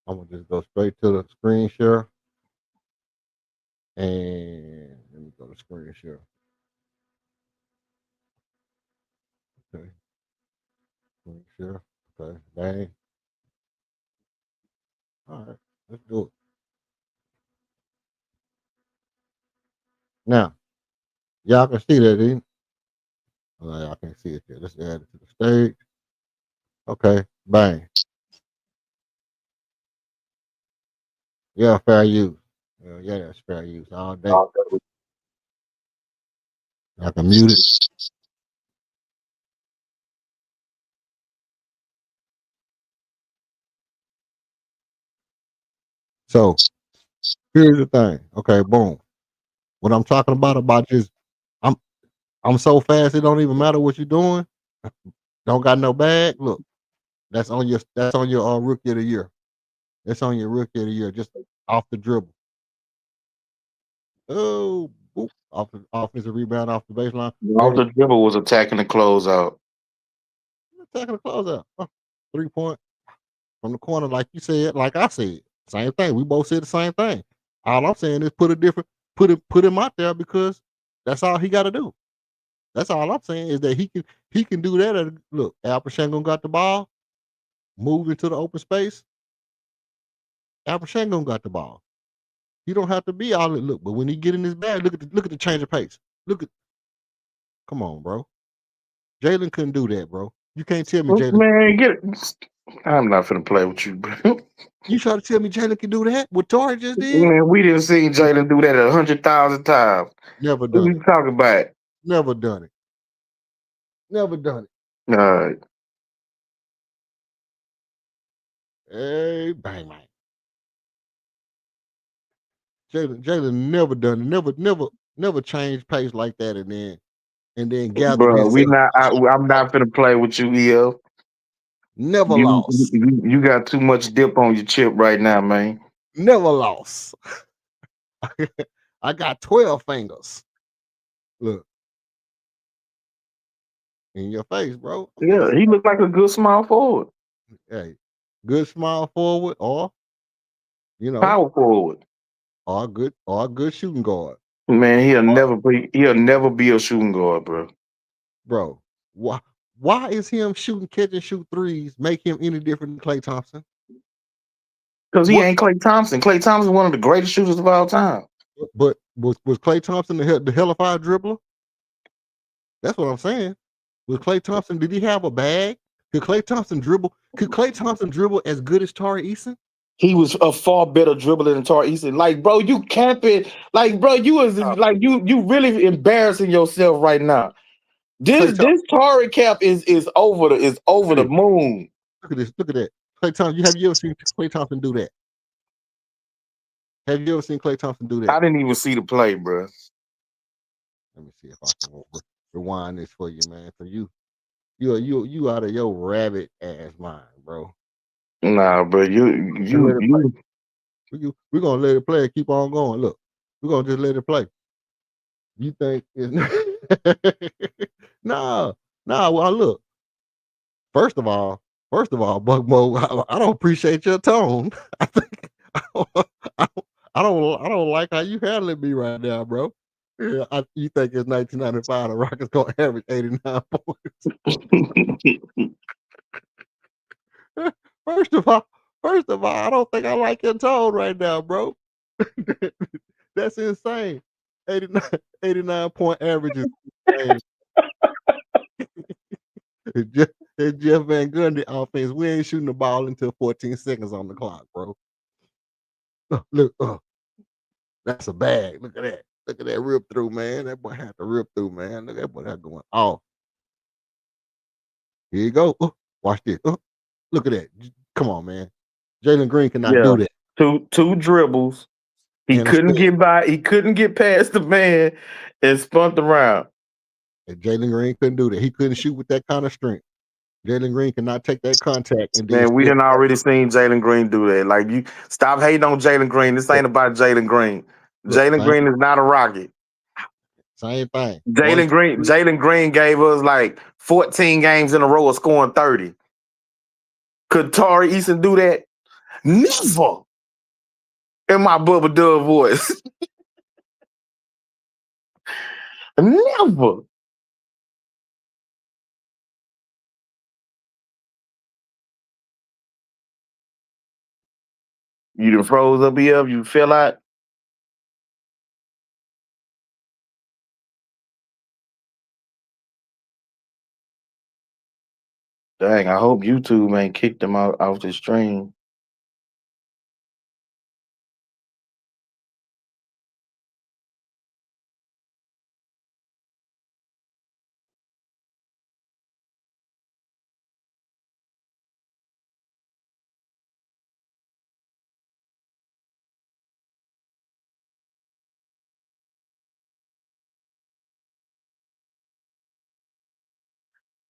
S1: I'm gonna just go straight to the screen share, and let me go to screen share. Okay, screen share. Okay, dang. All right, let's do it. Now, y'all can see that, y'all can't see it yet. Let's add it to the stage. Okay, bang. Yeah, fair use. Yeah, that's fair use all day. I can mute it. So here's the thing. Okay, boom. What I'm talking about just I'm I'm so fast it don't even matter what you're doing. Don't got no bag. Look, that's on your rookie of the year. That's on your rookie of the year, just off the dribble. Oh, boop, off the offensive rebound off the baseline.
S3: Off
S1: Very
S3: the dribble was attacking the closeout.
S1: taking the closeout. 3 point from the corner, like you said, like I said. Same thing. We both said the same thing. All I'm saying is put him out there because that's all he got to do. That's all I'm saying is that he can do that. Look, Al Pachenko got the ball, move into the open space. Al Pachenko got the ball. He don't have to be all look, but when he get in his bag, look at the change of pace. Come on, bro. Jalen couldn't do that, bro. You can't tell me Jalen.
S3: Man, get it. I'm not finna play with you, bro.
S1: You try to tell me Jalen can do that? What Torrey just did?
S3: Man, we didn't see Jalen do that 100,000 times.
S1: Never
S3: What
S1: done
S3: you
S1: it.
S3: talking about?
S1: Never done it. Never done it.
S3: All right.
S1: Hey, bang, bang. Jalen never done it. Never changed pace like that and then gathered
S3: Bro,
S1: himself.
S3: I'm not finna play with you, EL.
S1: Never
S3: You,
S1: lost.
S3: you got too much dip on your chip right now, man.
S1: Never lost. I got 12 fingers. Look. In your face, bro.
S3: Yeah, he looked like a good small forward.
S1: Hey, good smile forward or you know,
S3: Power forward.
S1: or a good shooting guard.
S3: Man,
S1: Or,
S3: he'll never be a shooting guard, bro.
S1: bro, why is him shooting catch and shoot threes make him any different than Klay Thompson?
S3: Because he
S1: What
S3: ain't Klay Thompson. Klay Thompson is one of the greatest shooters of all time.
S1: but was Klay Thompson the hellified dribbler? That's what I'm saying. Was Klay Thompson, did he have a bag? Could Klay Thompson dribble? Could Klay Thompson dribble as good as Tari Eason?
S3: He was a far better dribbler than Tar Eason. Like, bro, you camping. Like, bro, you was like you really embarrassing yourself right now.
S1: Klay
S3: This
S1: Thompson,
S3: Tory cap is over
S1: look
S3: the
S1: at this.
S3: moon.
S1: Look at this. Look at that. Klay Thompson, have you ever seen Klay Thompson do that? Have you ever seen Klay Thompson do that?
S3: I didn't even see the play, bro.
S1: Let me see if I can rewind this for you, man. So you out of your rabbit ass mind, bro.
S3: Nah, bro,
S1: Just let it play. We're gonna let it play and keep on going. Look, we're gonna just let it play. You think it's no, no. Well, look. First of all, Buck Mo, I don't appreciate your tone. I think I don't, I don't like how you handling me right now, bro. Yeah, you think it's 1995? The Rockets gonna average 89 points. First of all, I don't think I like your tone right now, bro. That's insane. 89, 89 point average is insane. It's Jeff Van Gundy offense. We ain't shooting the ball until 14 seconds on the clock, bro. Look, that's a bag. Look at that. Look at that rip through, man. That boy had to rip through, man. Look at that boy that going off. Here you go. Watch this. Look at that. Come on, man. Jalen Green cannot do that.
S3: Two dribbles. He
S1: And
S3: couldn't get by. He couldn't get past the man and spun around.
S1: And Jalen Green couldn't do that. He couldn't shoot with that kind of strength. Jalen Green cannot take that contact and then
S3: Man, we
S1: still.
S3: done already seen Jalen Green do that. Like, you stop hating on Jalen Green. This ain't about Jalen Green.
S1: Look,
S3: Jalen Green is not a Rocket.
S1: Same thing.
S3: Jalen Green gave us like 14 games in a row of scoring 30. Could Tari Eason do that? Never. In my Bubba Dub voice. Never. You done froze up here? You feel like? Dang, I hope YouTube ain't kicked him out off the stream.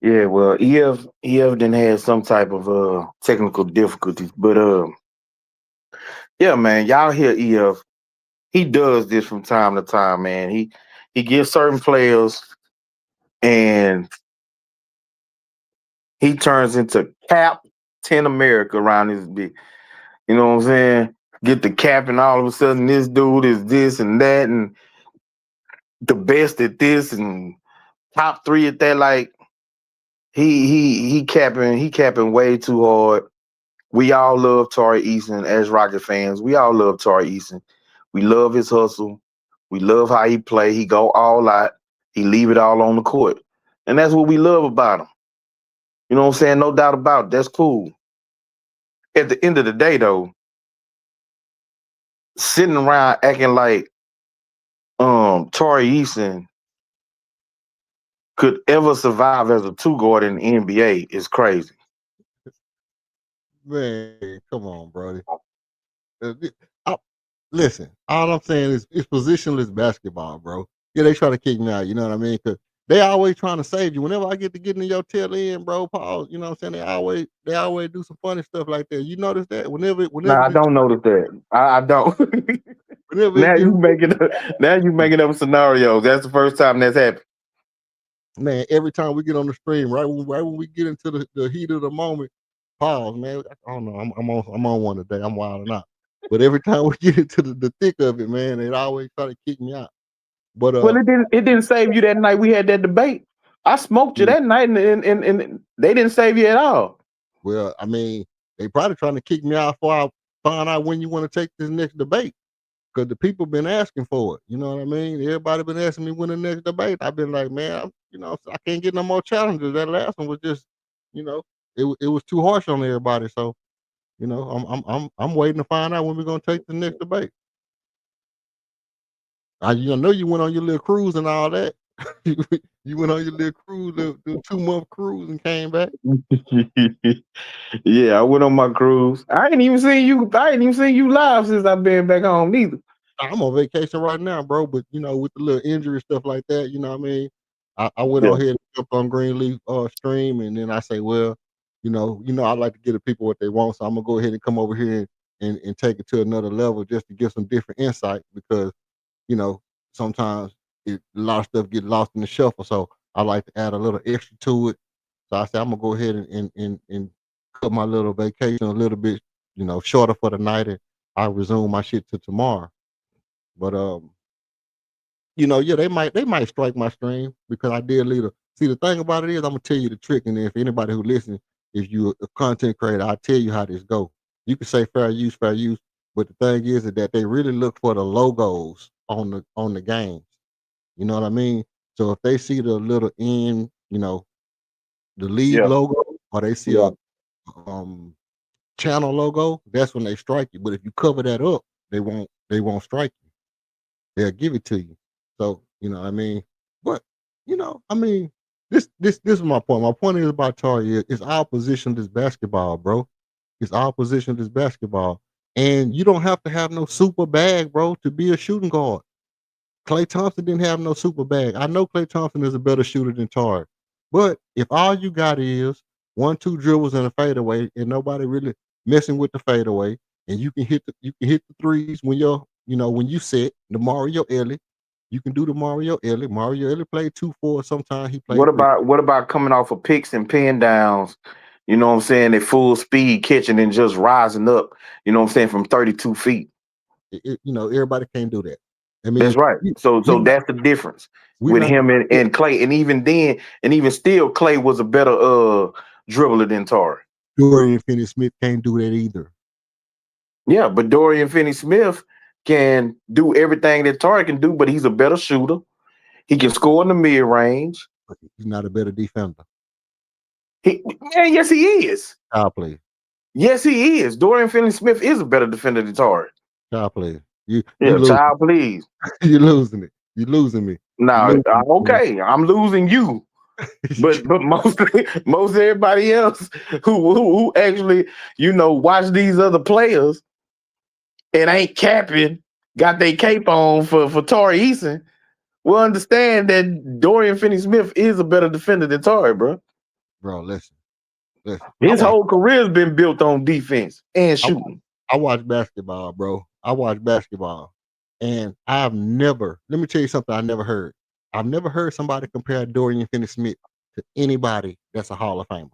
S3: Yeah, well, EF didn't have some type of technical difficulties, but yeah, man, y'all hear EF. He does this from time to time, man. He gives certain players and he turns into Captain America around his big. You know what I'm saying? Get the cap, and all of a sudden this dude is this and that, and the best at this, and top 3 at that. Like, he capping way too hard. We all love Tari Eason as Rocket fans. We all love Tari Eason. We love his hustle. We love how he play. He go all out. He leave it all on the court. And that's what we love about him. You know what I'm saying? No doubt about it. That's cool. At the end of the day, though, sitting around acting like Tari Eason could ever survive as a 2 guard in the NBA is crazy.
S1: Man, come on, brother. Listen, all I'm saying is it's positionless basketball, bro. Yeah, they try to kick me out. You know what I mean? Because they always trying to save you. Whenever I get to getting in your tail end, bro, pause. You know what I'm saying? They always do some funny stuff like that. You notice that whenever
S3: Nah, I don't notice that. I don't.
S1: whenever
S3: now you making up scenarios. That's the first time that's happened.
S1: Man, every time we get on the stream, right when we get into the heat of the moment, pause, man. I don't know. I'm on one today. I'm wilding out. But every time we get into the thick of it, man, they always try to kick me out. But
S3: well, it didn't save you that night we had that debate. I smoked you that night, and they didn't save you at all.
S1: Well, I mean, they probably trying to kick me out before I find out when you want to take this next debate. Because the people been asking for it. You know what I mean? Everybody been asking me when the next debate. I've been like, man, I can't get no more challenges. That last one was just, it was too harsh on everybody. So, I'm waiting to find out when we're gonna take the next debate. You know you went on your little cruise and all that. You went on your little cruise, the 2-month cruise, and came back.
S3: Yeah, I went on my cruise. I ain't even seen you live since I've been back home neither.
S1: I'm on vacation right now, bro. But with the little injury stuff like that, you know what I mean. I went on here and up on Greenleaf stream, and then I say, well, I like to give the people what they want, so I'm gonna go ahead and come over here and take it to another level just to give some different insight because sometimes a lot of stuff get lost in the shuffle. So I like to add a little extra to it. So I said I'm gonna go ahead and cut my little vacation a little bit, shorter for the night, and I'll resume my shit to tomorrow. But yeah, they might strike my stream because I did leave see the thing about it is I'm gonna tell you the trick, and if anybody who listens, if you're a content creator, I'll tell you how this go. You can say fair use, but the thing is that they really look for the logos on the games. You know what I mean? So if they see the little N, the league
S3: Yeah,
S1: logo, or they see
S3: yeah.
S1: a um channel logo, that's when they strike you. But if you cover that up, they won't strike you. They'll give it to you. So, you know what I mean? But, I mean, this is my point. My point is about Tari is it's our position this basketball, bro. It's our position this basketball. And you don't have to have no super bag, bro, to be a shooting guard. Klay Thompson didn't have no super bag. I know Klay Thompson is a better shooter than Tari. But if all you got is 1, 2 dribbles and a fadeaway, and nobody really messing with the fadeaway, and you can hit the threes when when you set the Mario Ellie, you can do the Mario Ellie. Mario Ellie played 2-4. Sometimes he played
S3: What
S1: three.
S3: about coming off of picks and pin downs? You know what I'm saying? At full speed, catching and just rising up. You know what I'm saying, from 32 feet.
S1: Everybody can't do that. I mean,
S3: That's right.
S1: we
S3: So
S1: we not
S3: that's the difference
S1: we
S3: with
S1: not
S3: him
S1: yeah,
S3: and Clay. And even then, and even still, Clay was a better dribbler than Torrey.
S1: Dorian Finney-Smith can't do that either.
S3: Yeah, but Dorian Finney-Smith can do everything that Torrey can do, but he's a better shooter. He can score in the mid range.
S1: But he's not a better defender.
S3: Yes, he is.
S1: Child play.
S3: Yes, he is. Dorian Finney-Smith is a better defender than Torrey.
S1: Child play. You
S3: Yeah,
S1: losing.
S3: child, please.
S1: You're losing it. You're losing me.
S3: Now,
S1: You're losing me.
S3: okay, I'm losing you, but most everybody else who actually watch these other players and ain't capping, got their cape on for Torrey Eason, will understand that Dorian Finney-Smith is a better defender than Torrey, bro.
S1: Bro, listen.
S3: His whole career's been built on defense and
S1: I,
S3: shooting.
S1: I watch basketball, bro. I watch basketball. And let me tell you something I never heard. I've never heard somebody compare Dorian Finney-Smith to anybody that's a Hall of Famer.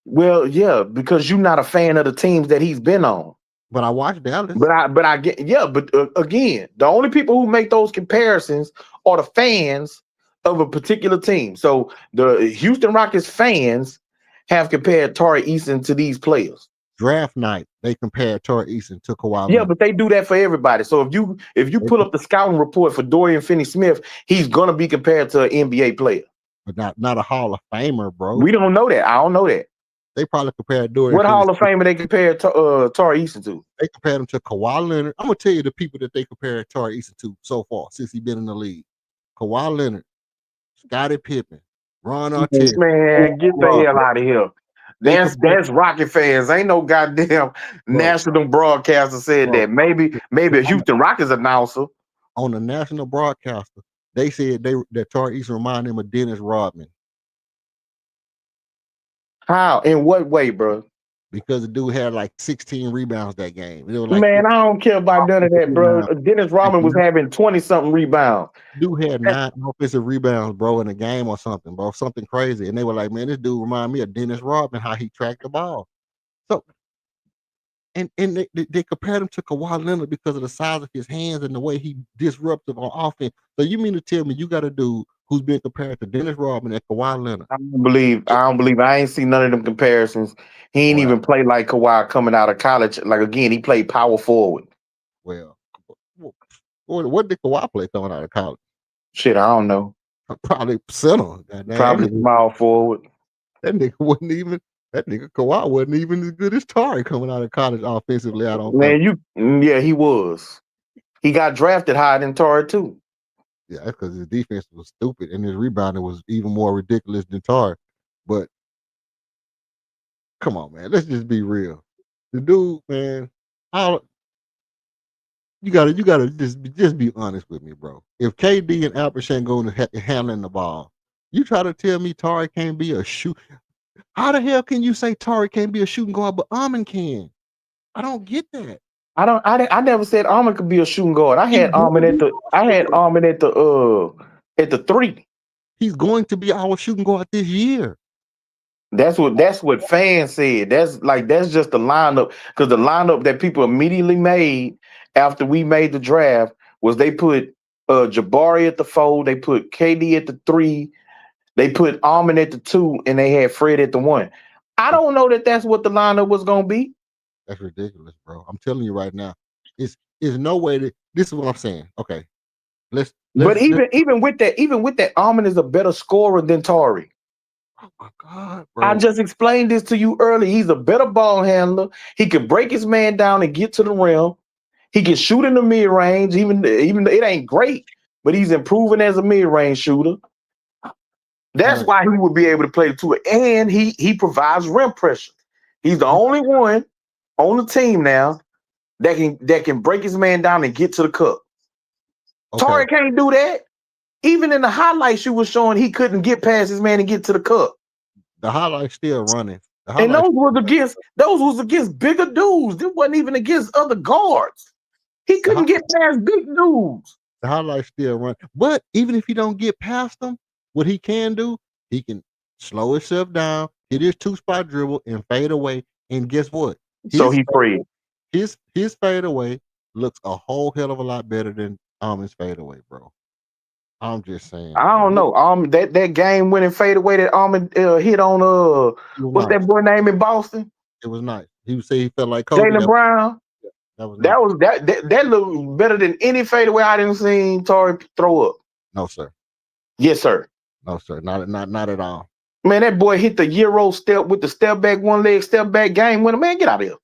S3: Well, yeah, because you're not a fan of the teams that he's been on.
S1: But I watch Dallas.
S3: But I get, yeah, but again, the only people who make those comparisons are the fans of a particular team. So the Houston Rockets fans have compared Tari Eason to these players.
S1: Draft night, they compared Tari Eason to Kawhi
S3: Yeah,
S1: Leonard.
S3: but they do that for everybody. So if you pull up the scouting report for Dorian Finney-Smith, he's gonna be compared to an NBA player.
S1: But not a Hall of Famer, bro.
S3: We don't know that. I don't know that.
S1: They probably compared Dorian.
S3: What Hall of Famer they compared to Tari Eason to?
S1: They compared him to Kawhi Leonard. I'm gonna tell you the people that they compared Tari Eason to so far since he's been in the league: Kawhi Leonard, Scottie Pippen, Ron Artest.
S3: Man, get the hell out of here. That's Rocket fans. Ain't no goddamn national broadcaster said that. Maybe a Houston Rockets announcer.
S1: On the national broadcaster, they said that Tari Eason reminded him of Dennis Rodman.
S3: How? In what way, bro?
S1: Because the dude had like 16 rebounds that game. It was
S3: Like, man, I don't care about none of that, bro. Dennis Rodman was having 20-something rebounds.
S1: Dude had 9 offensive rebounds, bro, in a game or something, bro. Something crazy. And they were like, man, this dude remind me of Dennis Rodman, how he tracked the ball. So, and they compared him to Kawhi Leonard because of the size of his hands and the way he disruptive on offense. So you mean to tell me you got a dude who's been compared to Dennis Rodman and Kawhi Leonard?
S3: I don't believe. I ain't seen none of them comparisons. He ain't even played like Kawhi coming out of college. Like, again, he played power forward.
S1: Well, what did Kawhi play coming out of college?
S3: Shit, I don't know.
S1: Probably center.
S3: Probably small forward.
S1: That nigga Kawhi wasn't even as good as Tari coming out of college offensively. I don't think.
S3: Yeah, he was. He got drafted higher than Tari too.
S1: Yeah, that's because his defense was stupid and his rebounding was even more ridiculous than Tari. But come on, man, let's just be real. The dude, man, you gotta just be honest with me, bro. If KD and Albert ain't going to handling the ball, you try to tell me Tari can't be a shoot. How the hell can you say Tari can't be a shooting guard, but Amon can? I don't get that.
S3: I never said Amon could be a shooting guard. I had Amon at the 3.
S1: He's going to be our shooting guard this year.
S3: That's what fans said. That's just the lineup, because the lineup that people immediately made after we made the draft was they put Jabari at the 4, they put KD at the 3, they put Amon at the 2, and they had Fred at the 1. I don't know that that's what the lineup was gonna be.
S1: That's ridiculous, bro. I'm telling you right now. It's no way that this is what I'm saying. Okay, let's
S3: But
S1: let's.
S3: even with that, Almond is a better scorer than Torrey.
S1: Oh my God,
S3: I
S1: bro!
S3: just explained this to you earlier. He's a better ball handler. He can break his man down and get to the rim. He can shoot in the mid range, even though it ain't great, but he's improving as a mid range shooter. That's
S1: Right.
S3: why he would be able to play the two, and he provides rim pressure. He's the only one on the team now that can break his man down and get to the cup.
S1: Okay.
S3: Torrey can't do that. Even in the highlights you were showing, he couldn't get past his man and get to the cup.
S1: The highlight's still running. The
S3: And
S1: highlights.
S3: those was against bigger dudes. It wasn't even against other guards. He couldn't get past big dudes.
S1: The highlights still run. But even if he don't get past them, what he can do, he can slow himself down, hit his 2-spot dribble, and fade away. And guess what?
S3: So he free.
S1: His fade away looks a whole hell of a lot better than Almond's fade away, bro. I'm just saying.
S3: I don't know. That game winning fade away that Almond hit on what's that boy name in Boston?
S1: It was nice. He would say he felt like Kobe.
S3: Jaylen Brown.
S1: That was nice.
S3: That looked better than any fadeaway I didn't see Torrey throw up.
S1: No, sir.
S3: Yes, sir.
S1: No, sir. Not at all.
S3: Man, that boy hit the Euro step with the step back, one leg step back game winner. Man, get out of here.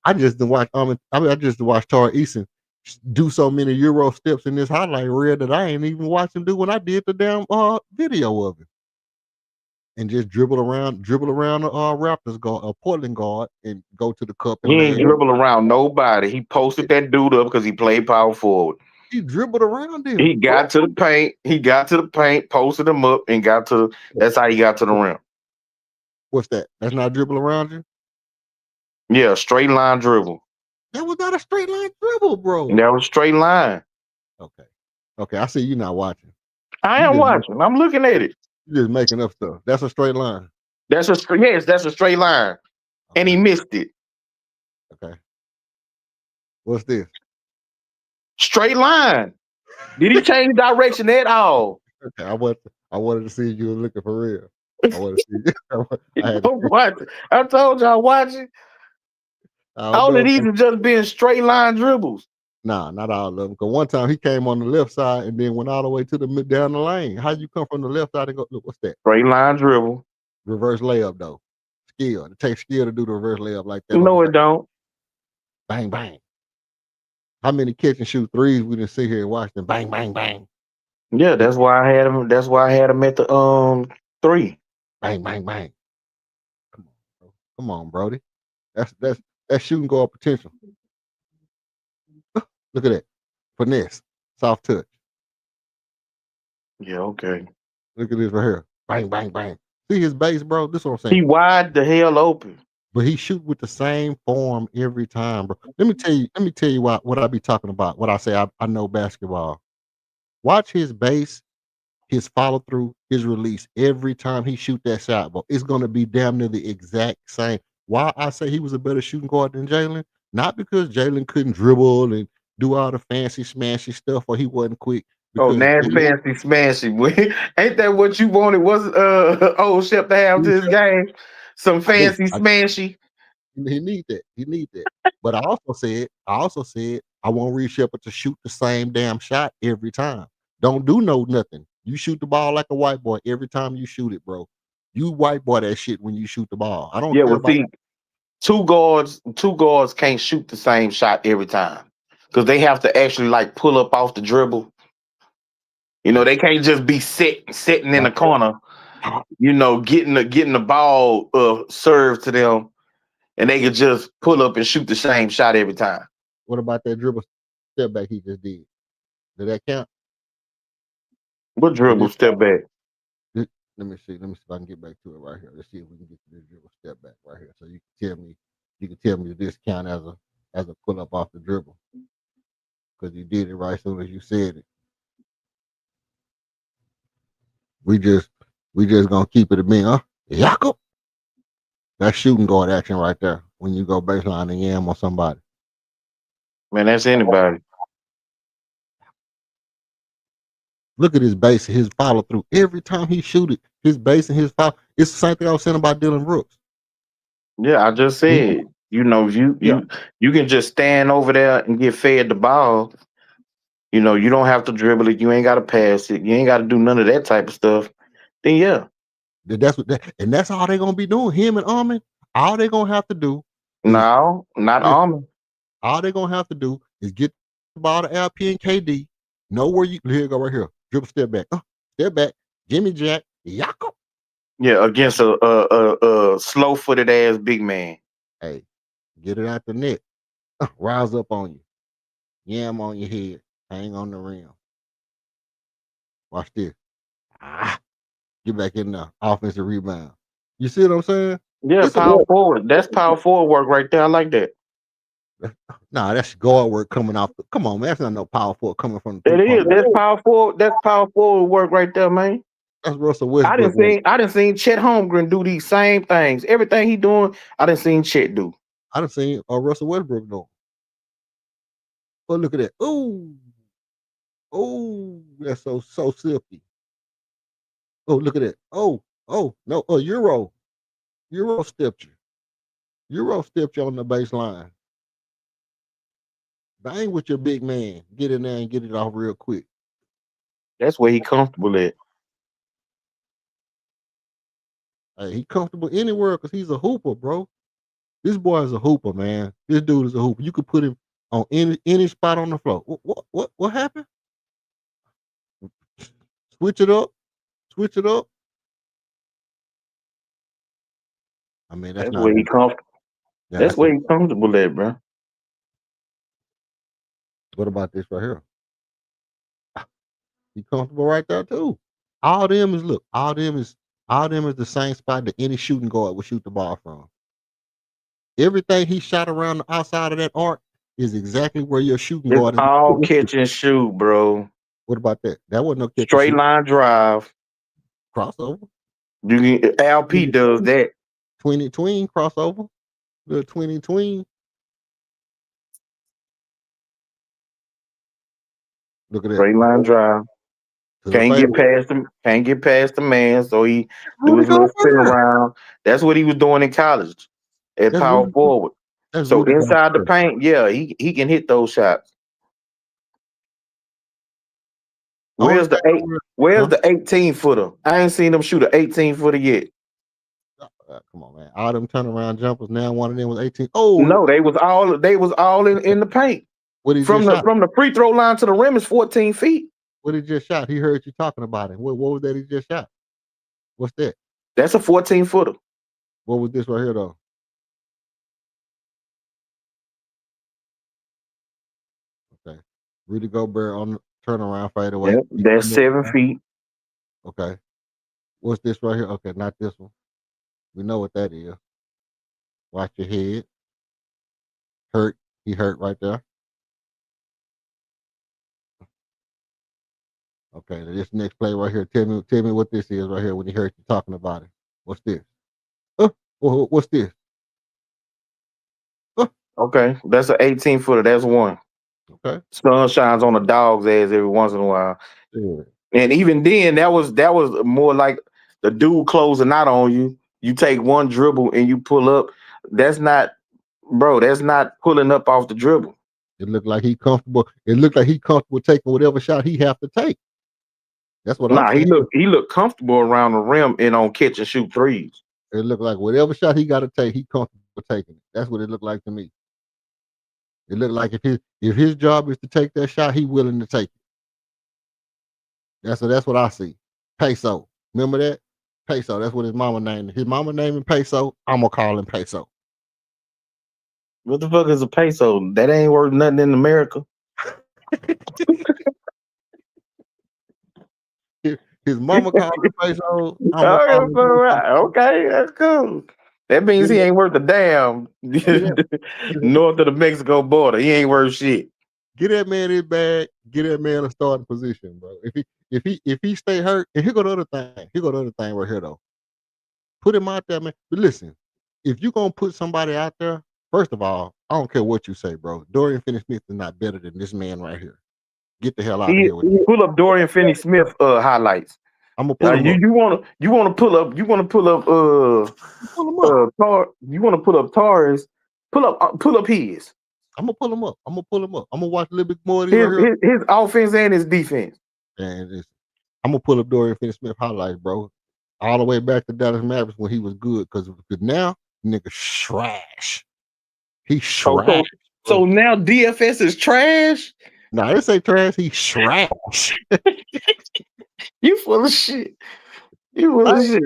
S1: I just didn't watch. I just watched Torrey Eason do so many Euro steps in this highlight reel that I ain't even watch him do when I did the damn video of it. And just dribble around the Raptors guard, Portland guard, and go to the cup. And
S3: he ain't dribble around nobody. He posted that dude up because he played power forward.
S1: He dribbled around him.
S3: He got to the paint. He got to the paint, posted him up, and got to. That's how he got to the rim.
S1: What's that? That's not dribble around you?
S3: Yeah, straight line dribble.
S1: That was not a straight line dribble, bro.
S3: That was straight line.
S1: Okay. I see you not watching.
S3: I am watching. I'm looking at it.
S1: You're just making up stuff. That's a straight line.
S3: That's a straight line. Okay. And he missed it.
S1: Okay. What's this?
S3: Straight line. Did he change direction at all?
S1: Okay, I wanted to see if you were looking for real. I wanted to see.
S3: I told y'all watching. All of these are just being straight line dribbles.
S1: Nah, not all of them. Because one time he came on the left side and then went all the way to the down the lane. How you come from the left side and go? Look, what's that?
S3: Straight line dribble.
S1: Reverse layup though. Skill. It takes skill to do the reverse layup like that.
S3: No, it don't.
S1: Bang bang. How many catch and shoot threes we didn't sit here and watch them? Bang bang bang.
S3: Yeah, that's why I had him. That's why I had him at the 3.
S1: Bang bang bang. Come on, Brody. That's shooting guard potential. Look at that. Finesse. Soft touch.
S3: Yeah, okay.
S1: Look at this right here. Bang, bang, bang. See his base, bro? This is what I'm saying.
S3: He wide the hell open.
S1: But he shoot with the same form every time, bro. Let me tell you what I be talking about. What I say I know basketball. Watch his base, his follow through, his release every time he shoot that shot, bro. It's gonna be damn near the exact same. Why I say he was a better shooting guard than Jaylen? Not because Jaylen couldn't dribble and do all the fancy smashy stuff or he wasn't quick.
S3: Oh, fancy smashy. Ain't that what you wanted? Was old Shep to have to his game? Some fancy smashy.
S1: He need that. But I also said I want Reed Shepard to shoot the same damn shot every time. Don't do nothing. You shoot the ball like a white boy every time you shoot it, bro. You white boy that shit when you shoot the ball. I don't care about
S3: two guards can't shoot the same shot every time. Because they have to actually like pull up off the dribble. You know, they can't just be sitting in the corner, you know, getting the ball served to them, and they could just pull up and shoot the same shot every time.
S1: What about that dribble step back he just did? Did that count?
S3: What dribble step back?
S1: Let me see if I can get back to it right here. Let's see if we can get to this dribble step back right here. So you can tell me this count as a pull up off the dribble. Because you did it right as soon as you said it. We just gonna keep it a being, huh? Jakob. That's shooting guard action right there. When you go baseline and yam on somebody.
S3: Man, that's anybody.
S1: Look at his base, his follow through. Every time he shoot it, his base and his follow. It's the same thing I was saying about Dylan Brooks.
S3: Yeah, I just said You know,
S1: Yeah,
S3: you can just stand over there and get fed the ball. You know, you don't have to dribble it. You ain't got to pass it. You ain't got to do none of that type of stuff. Then yeah,
S1: that's what and that's all they're gonna be doing. Him and Armin, all they're gonna have to do is
S3: no, not
S1: listen.
S3: Armin.
S1: All they're gonna have to do is get the ball to LP and KD. Know where you here go right here. Dribble step back. Jimmy Jack, Yako.
S3: Yeah, against a slow footed ass big man.
S1: Hey, get it out the net. Rise up on you. Yam on your head. Hang on the rim. Watch this. Ah, get back in there. Offensive rebound. You see what I'm saying?
S3: Yeah,
S1: It's a
S3: power forward. That's power forward work right there. I like that.
S1: nah, that's guard work coming off. Come on, man. That's not no power forward coming from the
S3: It
S1: 3 point
S3: is.
S1: line.
S3: That's power forward. That's power forward work right there, man.
S1: That's Russell Westbrook work.
S3: I didn't seen Chet Holmgren do these same things. Everything he doing, I didn't seen Chet do.
S1: I done seen Russell Westbrook do. Oh, look at that. Ooh, that's so silky. Oh, look at that. No, Euro stepped you. Euro stepped you on the baseline. Bang with your big man. Get in there and get it off real quick.
S3: That's where he comfortable at.
S1: Hey, he comfortable anywhere because he's a hooper, bro. This boy is a hooper, man. This dude is a hooper. You could put him on any spot on the floor. What happened? Switch it up. Switch it up. I mean, that's
S3: That's
S1: not
S3: where he
S1: it.
S3: comfortable.
S1: Yeah,
S3: That's
S1: that's
S3: where
S1: it.
S3: he comfortable at, bro.
S1: What about this right here? He comfortable right there too. All them is look. All them is the same spot that any shooting guard would shoot the ball from. Everything he shot around the outside of that arc is exactly where your shooting
S3: It's
S1: guard is.
S3: all catch and shoot, bro.
S1: What about that? That wasn't no catch and
S3: Straight
S1: shoot.
S3: line drive.
S1: Crossover.
S3: You can, LP
S1: Tween,
S3: does that.
S1: tween crossover. Little tween. Look at that.
S3: Straight line drive.
S1: To the face.
S3: Can't get past the man. So he do
S1: Rudy
S3: his little spin
S1: Gobert.
S3: around. That's what he was doing in college at
S1: That's
S3: power
S1: Rudy.
S3: forward.
S1: That's
S3: So
S1: Rudy
S3: inside the
S1: Gobert.
S3: paint, yeah, he can hit those shots.
S1: Only
S3: Where's the
S1: thing I
S3: eight?
S1: would,
S3: Where's
S1: huh?
S3: the 18-footer? I ain't seen him shoot an 18-footer yet.
S1: Come on, man. All them turnaround jumpers. Now one of them was 18. Oh,
S3: No, they was all in the paint.
S1: what he just shot?
S3: From the free throw line to the rim is 14 feet.
S1: What he just shot? He heard you talking about it. What was that he just shot? What's that?
S3: That's a 14-footer.
S1: What was this right here though? Okay. Rudy Gobert on the turnaround fade away.
S3: Yep, that's 7 feet.
S1: Okay. What's this right here? Okay, not this one. We know what that is. Watch your head. Hurt. He hurt right there. Okay, this next play right here. Tell me what this is right here when he heard you talking about it. What's this? What's this?
S3: Okay, that's an 18-footer. That's one.
S1: Okay.
S3: Sun shines on a dog's ass every once in a while.
S1: Yeah.
S3: And even then, that was more like the dude closing out on you. You take one dribble and you pull up. That's not, bro. That's not pulling up off the dribble.
S1: It looked like he comfortable. It looked like he comfortable taking whatever shot he have to take. That's what I'm
S3: Nah,
S1: saying.
S3: he looked comfortable around the rim and on catch and shoot threes.
S1: It looked like whatever shot he got to take, he comfortable taking it. That's what it looked like to me. It looked like if his job is to take that shot, he willing to take it. That's what I see. Peso. Remember that? Peso. That's what his mama named. His mama named him Peso. I'm gonna call him Peso.
S3: What the fuck is a peso? That ain't worth nothing in America.
S1: His mama called him Peso. I'm gonna call him Peso.
S3: Okay, that's cool. That means
S1: Get
S3: he
S1: that,
S3: ain't worth a damn
S1: get that,
S3: north of the Mexico border. He ain't worth shit.
S1: get that man his bag. Get that man a starting position, bro. If he stay hurt, and here go the other thing. Here go the other thing right here though. Put him out there, man. But listen, if you gonna put somebody out there, first of all, I don't care what you say, bro. Dorian Finney-Smith is not better than this man right here. Get the hell out of
S3: He
S1: here with that.
S3: pull up Dorian Finney-Smith highlights.
S1: I'm gonna pull him up.
S3: You wanna pull up
S1: Pull him up.
S3: you wanna pull up Torres. Pull up his.
S1: I'm gonna pull him up. I'm gonna watch a little bit more of these right here.
S3: His offense and his defense.
S1: And I'm gonna pull up Dorian Finney-Smith highlights, bro. All the way back to Dallas Mavericks when he was good, because now nigga trash. He's
S3: Oh,
S1: trash.
S3: so now DFS is trash.
S1: Nah, this ain't trash. He's trash.
S3: You full of shit. You full of shit.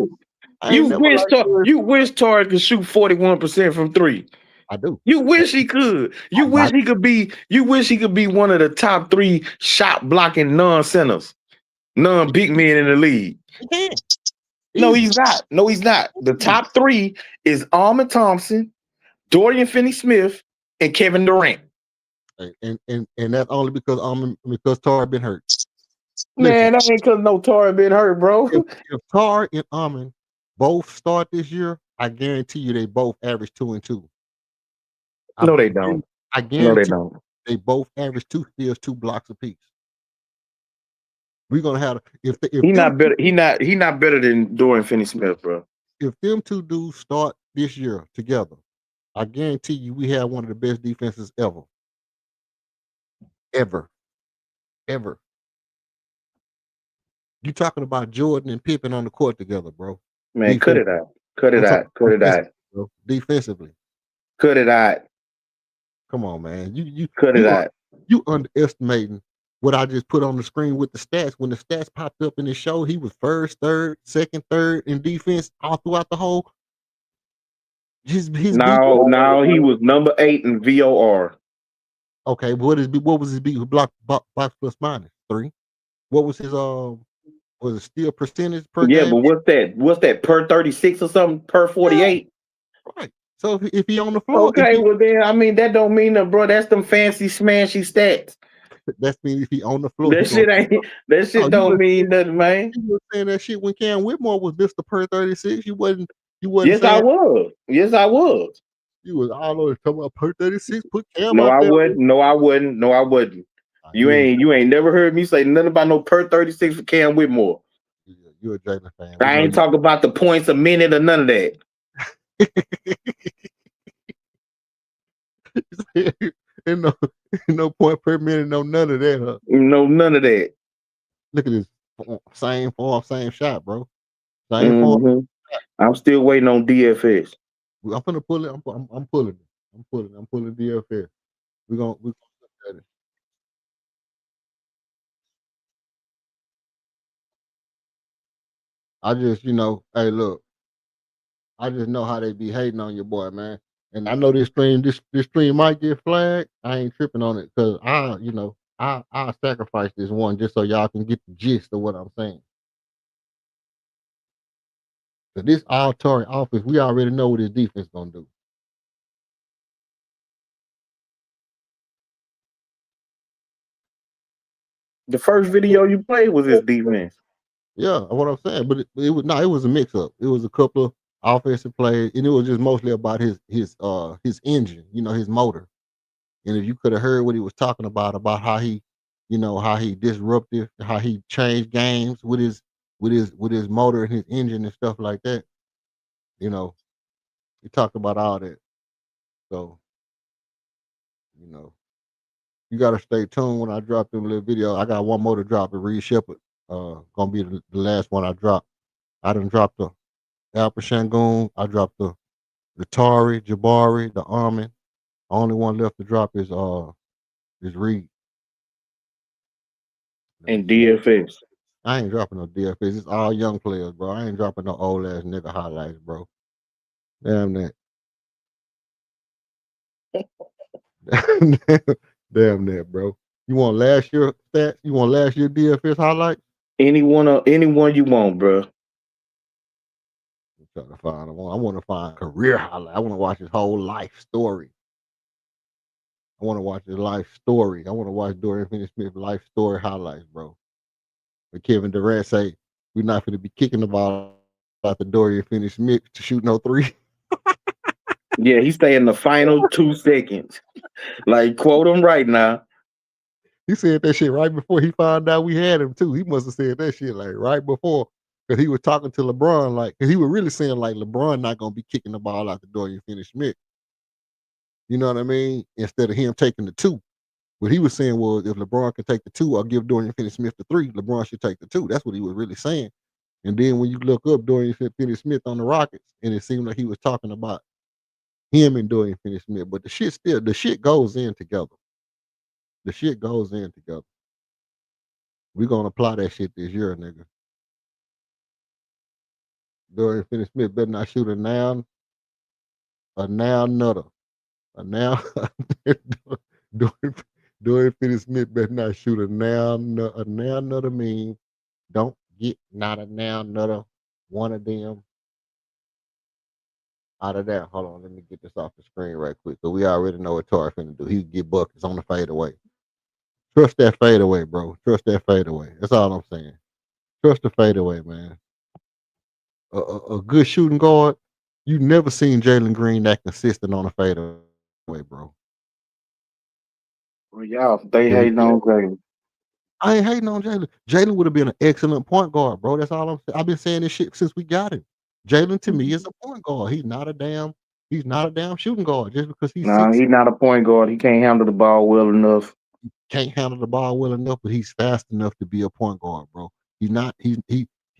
S3: You wish Torres could shoot 41% from three.
S1: I do.
S3: You wish he could. You wish he could be one of the top 3 shot blocking non-centers, non-big men in the league.
S1: He can.
S3: No, he's not. No, he's not. The top 3 is Armin Thompson, Dorian Finney-Smith, and Kevin Durant.
S1: And that's only because Tar been hurt.
S3: Man, that ain't because no Tar been hurt, bro.
S1: If Tar and Armin both start this year, I guarantee you they both average 2 and 2.
S3: No, they don't.
S1: I guarantee
S3: no, they don't.
S1: They both average 2 steals, 2 blocks apiece. We're gonna have if
S3: he's not better. He not better than Dorian Finney-Smith, bro.
S1: If them two dudes start this year together, I guarantee you we have one of the best defenses ever. Ever. You talking about Jordan and Pippen on the court together, bro?
S3: Man, cut it out.
S1: Bro. Defensively.
S3: Cut it out.
S1: Come on, man. You
S3: cut it out.
S1: You underestimating what I just put on the screen with the stats. When the stats popped up in the show, he was first, third, second, third in defense all throughout the whole.
S3: Now he was number 8 in VOR.
S1: Okay, what was his beat box plus minus 3? What was his was it steal percentage per game?
S3: Yeah, but what's that per 36 or something, per 48?
S1: Right. So if he on the floor,
S3: okay, well then I mean that don't mean that, bro. That's them fancy smashy stats.
S1: That means if he on the floor,
S3: that shit don't mean nothing, man.
S1: You were saying that shit when Cam Whitmore was Mr. Per 36. You wasn't.
S3: Yes, I was.
S1: You was all over talking about per 36. Put Cam
S3: out
S1: there.
S3: No, I wouldn't. You ain't never heard me say nothing about no per 36 for Cam Whitmore.
S1: You're a Jalen fan.
S3: I ain't talking about the points a minute or none of that.
S1: Ain't no point per minute, no none of that, huh?
S3: No, none of that.
S1: Look at this. Same form, same shot, bro. Same form.
S3: I'm still waiting on DFS.
S1: I'm gonna pull it. I'm pulling it. I'm pulling DFS. We're gonna look at it. I just, hey, look. I just know how they be hating on your boy, man. And I know this stream might get flagged. I ain't tripping on it because I'll sacrifice this one just so y'all can get the gist of what I'm saying. So this Altari offense, we already know what his defense gonna do.
S3: The first video you played was his defense.
S1: Yeah, what I'm saying, but it was a mix up. It was a couple of offensive plays, and it was just mostly about his engine, his motor. And if you could have heard what he was talking about how he, how he disrupted, how he changed games with his motor and his engine and stuff like that. He talked about all that. So, you gotta stay tuned when I drop them little video. I got one more to drop. Reed Shepard, gonna be the last one I drop. I done dropped the Alper Shangoon. I dropped the Tari, Jabari, the Armin. Only one left to drop is Reed.
S3: And DFS.
S1: I ain't dropping no DFS. It's all young players, bro. I ain't dropping no old ass nigga highlights, bro. Damn that. Damn that, bro. You want last year stats? You want last year DFS highlights?
S3: Anyone you want, bro.
S1: I'm trying to find. I want to find career highlight. I want to watch his whole life story. I want to watch his life story. I want to watch Dorian Finney-Smith life story highlights, bro. But Kevin Durant say we're not going to be kicking the ball out the Dorian Finney-Smith to shoot no 3.
S3: Yeah, he stay in the final 2 seconds. Like, quote him right now.
S1: He said that shit right before he found out we had him too. He must have said that shit like right before, because he was talking to LeBron, like, because he was really saying like LeBron not gonna be kicking the ball out the door. You finish Smith. You know what I mean? Instead of him taking the 2. What he was saying was if LeBron can take the 2 or give Dorian Finney-Smith the 3, LeBron should take the 2. That's what he was really saying. And then when you look up Dorian Finney-Smith on the Rockets, and it seemed like he was talking about him and Dorian Finney-Smith, but the shit goes in together. The shit goes in together. We're gonna apply that shit this year, nigga. Dorian Finney-Smith better not shoot a now nutter. A now Dorian, Dorian Finney-Smith better not shoot a now nutter mean don't get not a now nutter one of them out of that. Hold on, let me get this off the screen right quick. So we already know what Torrey finna do. He get buckets on the fadeaway. Trust that fadeaway, bro. Trust that fadeaway. That's all I'm saying. Trust the fadeaway, man. A good shooting guard. You never seen Jalen Green that consistent on a fadeaway, bro.
S3: Well, y'all stay
S1: Yeah,
S3: hating on Jalen.
S1: I ain't hating on Jalen. Jalen would have been an excellent point guard, bro. That's all I'm saying. I've been saying this shit since we got him. Jalen to me is a point guard. He's not a damn shooting guard just because he's
S3: Nah,
S1: 6.
S3: he's not a point guard. He can't handle the ball well enough.
S1: Can't handle the ball well enough, but he's fast enough to be a point guard, bro. He's not. He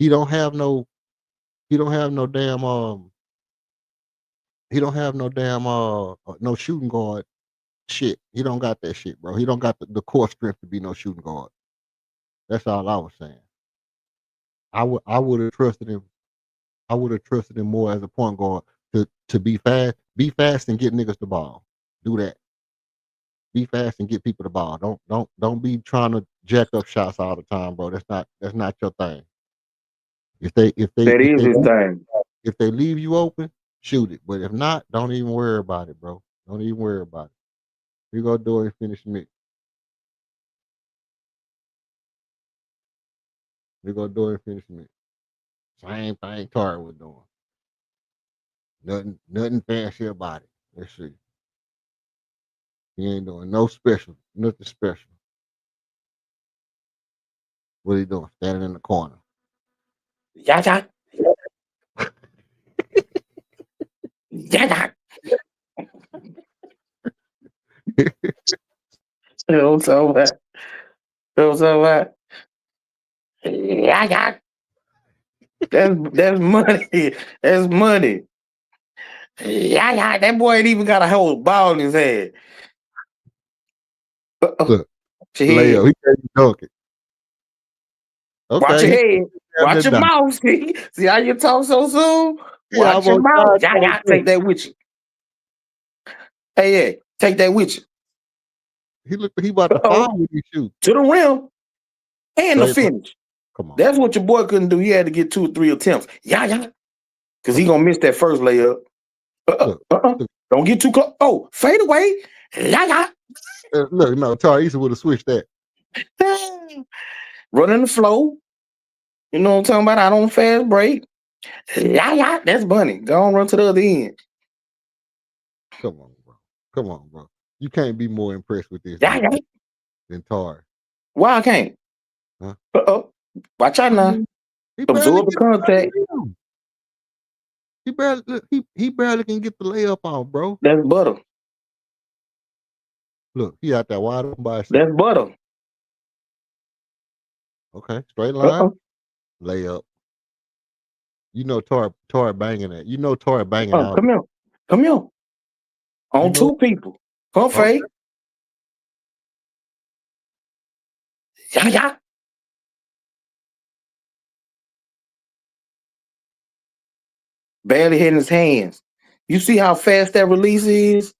S1: don't have no. He don't have no damn. He don't have no damn. No shooting guard shit. He don't got that shit, bro. He don't got the core strength to be no shooting guard. That's all I was saying. I would have trusted him. I would have trusted him more as a point guard to be fast and get niggas the ball. Do that. Be fast and get people the ball. Don't be trying to jack up shots all the time, bro. That's not your thing. If they if they
S3: That
S1: if
S3: is
S1: they
S3: his thing.
S1: if they leave you open, shoot it. But if not, don't even worry about it, bro. Don't even worry about it. We go do it and finish me. We go do it and finish me. Same thing Tar was doing. Nothing fancy about it. Let's see. He ain't doing nothing special. What he doing? Standing in the corner.
S3: Yeah, yeah. Yeah, yeah. You know what I'm talking about? You know what I'm talking about? Yeah, yeah. That's money. That's money. Yeah, yeah. That boy ain't even got a whole ball in his head.
S1: Look,
S3: Watch your head.
S1: layup. He can't even dunk it.
S3: Watch
S1: Okay,
S3: your
S1: he
S3: head.
S1: having
S3: Watch
S1: that
S3: your
S1: dunk.
S3: mouth. See how you talk so soon?
S1: He
S3: Watch your
S1: almost
S3: mouth.
S1: died
S3: Yeah,
S1: before
S3: yeah.
S1: he
S3: Take that with you. Hey, yeah. Take that with you.
S1: He looked. He about to
S3: Uh-oh.
S1: foul when he shoot.
S3: To the rim and the
S1: Straight line.
S3: finish.
S1: Come on.
S3: That's what your boy couldn't do. He had to get 2 or 3 attempts. Yeah, yeah. Because he
S1: Come on.
S3: going to miss that first layup.
S1: Look. Look.
S3: Don't get too close. Oh, fade away. Yeah, yeah.
S1: Look. No, Tyrese would have switched that.
S3: Running the flow. You know what I'm talking about? Out on fast break. Yeah, yeah. That's bunny. Go on, run to the other end.
S1: Come on, bro. Come on, bro. You can't be more impressed with this
S3: Yeah, yeah.
S1: than Tar.
S3: Why I can't?
S1: Huh?
S3: Watch out now.
S1: He barely
S3: Absorb the
S1: get the
S3: contact.
S1: rim. He barely can get the layup off, bro.
S3: That's butter.
S1: Look, he out there wide open by himself.
S3: That's butter.
S1: Okay, straight line, layup. You know Tar banging that. You know Tar banging out.
S3: Come here. Come here. On
S1: You know,
S3: 2 people. Come
S1: okay.
S3: fade. Yeah, yeah. Barely hitting his hands. You see how fast that release is?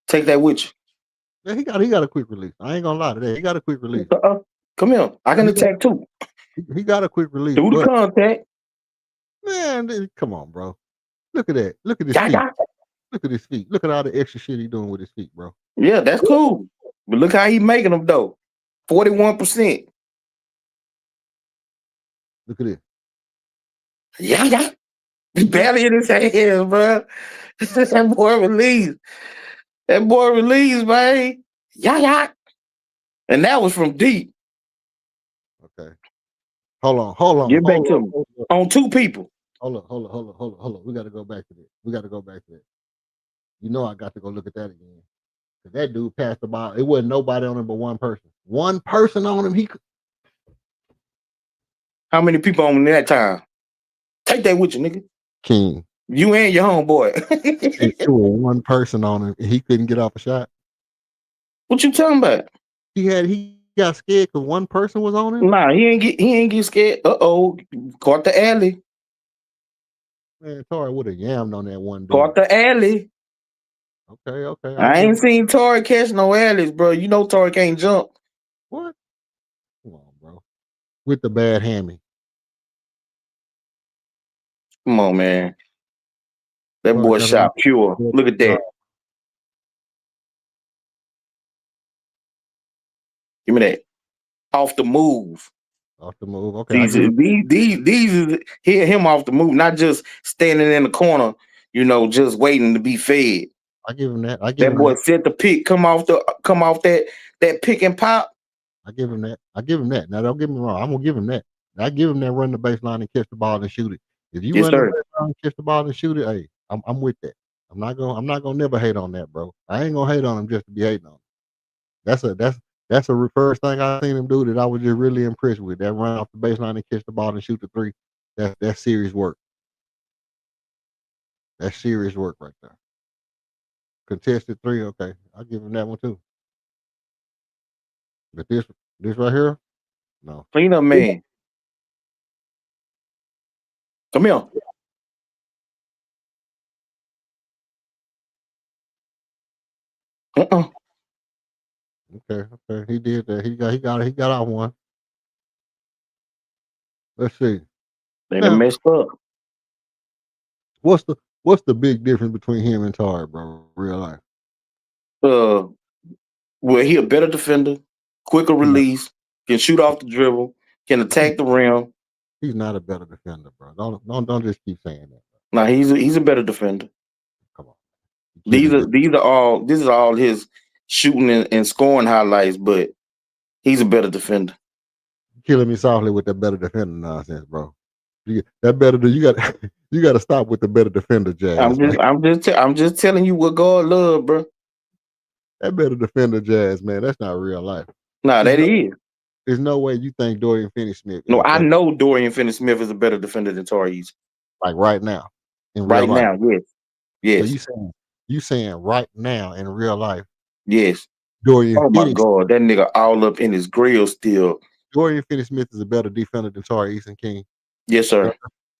S3: Take that with you.
S1: Yeah, he got a quick release. I ain't gonna lie to that. He got a quick release.
S3: Come here. I can attack too.
S1: He got a quick release.
S3: Do the contact.
S1: Man, come on, bro. Look at that. Look at his
S3: Yeah,
S1: feet.
S3: yeah.
S1: Look at his feet. Look at all the extra shit he doing with his feet, bro.
S3: Yeah, that's cool. But look how he making them though. 41%.
S1: Look at this.
S3: Yeah, yeah. He barely in his hands, bro. That boy released. That boy released, man. Yeah, yeah. And that was from deep.
S1: Okay. Hold on.
S3: Get back to me. On 2 people.
S1: Hold on. We gotta go back to that. You know I got to go look at that again. Cause that dude passed the ball. It wasn't nobody on him but one person. One person on him.
S3: How many people on that time? Take that with you, nigga.
S1: King.
S3: You and your homeboy.
S1: It was one person on him. And he couldn't get off a shot.
S3: What you talking about?
S1: He got scared because one person was on him.
S3: Nah, he ain't get scared. Caught the alley.
S1: Man, Tori would have yammed on that one dude.
S3: Caught the alley.
S1: Okay.
S3: I ain't seen Tori catch no alleys, bro. You know Tori can't jump.
S1: What? Come on, bro. With the bad hammy.
S3: Come on, man. That boy shot pure. Look at that. Give me that. Off the move.
S1: Off the move. Okay.
S3: These is hit him off the move, not just standing in the corner, just waiting to be fed.
S1: I give him that.
S3: That boy set the pick, come off that pick and pop.
S1: I give him that. Now don't get me wrong. I'm gonna give him that. I give him that, run the baseline and catch the ball and shoot it. If you run the baseline and catch the ball and shoot it, hey, I'm with that. I'm not gonna never hate on that, bro. I ain't gonna hate on him just to be hating on him. That's a first thing I seen him do that I was just really impressed with. That run off the baseline and catch the ball and shoot the three. That's serious work. That's serious work right there. Contested three, okay. I'll give him that one too. But this right here, no.
S3: Clean up, man. Come here.
S1: Okay. He did that. He got out one. Let's see.
S3: They done messed up.
S1: What's the big difference between him and Tar, bro? Real life.
S3: Well, he a better defender, quicker release, can shoot off the dribble, can attack the rim.
S1: He's not a better defender, bro. Don't just keep saying that.
S3: Bro. Nah, he's a better defender.
S1: Come on.
S3: This is all his shooting and scoring highlights, but he's a better defender.
S1: You're killing me softly with that better defender nonsense, bro. You got you got to stop with the better defender jazz.
S3: I'm just telling you what God love, bro.
S1: That better defender jazz, man. That's not real life.
S3: Nah, is.
S1: There's no way you think Dorian Finney-Smith.
S3: No, I know Dorian Finney-Smith is a better defender than Tar Eason.
S1: Like right now, in
S3: real life.
S1: Now,
S3: yes.
S1: So you saying right now in real life?
S3: Yes.
S1: Dorian.
S3: Oh my God, that nigga all up in his grill still.
S1: Dorian Finney-Smith is a better defender than Tar Eason King.
S3: Yes, sir.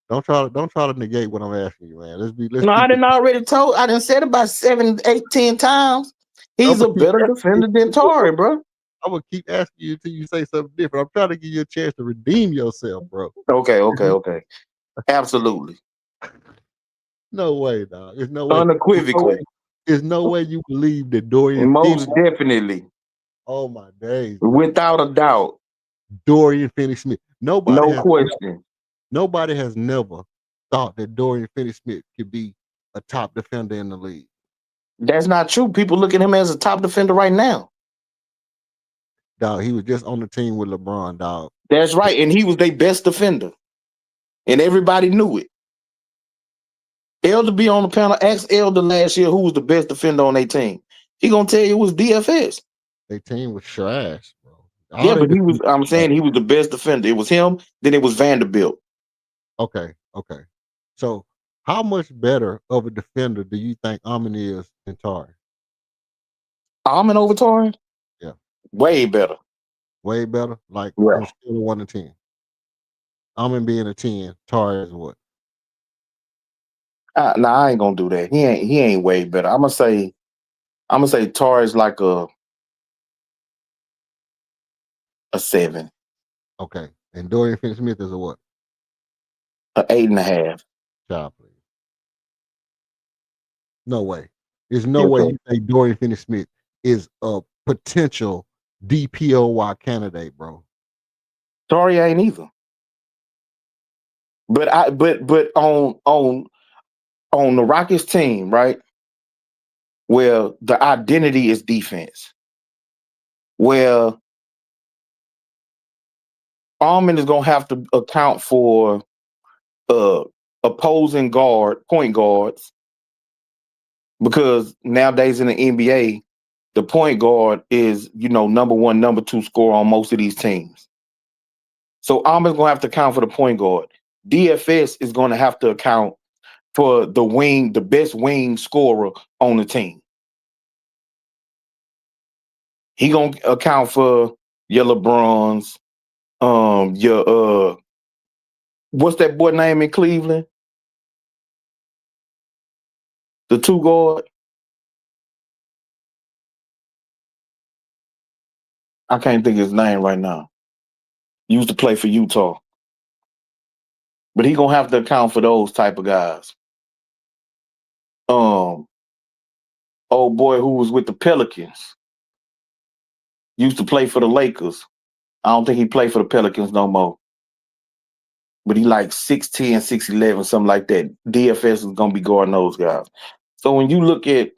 S1: Don't try to negate what I'm asking you, man.
S3: I didn't say it about 7, 8, 10 times. He's a better defender than Tori, bro.
S1: I would keep asking you until you say something different. I'm trying to give you a chance to redeem yourself, bro.
S3: Okay. Absolutely.
S1: No way, dog. There's no way.
S3: Unequivocally.
S1: There's no way you believe that Dorian.
S3: Most definitely.
S1: Oh my days.
S3: Without a doubt.
S1: Dorian Finney-Smith.
S3: No question.
S1: Nobody has never thought that Dorian Finney-Smith could be a top defender in the league.
S3: That's not true. People look at him as a top defender right now.
S1: Dog, he was just on the team with LeBron, dog.
S3: That's right. And he was their best defender. And everybody knew it. Elder be on the panel. Ask Elder last year who was the best defender on their team. He gonna tell you it was DFS.
S1: Their team was trash, bro.
S3: But I'm saying he was the best defender. It was him, then it was Vanderbilt.
S1: Okay. So how much better of a defender do you think Amin is than Tar?
S3: Amin over Tar?
S1: Yeah.
S3: Way better.
S1: Way better? Like on a scale of 1 to 10. Amin being a 10, Tar is what?
S3: I ain't gonna do that. He ain't way better. I'm gonna say Tar is like a 7.
S1: Okay. And Dorian Finney-Smith is a what?
S3: An 8.5.
S1: Child, please. No way. There's no way you think Dorian Finney-Smith is a potential DPOY candidate, bro.
S3: Tori ain't either. But on the Rockets team, right? Where the identity is defense. Where Armin is gonna have to account for opposing point guards because nowadays in the NBA, the point guard is, number one, number two scorer on most of these teams. So Almon's gonna have to account for the point guard. DFS is gonna have to account for the best wing scorer on the team. He gonna account for your LeBrons, your what's that boy name in Cleveland? The two guard. I can't think of his name right now. He used to play for Utah. But he gonna have to account for those type of guys. Old boy who was with the Pelicans used to play for the Lakers. I don't think he played for the Pelicans no more. But he like 6'10", 6'11", something like that. DFS is gonna be guarding those guys. So when you look at,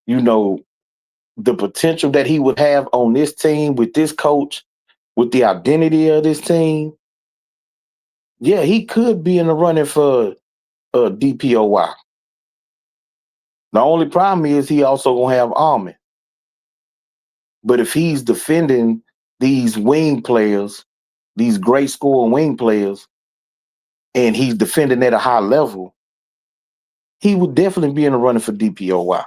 S3: the potential that he would have on this team with this coach, with the identity of this team, yeah, he could be in the running for DPOY. The only problem is he also gonna have Almond. But if he's defending these wing players, these great scoring wing players, and he's defending at a high level, he would definitely be in the running for DPOY.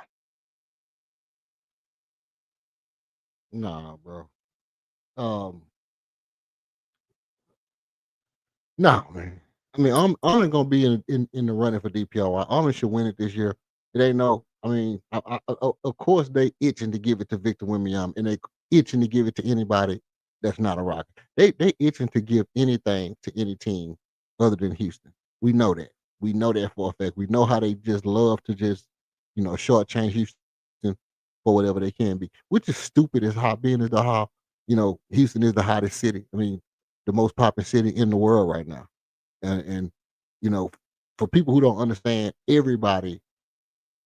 S1: Nah, bro. Um, no, man. I mean, I'm only gonna be in the running for DPOI. Army should win it this year. It ain't no. I mean, of course they itching to give it to Victor Wembanyama, and they itching to give it to anybody that's not a Rocket. They itching to give anything to any team other than Houston. We know that. We know that for a fact. We know how they just love to just shortchange Houston for whatever they can be, which is stupid as how being as the how Houston is the hottest city. I mean, the most popular city in the world right now. And you know, for people who don't understand, everybody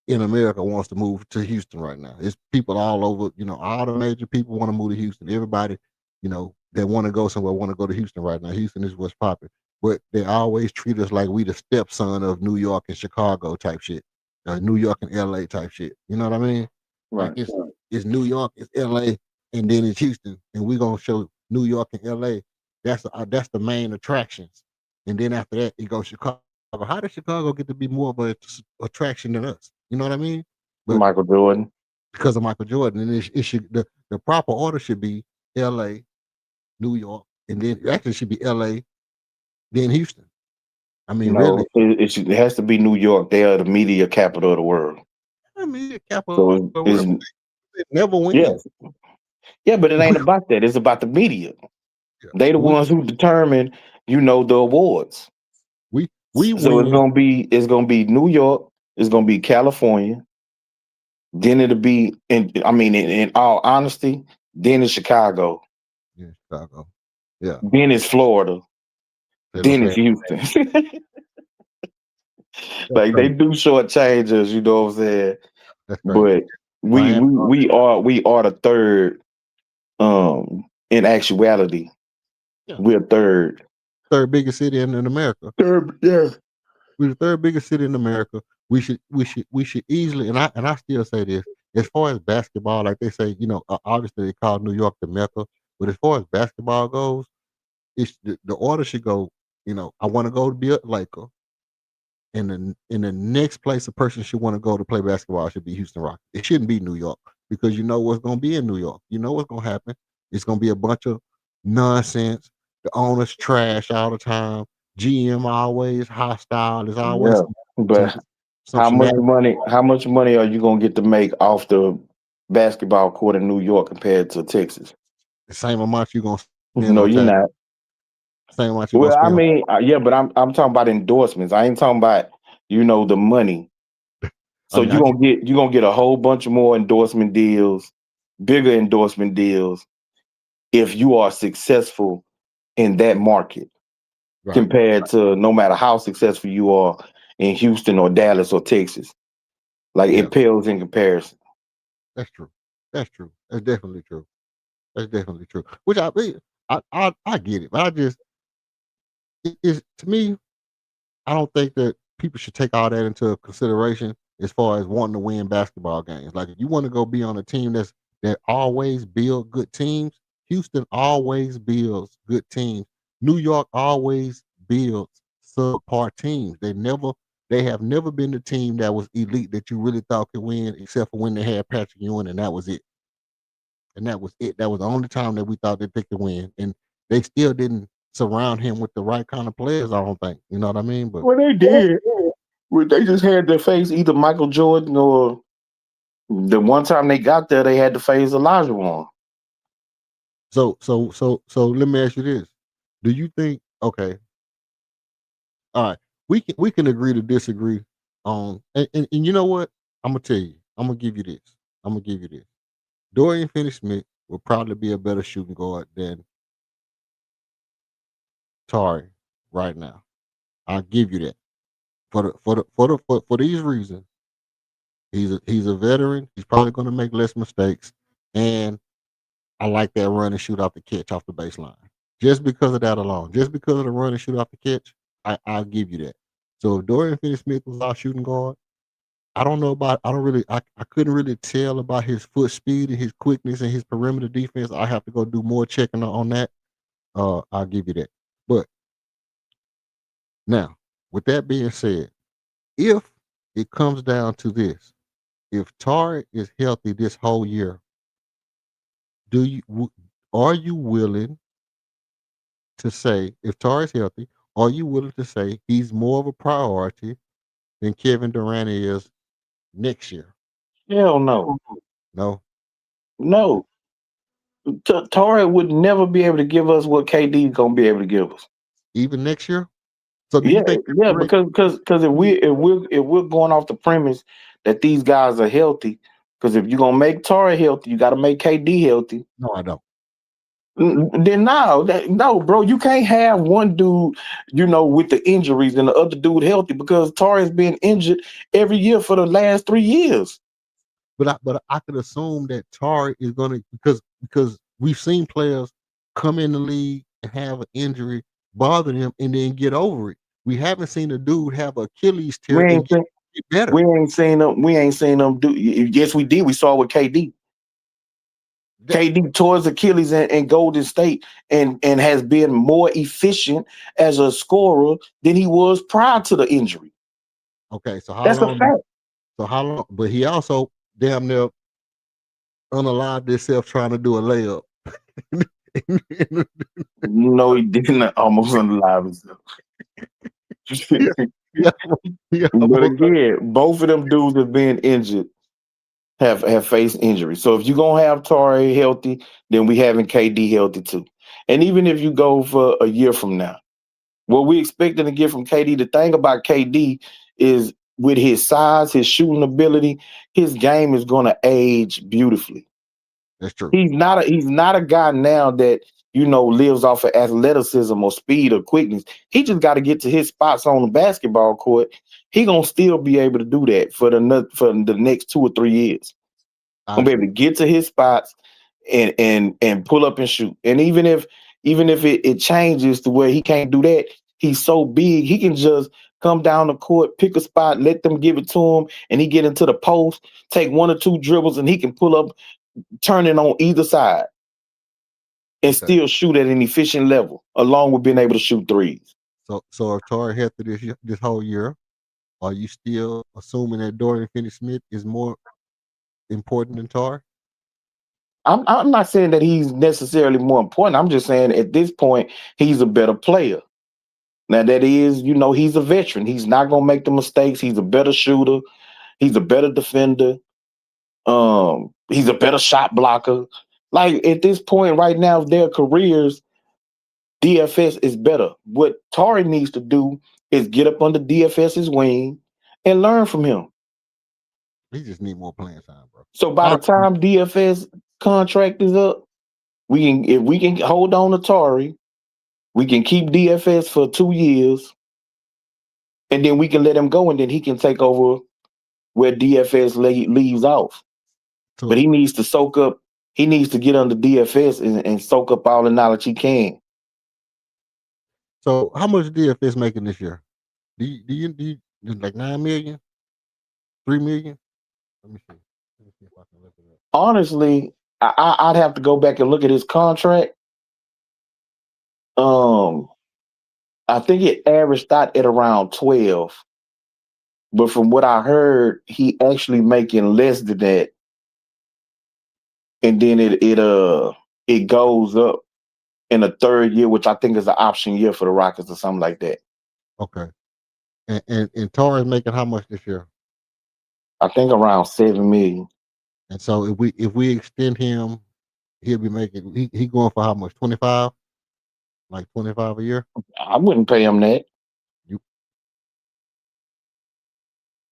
S1: in America wants to move to Houston right now. It's people all over, all the major people want to move to Houston. Everybody, that want to go somewhere want to go to Houston right now. Houston is what's popular. But they always treat us like we the stepson of New York and Chicago type shit. New York and LA type shit. You know what I mean? Like
S3: Right.
S1: it's New York, it's LA, and then it's Houston, and we're gonna show New York and LA. That's the main attractions, and then after that, it goes Chicago. How does Chicago get to be more of a attraction than us? You know what I mean? But
S3: Michael Jordan.
S1: because of Michael Jordan, and it should the proper order should be L.A., New York, and then actually it should be L.A., then Houston. I mean,
S3: No,
S1: really,
S3: it has to be New York. They are the media capital of the world.
S1: I mean, the capital of
S3: So
S1: the world, it never win.
S3: yes, yeah, but it ain't about that. It's about the media.
S1: Yeah.
S3: They the ones who determine, the awards.
S1: We
S3: So it's
S1: win.
S3: gonna be New York. It's gonna be California. Then it'll be, in all honesty, then it's Chicago.
S1: Yeah, Chicago. Yeah,
S3: Then it's Florida.
S1: say Los
S3: Then it's
S1: Angeles.
S3: Houston.
S1: That's
S3: Like they
S1: crazy.
S3: do short changes, you know what I'm saying?
S1: That's crazy.
S3: But we
S1: Miami,
S3: we we are the third. In actuality,
S1: yeah,
S3: we're third.
S1: third biggest city in America.
S3: Third, yeah.
S1: We're the third biggest city in America. We should easily, and I still say this, as far as basketball, like they say, obviously they call New York the Mecca, but as far as basketball goes, it's the order should go. I want to go to be a Laker, and in the next place a person should want to go to play basketball should be Houston Rockets. It shouldn't be New York because you know what's going to be in New York. You know what's going to happen. It's going to be a bunch of nonsense. The owners trash all the time. GM always hostile. There's always
S3: Yeah.
S1: some
S3: But
S1: some shenanigans.
S3: how much money are you gonna get to make off the basketball court in New York compared to Texas?
S1: The same amount you're gonna spend
S3: No,
S1: on
S3: you're
S1: tax.
S3: not.
S1: Same amount you're gonna
S3: Well, I
S1: spend.
S3: mean, yeah, but I'm talking about endorsements. I ain't talking about the money.
S1: I
S3: So
S1: mean, I get
S3: you're gonna get a whole bunch of more endorsement deals, bigger endorsement deals if you are successful in that market
S1: right.
S3: compared to no matter how successful you are in Houston or Dallas or Texas. Like
S1: Yeah,
S3: it pales in comparison.
S1: that's true. That's true. That's definitely true. That's definitely true. Which I get it, but I just it is to me. I don't think that people should take all that into consideration. as far as wanting to win basketball games. Like if you want to go be on a team that always build good teams, Houston always builds good teams. New York always builds subpar teams. They have never been the team that was elite that you really thought could win, except for when they had Patrick Ewing, and that was it. And that was it. That was the only time that we thought that they could win. And they still didn't surround him with the right kind of players, I don't think. You know what I mean? But
S3: Well, they did. Well, they just had to face either Michael Jordan or the one time they got there, they had to face Elijah Wan.
S1: so let me ask you this. Do you think okay, all right, we can agree to disagree on and you know what? I'm gonna tell you, I'm gonna give you this. I'm gonna give you this. Dorian Finney Smith will probably be a better shooting guard than Tari right now. I'll give you that. For these reasons, he's a veteran. He's probably going to make less mistakes, and I like that run and shoot off the catch off the baseline. Just because of that alone, just because of the run and shoot off the catch, I'll give you that. So if Dorian Finney-Smith was our shooting guard, I don't know about. I don't really. I couldn't really tell about his foot speed and his quickness and his perimeter defense. I have to go do more checking on that. I'll give you that. But now, with that being said, if it comes down to this, if Tarek is healthy this whole year, are you willing to say if Tarek is healthy, are you willing to say he's more of a priority than Kevin Durant is next year?
S3: Hell no.
S1: No,
S3: No. Torre would never be able to give us what KD is gonna be able to give us.
S1: even next year. So do you
S3: Yeah,
S1: think that's
S3: yeah,
S1: correct?
S3: because if we're going off the premise that these guys are healthy, because if you're gonna make Torre healthy, you got to make KD healthy.
S1: No, I don't.
S3: Then no, bro, you can't have one dude, with the injuries and the other dude healthy because Torre's been injured every year for the last 3 years.
S1: But I could assume that Tarek is gonna because we've seen players come in the league and have an injury bother them and then get over it. We haven't seen a dude have Achilles tear
S3: We
S1: and
S3: ain't seen,
S1: get better.
S3: we ain't seen them. We ain't seen them do. Yes, we did. We saw it with KD.
S1: That,
S3: KD tore his Achilles in Golden State and has been more efficient as a scorer than he was prior to the injury.
S1: okay, so how
S3: That's a
S1: long?
S3: fact.
S1: So how long? But he also damn near unalived himself trying to do a layup.
S3: No, he didn't almost unalive himself.
S1: yeah, yeah, yeah,
S3: But again, both of them dudes have been injured, have faced injury. So if you're gonna have Torrey healthy, then we having KD healthy too. And even if you go for a year from now, what we expecting to get from KD, the thing about KD is with his size, his shooting ability, his game is gonna age beautifully.
S1: that's true.
S3: He's not a guy now that lives off of athleticism or speed or quickness. He just got to get to his spots on the basketball court. He gonna still be able to do that for the next 2 or 3 years.
S1: I
S3: Gonna be able
S1: agree.
S3: to get to his spots and pull up and shoot. And even if it changes to where he can't do that, he's so big he can just come down the court, pick a spot, let them give it to him, and he get into the post, take one or two dribbles, and he can pull up, turn it on either side and
S1: Okay.
S3: still shoot at an efficient level, along with being able to shoot threes.
S1: So if Torrey healthy this whole year, are you still assuming that Dorian Finney-Smith is more important than Torrey?
S3: I'm not saying that he's necessarily more important. I'm just saying at this point, he's a better player. Now that is, he's a veteran. He's not gonna make the mistakes. He's a better shooter. He's a better defender. He's a better shot blocker. Like at this point right now of their careers, DFS is better. What Tari needs to do is get up under DFS's wing and learn from him.
S1: He just need more playing time, bro.
S3: So by the
S1: Honestly,
S3: time DFS contract is up, if we can hold on to Tari, we can keep DFS for 2 years, and then we can let him go, and then he can take over where DFS leaves off. But
S1: so
S3: he needs to soak up. He needs to get under DFS and soak up all the knowledge he can.
S1: so how much DFS making this year? Do you like 9 million? 3 million. Let me see. Let me see if I can look it up.
S3: Honestly, I'd have to go back and look at his contract. Um, I think it averaged out at around 12. But from what I heard, he actually making less than that, and then it goes up in the third year, which I think is an option year for the Rockets or something like that.
S1: Okay. And Torres making how much this year?
S3: I think around 7 million.
S1: And so if we extend him, he'll be making he going for how much? 25? Like 25 a year?
S3: I wouldn't pay him that.
S1: You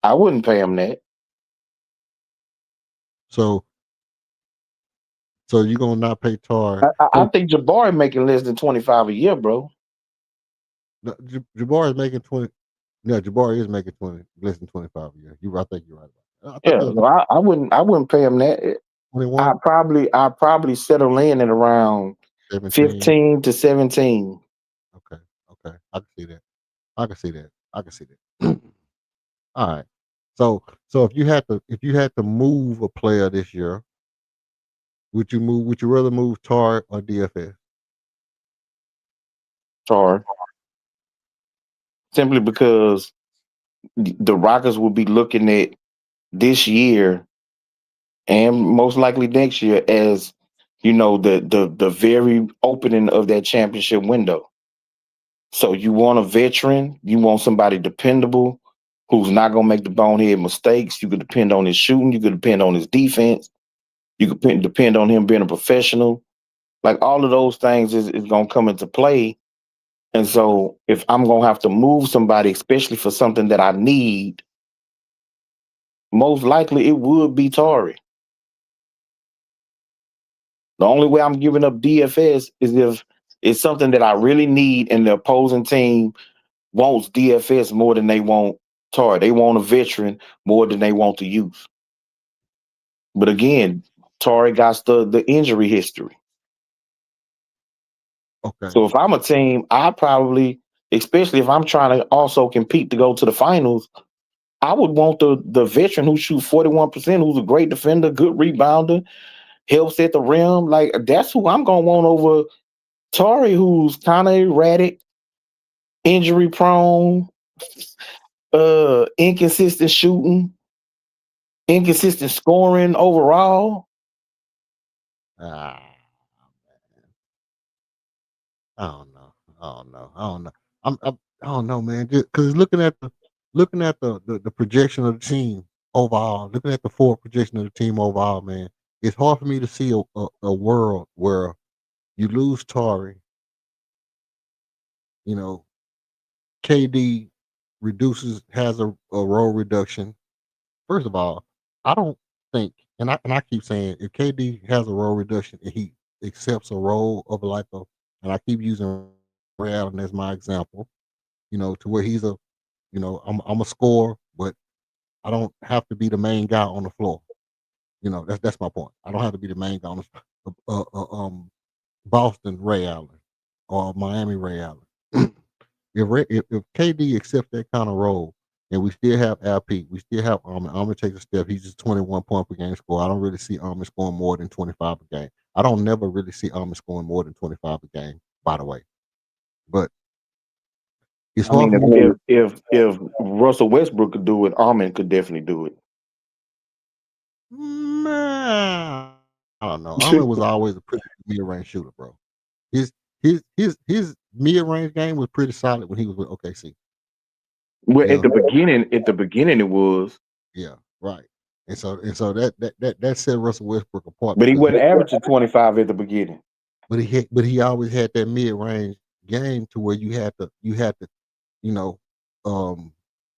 S3: I wouldn't pay him that.
S1: so so you gonna not pay Tar.
S3: I
S1: So
S3: think Jabari making less than 25 a year, bro.
S1: no, Jabari is making 20. Yeah, Jabari is making 20, less than 25 a year. I think you're right about that. I thought
S3: Yeah,
S1: that was
S3: no, I wouldn't pay him that.
S1: 21,
S3: I probably settle in at around
S1: 17.
S3: 15 to 17.
S1: Okay, okay. I can see that. I can see that. I can see that. All right. So if you had to move a player this year, would you rather move Tar or DFS?
S3: Sorry. Simply because the Rockets will be looking at this year and most likely next year as the very opening of that championship window. So you want a veteran, you want somebody dependable who's not gonna make the bonehead mistakes. You could depend on his shooting, you could depend on his defense, you could depend on him being a professional. Like all of those things is gonna come into play. And so if I'm gonna have to move somebody, especially for something that I need, most likely it would be Tari. The only way I'm giving up DFS is if it's something that I really need and the opposing team wants DFS more than they want Tari. They want a veteran more than they want the youth. But again, Tari got the injury history.
S1: Okay.
S3: So if I'm a team, I probably, especially if I'm trying to also compete to go to the finals, I would want the veteran who shoots 41%, who's a great defender, good rebounder, helps at the rim. Like that's who I'm gonna want over Tari, who's kind of erratic, injury prone, inconsistent shooting, inconsistent scoring overall.
S1: Ah, I don't know. I don't know. I don't know. I don't know, man. Because looking at the projection of the team overall, looking at the forward projection of the team overall, man, it's hard for me to see a world where you lose Tari, you know, KD has a role reduction. First of all, I don't think, and I keep saying, if KD has a role reduction and he accepts a role of like and I keep using Ray Allen as my example, to where he's I'm a scorer, but I don't have to be the main guy on the floor. That's my point. I don't have to be the main guy on Boston Ray Allen or Miami Ray Allen. if KD accepts that kind of role, and we still have LP, we still have Armin. Armin takes a step. He's just 21 point per game score. I don't really see Armin scoring more than 25 a game. I don't never really see Armin scoring more than 25 a game. By the way, but it's
S3: I
S1: hard
S3: mean,
S1: for me to.
S3: if Russell Westbrook could do it, Armin could definitely do
S1: Man, I don't know.
S3: it.
S1: Armin was always a pretty mid range shooter, bro. His his mid range game was pretty solid when he was with OKC.
S3: Well,
S1: You know,
S3: at the beginning it was,
S1: yeah, right. And so that set Russell Westbrook apart
S3: but he
S1: because
S3: wasn't averaging 25 at the beginning.
S1: but he always had that mid range game to where you had to you know um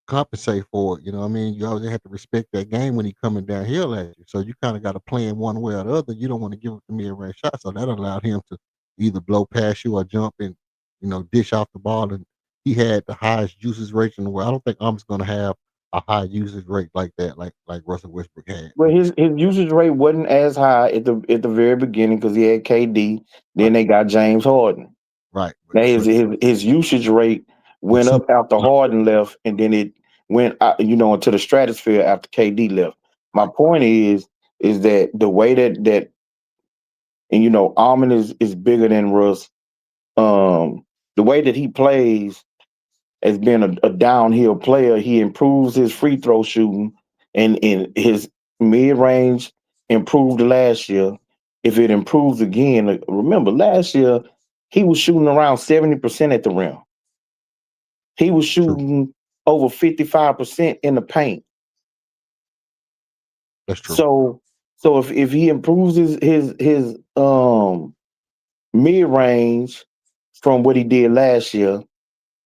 S1: compensate for it. You know what I mean? You always have to respect that game when he coming downhill at you. So you kind of got to play in one way or the other. You don't want to give up the mid range shot. So that allowed him to either blow past you or jump and dish off the ball. And he had the highest usage rate in the world. I don't think I'm going to have a high usage rate like that, like Russell Westbrook had
S3: Well,
S1: with his
S3: his usage rate wasn't as high at the very beginning because he had KD. Then
S1: right,
S3: they got James Harden.
S1: right.
S3: Now
S1: But
S3: his usage rate
S1: but
S3: went
S1: see,
S3: up after Harden left, and then went into the stratosphere after KD left. My
S1: Right.
S3: point is that the way that and Almond is bigger than Russ. The way that he plays as being a downhill player, he improves his free throw shooting and his mid range improved last year. If it improves again, remember last year he was shooting around 70% at the rim. He was
S1: True.
S3: shooting over 55% in the paint.
S1: That's true.
S3: So if he improves his mid range from what he did last year,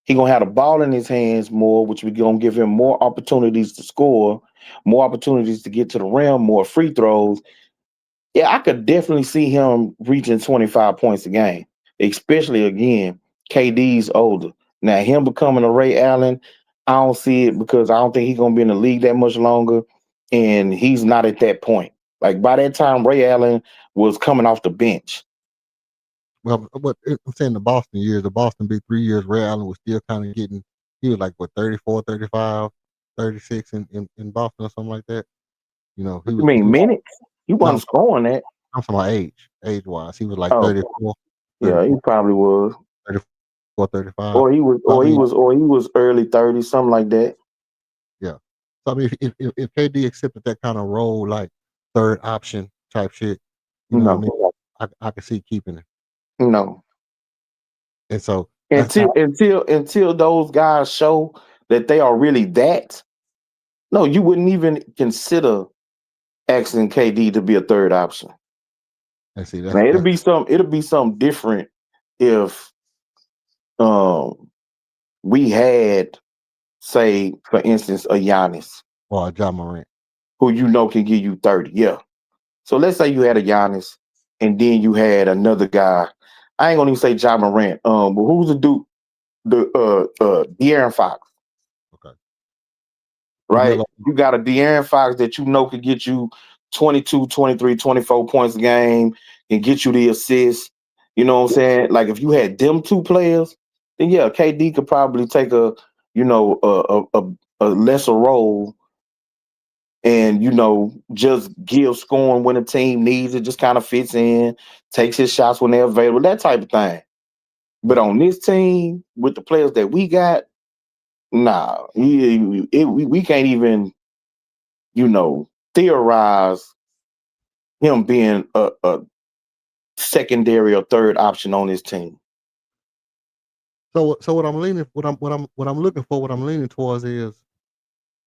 S3: he gonna have the ball in his hands more, which we gonna give him more opportunities to score, more opportunities to get to the rim, more free throws. Yeah, I could definitely see him reaching 25 points a game, especially again, KD's older. Now, him becoming a Ray Allen, I don't see it because I don't think he's gonna be in the league that much longer, and he's not at that point. Like by that time, Ray Allen was coming off the bench.
S1: Well, I'm saying the Boston big 3 years, Ray Allen was still kind of getting, he was like, what, 34, 35, 36 in Boston or something like that.
S3: What you mean minutes? He
S1: No,
S3: wasn't scoring that.
S1: I'm talking about age wise. He was like
S3: Oh,
S1: 34,
S3: yeah, he
S1: 34,
S3: probably was.
S1: 34, 35.
S3: Or he was,
S1: So, I
S3: or he
S1: mean,
S3: was, or he was early 30s, something like that.
S1: yeah. So, I mean, if KD accepted that kind of role, like third option type shit, you know what I
S3: No,
S1: mean? I could see keeping it.
S3: no.
S1: And so that's how,
S3: Until those guys show that they are really that. No, you wouldn't even consider asking KD to be a third option.
S1: I see,
S3: Now
S1: that's,
S3: it'll be something different if um we had, say, for instance, a Giannis
S1: or John Morant.
S3: who can give you 30. Yeah. So let's say you had a Giannis and then you had another guy. I ain't gonna even say John Morant. But who's the dude? The De'Aaron Fox,
S1: Okay.
S3: right?
S1: Demelo.
S3: You got a De'Aaron Fox that could get you 22, 23, 24 points a game and get you the assists. You know what I'm saying? Like if you had them two players, then yeah, KD could probably take a lesser role and just give scoring when a team needs it, just kind of fits in, takes his shots when they're available, that type of thing. But
S1: Right.
S3: on this team with the players that we got, nah, we can't even, theorize him being a secondary or third option on this team.
S1: So what I'm leaning, what I'm looking for, what I'm leaning towards is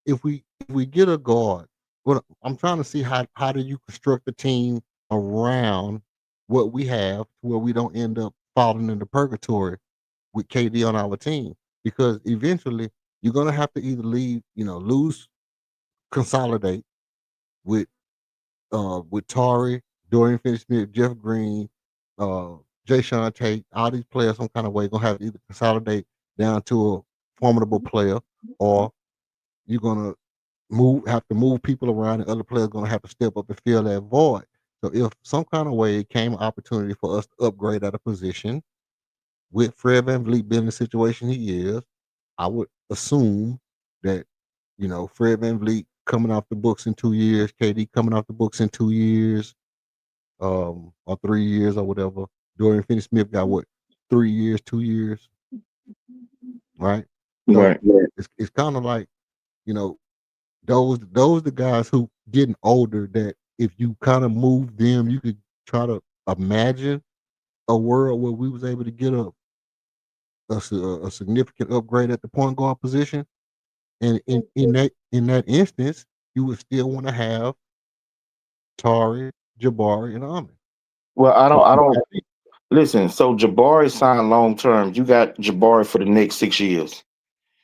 S1: if we get a guard, what I'm trying to see, how do you construct the team around what we have to where we don't end up falling into purgatory with KD on our team, because eventually you're gonna have to either lose, consolidate with Tari, Dorian Finney-Smith, Jeff Green, Jay Sean Tate, all these players some kind of way gonna have to either consolidate down to a formidable player, or you're gonna have to move people around, and other players gonna have to step up and fill that void. So if some kind of way it came an opportunity for us to upgrade at a position with Fred VanVleet being in the situation he is, I would assume that, Fred VanVleet coming off the books in 2 years, KD coming off the books in 2 years, or 3 years or whatever. Dorian Finney Smith got what, 3 years, 2 years, right? So
S3: Right.
S1: it's kind of like, you know, those the guys who getting older, that if you kind of move them, you could try to imagine a world where we was able to get a significant upgrade at the point guard position. And in that instance, you would still want to have Tari, Jabari, and Ahmed.
S3: Well, I
S1: So
S3: don't. I don't listen. So Jabari signed long term. You got Jabari for the next 6 years.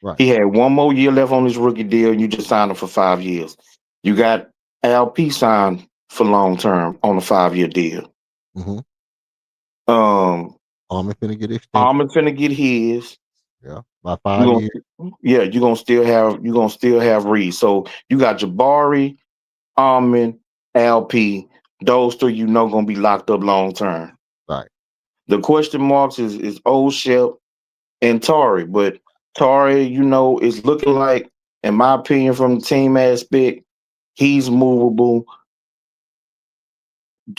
S1: right.
S3: He had one more year left on his rookie deal, and you just signed him for 5 years. You got LP signed for long term on a 5-year deal.
S1: Mm-hmm.
S3: Um,
S1: Ahmed finna get extension.
S3: Armin's finna get his.
S1: Yeah, by
S3: You
S1: 5 years.
S3: gonna yeah, you gonna still have Reed. So you got Jabari, Armin, LP. Those three gonna be locked up long term.
S1: Right.
S3: The question marks is Old Shep and Tari, but Tari, is looking like In my opinion, from the team aspect, he's movable.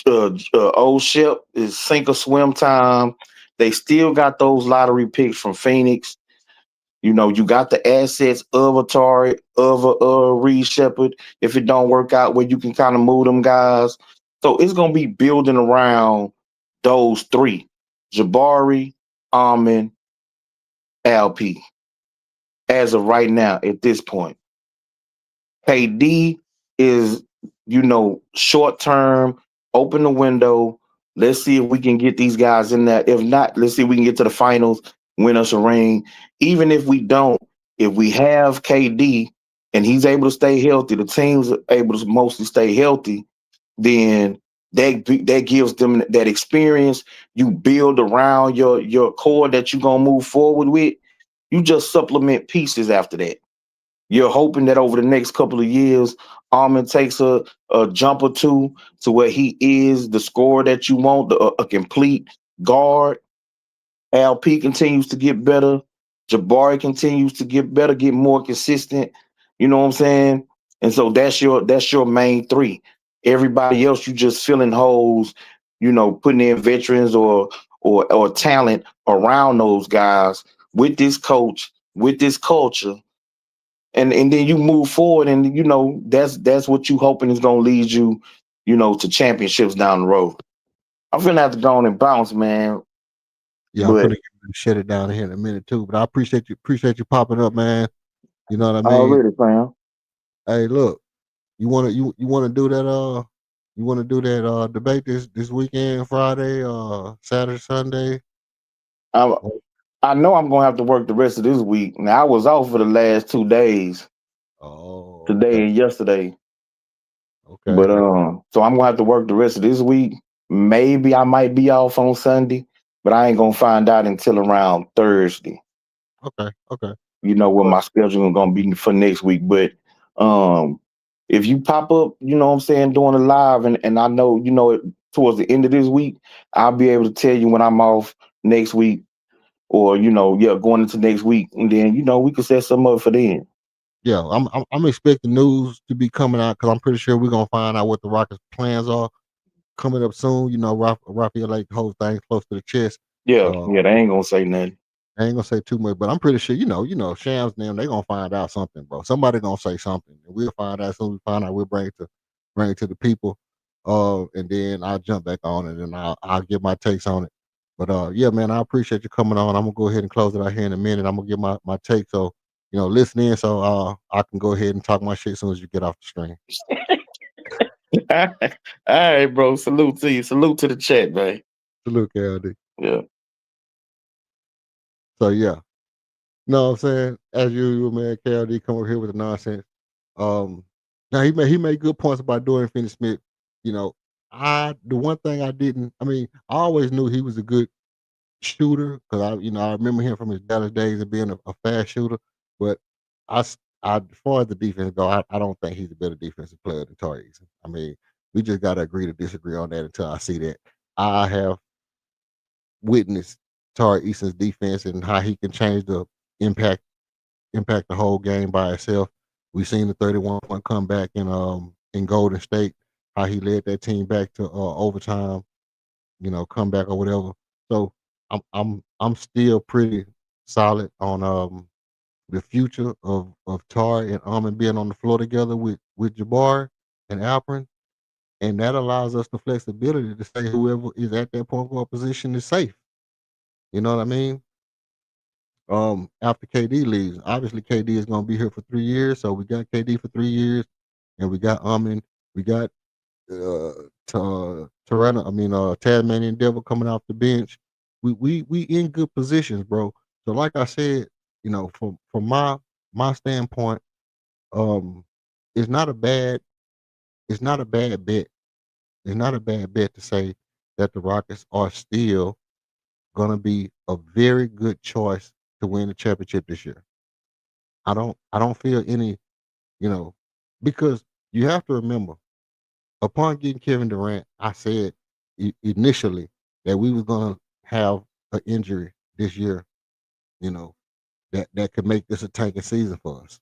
S3: Old ship is sink or swim time. They still got those lottery picks from Phoenix. You know, you got the assets of Atari, of a Reed Shepard. If it don't work out, where you can kind of move them guys. So it's gonna be building around those three: Jabari, Almond, LP. As of right now, at this point, KD is, short term. Open the window. Let's see if we can get these guys in there. If not, let's see if we can get to the finals, win us a ring. Even if we don't, if we have KD and he's able to stay healthy, the team's able to mostly stay healthy, then that gives them that experience. You build around your core that you're gonna move forward with. You just supplement pieces after that. You're hoping that over the next couple of years, Armin takes a jump or two to where he is the scorer that you want, a complete guard. LP continues to get better. Jabari continues to get better, get more consistent. You know what I'm saying? And so that's your main three. Everybody else, you just filling holes. Putting in veterans or talent around those guys with this coach, with this culture, and then you move forward, and that's what you hoping is gonna lead you, to championships down the road. I'm finna have to go on and bounce, man.
S1: Yeah, I'm
S3: But
S1: finna shut it down here in a minute too. But I appreciate you popping up, man. You know what I mean?
S3: already, fam.
S1: Hey, look, you wanna do that debate this weekend, Friday, Saturday, Sunday?
S3: I
S1: Oh,
S3: I know I'm gonna have to work the rest of this week. Now I was off for the last 2 days,
S1: oh, okay,
S3: today and yesterday.
S1: okay,
S3: But so I'm gonna have to work the rest of this week. Maybe I might be off on Sunday, but I ain't gonna find out until around Thursday.
S1: okay.
S3: What
S1: Well,
S3: my schedule is gonna be for next week. But um if you pop up, what I'm saying, doing a live, and I know, towards the end of this week, I'll be able to tell you when I'm off next week, or yeah, going into next week, and then we can set some up for then.
S1: yeah, I'm expecting news to be coming out because I'm pretty sure we're gonna find out what the Rockets' plans are coming up soon. Raphael like the whole thing close to the chest.
S3: Yeah,
S1: Uh,
S3: yeah, they ain't gonna say nothing.
S1: I ain't gonna say too much, but I'm pretty sure Shams and them they gonna find out something, bro. Somebody gonna say something, and we'll find out. As soon as we find out, we'll bring it to the people. And then I'll jump back on it, and I'll give my takes on it. But yeah, man, I appreciate you coming on. I'm gonna go ahead and close it out here in a minute. I'm gonna give my take, so listen in, so I can go ahead and talk my shit as soon as you get off the stream.
S3: All right, bro. Salute to you. Salute to the chat, man.
S1: Salute, KLD.
S3: Yeah.
S1: So yeah, know what I'm saying? As usual, man, KLD come over here with the nonsense. Um, Now he made good points about doing Finney Smith. You know, the one thing I mean, I always knew he was a good shooter because I remember him from his Dallas days of being a fast shooter. But as far as the defense go, I don't think he's a better defensive player than Tari Eason. I mean, we just got to agree to disagree on that until I see that. I have witnessed Tari Eason's defense and how he can change the impact impact the whole game by itself. We've seen the 31-point comeback in Golden State, how he led that team back to overtime, comeback or whatever. So I'm still pretty solid on the future of Tar and Armin being on the floor together with Jabbar and Alperin. And that allows us the flexibility to say whoever is at that point guard position is safe. You know what I mean? After KD leaves, obviously KD is going to be here for 3 years. So we got KD for 3 years, and we got we got uh, Toronto. I mean, Tasmanian Devil coming off the bench. We in good positions, bro. So like I said, from my standpoint, um, it's not a bad it's not a bad bet. It's not a bad bet to say that the Rockets are still going to be a very good choice to win the championship this year. I don't feel any, you know, because you have to remember, upon getting Kevin Durant, I said initially that we was gonna have an injury this year, you know, that could make this a tanking season for us.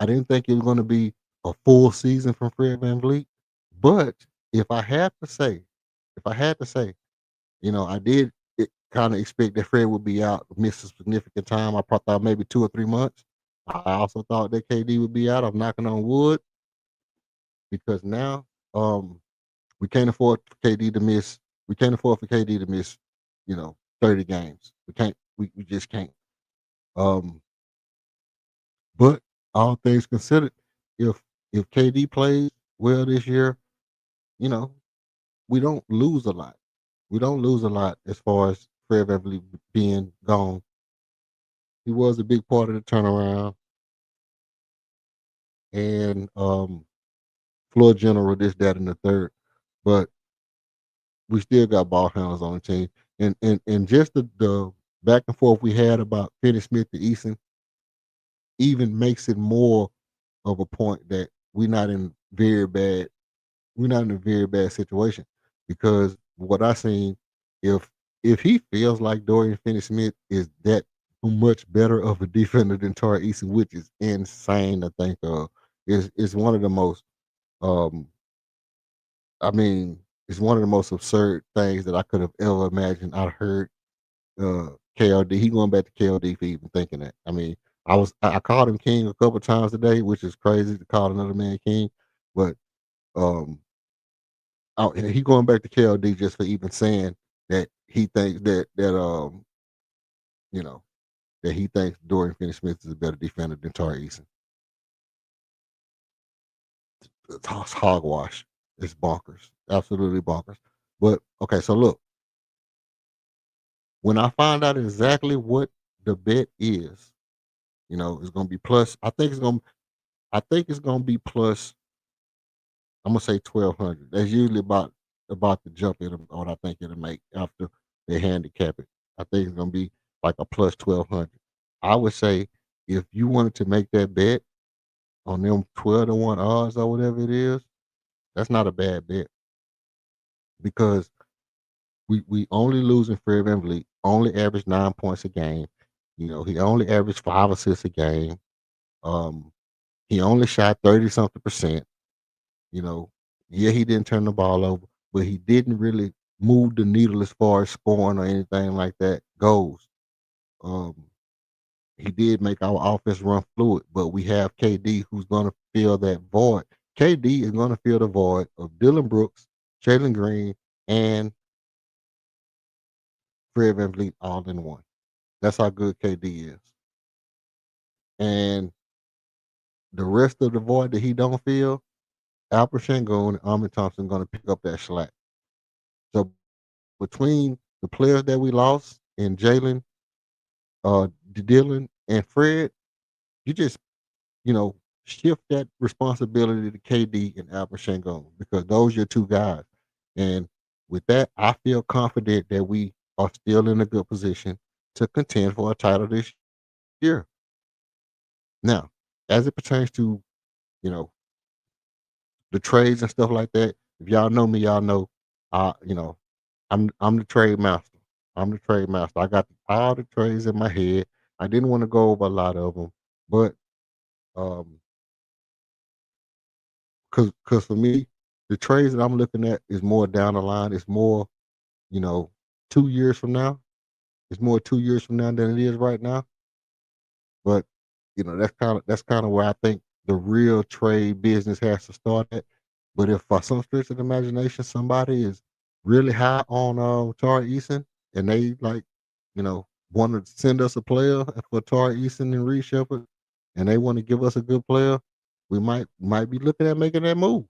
S1: I didn't think it was going to be a full season from Fred VanVleet. But if I had to say, if I had to say, I did kind of expect that Fred would be out, miss a significant time. I probably thought maybe 2 or 3 months. I also thought that KD would be out. I'm knocking on wood because now we can't afford for KD to miss. We can't afford for KD to miss, 30 games. We can't. We just can't. Um, but all things considered, if KD plays well this year, you know, we don't lose a lot. We don't lose a lot as far as Fred VanVleet being gone. He was a big part of the turnaround and floor general, this, that, and the third. But we still got ball handlers on the team. And just the back and forth we had about Finney Smith to Eason even makes it more of a point that we're not in a very bad situation because what I seen, if he feels like Dorian Finney-Smith is that much better of a defender than Tari Eason, which is insane to think of, is one of the most um I mean, it's one of the most absurd things that I could have ever imagined. I heard KLD. He going back to KLD for even thinking that. I mean, I called him king a couple times today, which is crazy to call another man king, but um he going back to KLD just for even saying that he thinks you know that he thinks Dorian Finney-Smith is a better defender than Tari Eason. It's hogwash. It's bonkers, absolutely bonkers. But okay, so look, when I find out exactly what the bet is, it's gonna be plus. I think it's gonna be plus. I'm gonna say 1,200. That's usually about the jump in what I think it'll make after they handicap it. I think it's gonna be like a plus 1,200. I would say if you wanted to make that bet on them 12-1 odds or whatever it is, that's not a bad bet because we only losing Fred VanVleet, only averaged 9 points a game. He only averaged 5 assists a game. Um, he only shot 30 something percent. You know, yeah, he didn't turn the ball over, but he didn't really move the needle as far as scoring or anything like that goes. Um, he did make our offense run fluid, but we have KD who's going to fill that void. KD is going to fill the void of Dylan Brooks, Jalen Green, and Fred VanVleet all in one. That's how good KD is. And the rest of the void that he don't fill, Alper Şengün and Ahmed Thompson going to pick up that slack. So between the players that we lost and Jalen, Dylan, and Fred, you just shift that responsibility to KD and Alper Şengün because those are your two guys. And with that, I feel confident that we are still in a good position to contend for a title this year. Now, as it pertains to you know the trades and stuff like that, if y'all know me, y'all know, I'm the trade master. I'm the trade master. I got all the trades in my head. I didn't want to go over a lot of them, but um, cause for me, the trades that I'm looking at is more down the line. It's more, you know, 2 years from now. It's more 2 years from now than it is right now. But that's kind of where I think the real trade business has to start at. But if for some stretch of the imagination somebody is really high on Tari Eason and they want to send us a player for Tari Eason and Reed Shepard and they want to give us a good player, we might be looking at making that move.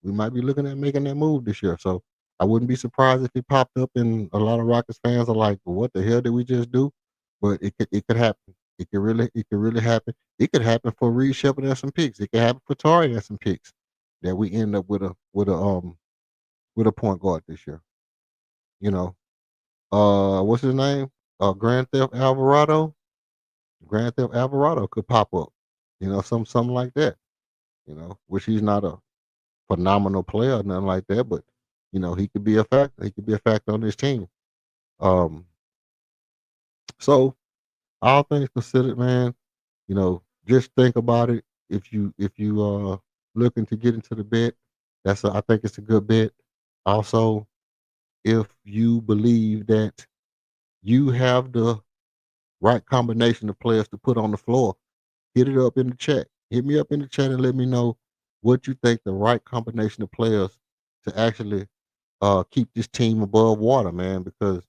S1: We might be looking at making that move this year. So I wouldn't be surprised if it popped up and a lot of Rockets fans are like, well, what the hell did we just do? But it could happen. It could really happen. It could happen for Reed Shepard and some picks. It could happen for Tari and some picks that we end up with a point guard this year. You know, what's his name? Grand Theft Alvarado. Grand Theft Alvarado could pop up. Something like that. Which he's not a phenomenal player or nothing like that, but he could be a factor. He could be a factor on this team. Um, so all things considered, man, just think about it. if you looking to get into the bet, I think it's a good bet. Also, if you believe that you have the right combination of players to put on the floor, hit it up in the chat. Hit me up in the chat and let me know what you think the right combination of players to actually keep this team above water, man, because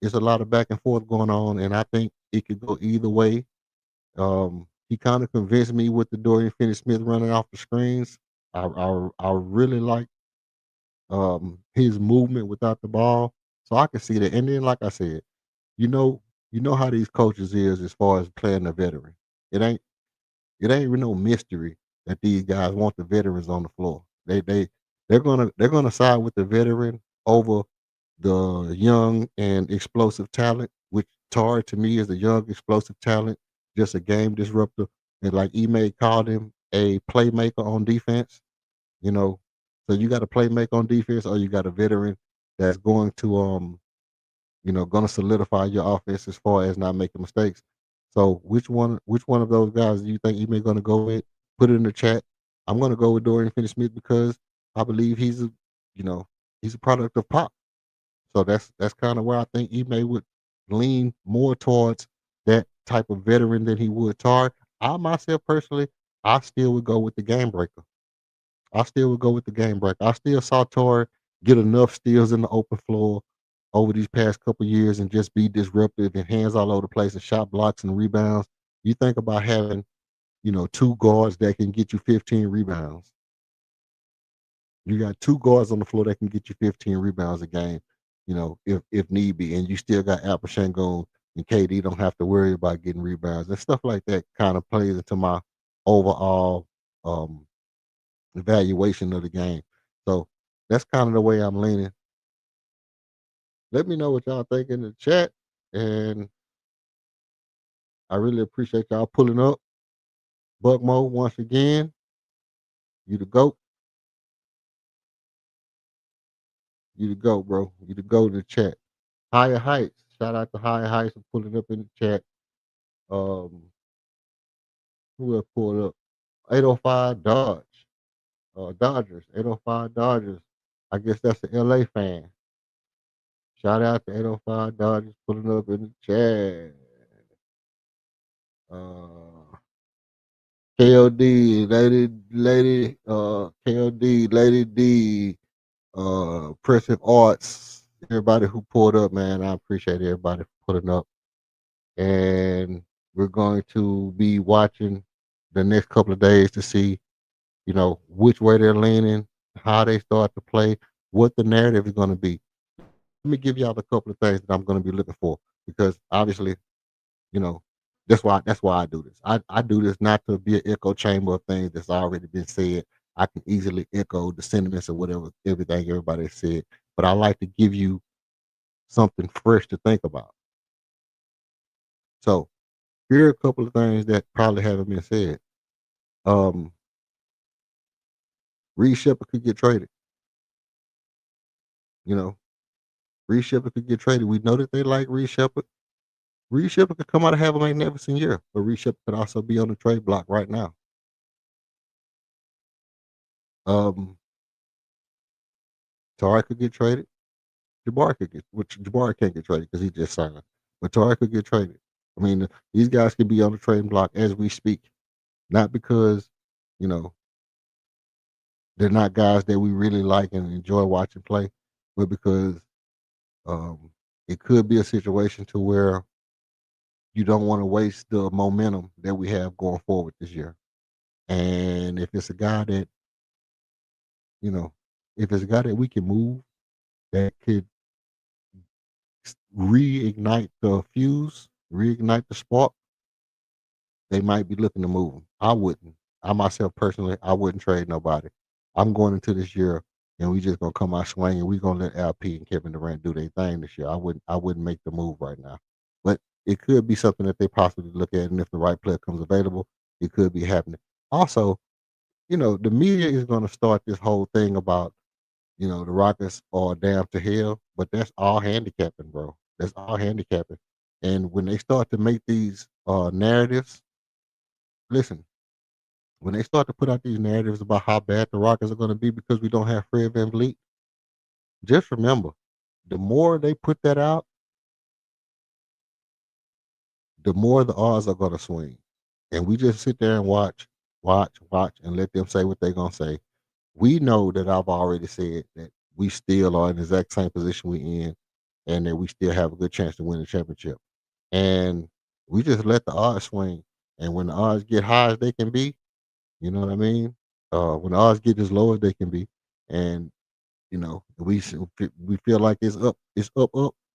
S1: it's a lot of back and forth going on, and I think it could go either way. He kind of convinced me with the Dorian Finney-Smith running off the screens. I really like his movement without the ball, so I can see that. And then, like I said, you know, you know how these coaches is as far as playing the veteran. It ain't it ain't no mystery that these guys want the veterans on the floor. They're gonna side with the veteran over the young and explosive talent, which Tar to me is a young explosive talent, just a game disruptor, and like Ime called him, a playmaker on defense. You know, so you got a playmaker on defense, or you got a veteran that's going to gonna solidify your offense as far as not making mistakes. So which one of those guys do you think Ime gonna go with? Put it in the chat. I'm gonna go with Dorian Finney Smith because I believe you know, he's a product of pop. So that's kind of where I think Ime would lean more towards that type of veteran than he would Tar. I myself personally, I still would go with the game breaker. I still would go with the game breaker. I still saw Tor get enough steals in the open floor over these past couple years and just be disruptive and hands all over the place and shot blocks and rebounds. You think about having, two guards that can get you 15 rebounds. You got two guards on the floor that can get you 15 rebounds a game, if need be, and you still got Alper Sengun and KD don't have to worry about getting rebounds and stuff like that. Kind of plays into my overall um, evaluation of the game. So that's kind of the way I'm leaning. Let me know what y'all think in the chat, and I really appreciate y'all pulling up. Buckmo, once again, you the goat. You the goat, bro. You the goat in the chat. Higher Heights. Shout out to Higher Heights for pulling up in the chat. Um, who else pulled up? 805 Dodge. Dodgers. 805 Dodgers. I guess that's the LA fan. Shout out to 805 Dodgers pulling up in the chat. KLD, KLD, Lady D, Pressing Arts, everybody who pulled up, man. I appreciate everybody for putting up. And we're going to be watching the next couple of days to see, which way they're leaning, how they start to play, what the narrative is going to be. Let me give y'all a couple of things that I'm going to be looking for because obviously, you know, that's why I do this. I do this not to be an echo chamber of things that's already been said. I can easily echo the sentiments of whatever everything everybody said, but I like to give you something fresh to think about. So here are a couple of things that probably haven't been said. Reed Shepard could get traded. You know, Reed Shepard could get traded. We know that they like Reed Shepard. Reed Shepard could come out and have a magnificent year, but Reed Shepard could also be on the trade block right now. Tari could get traded. Jabari can't get traded because he just signed. But Tari could get traded. I mean, these guys could be on the trading block as we speak. Not because, you know, they're not guys that we really like and enjoy watching play, but because um, it could be a situation to where you don't want to waste the momentum that we have going forward this year. And if it's a guy that, you know, if it's a guy that we can move that could reignite the fuse, reignite the spark, they might be looking to move him. I wouldn't. I myself personally, I wouldn't trade nobody. I'm going into this year and we just gonna come out swinging. We gonna let LP and Kevin Durant do their thing this year. I wouldn't make the move right now. But it could be something that they possibly look at, and if the right player comes available, it could be happening. Also, the media is gonna start this whole thing about, the Rockets are damn to hell, but that's all handicapping, bro. That's all handicapping. And when they start to make these narratives, listen, when they start to put out these narratives about how bad the Rockets are going to be because we don't have Fred VanVleet, just remember, the more they put that out, the more the odds are going to swing. And we just sit there and watch, and let them say what they're going to say. We know that I've already said that we still are in the exact same position we in, and that we still have a good chance to win the championship. And we just let the odds swing. And when the odds get high as they can be, you know what I mean? When the odds get as low as they can be, and we feel like it's up,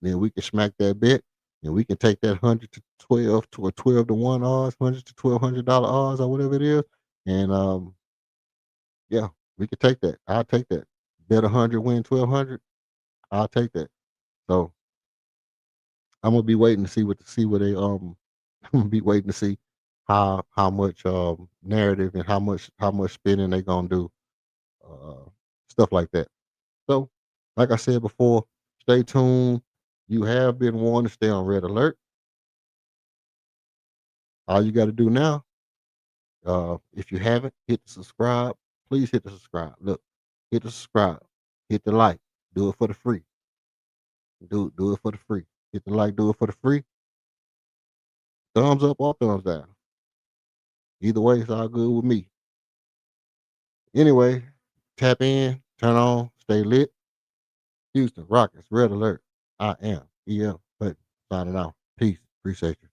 S1: then we can smack that bet, and we can take that 100 to 12 to a 12 to 1 odds, $100 to $1,200 odds, or whatever it is, and yeah, we could take that. I'll take that. Bet 100, win 1,200. I'll take that. So I'm gonna be waiting to see what they I'm gonna be waiting to see how much narrative and how much spinning they gonna do, uh, stuff like that. So, like I said before, stay tuned. You have been warned to stay on red alert. All you got to do now, if you haven't, hit the subscribe. Please hit the subscribe. Look, hit the subscribe, hit the like, do it for the free. Do it for the free. Hit the like, do it for the free. Thumbs up or thumbs down. Either way, it's all good with me. Anyway, tap in, turn on, stay lit. Houston Rockets, red alert. I am EM, but signing out. Peace. Appreciate you.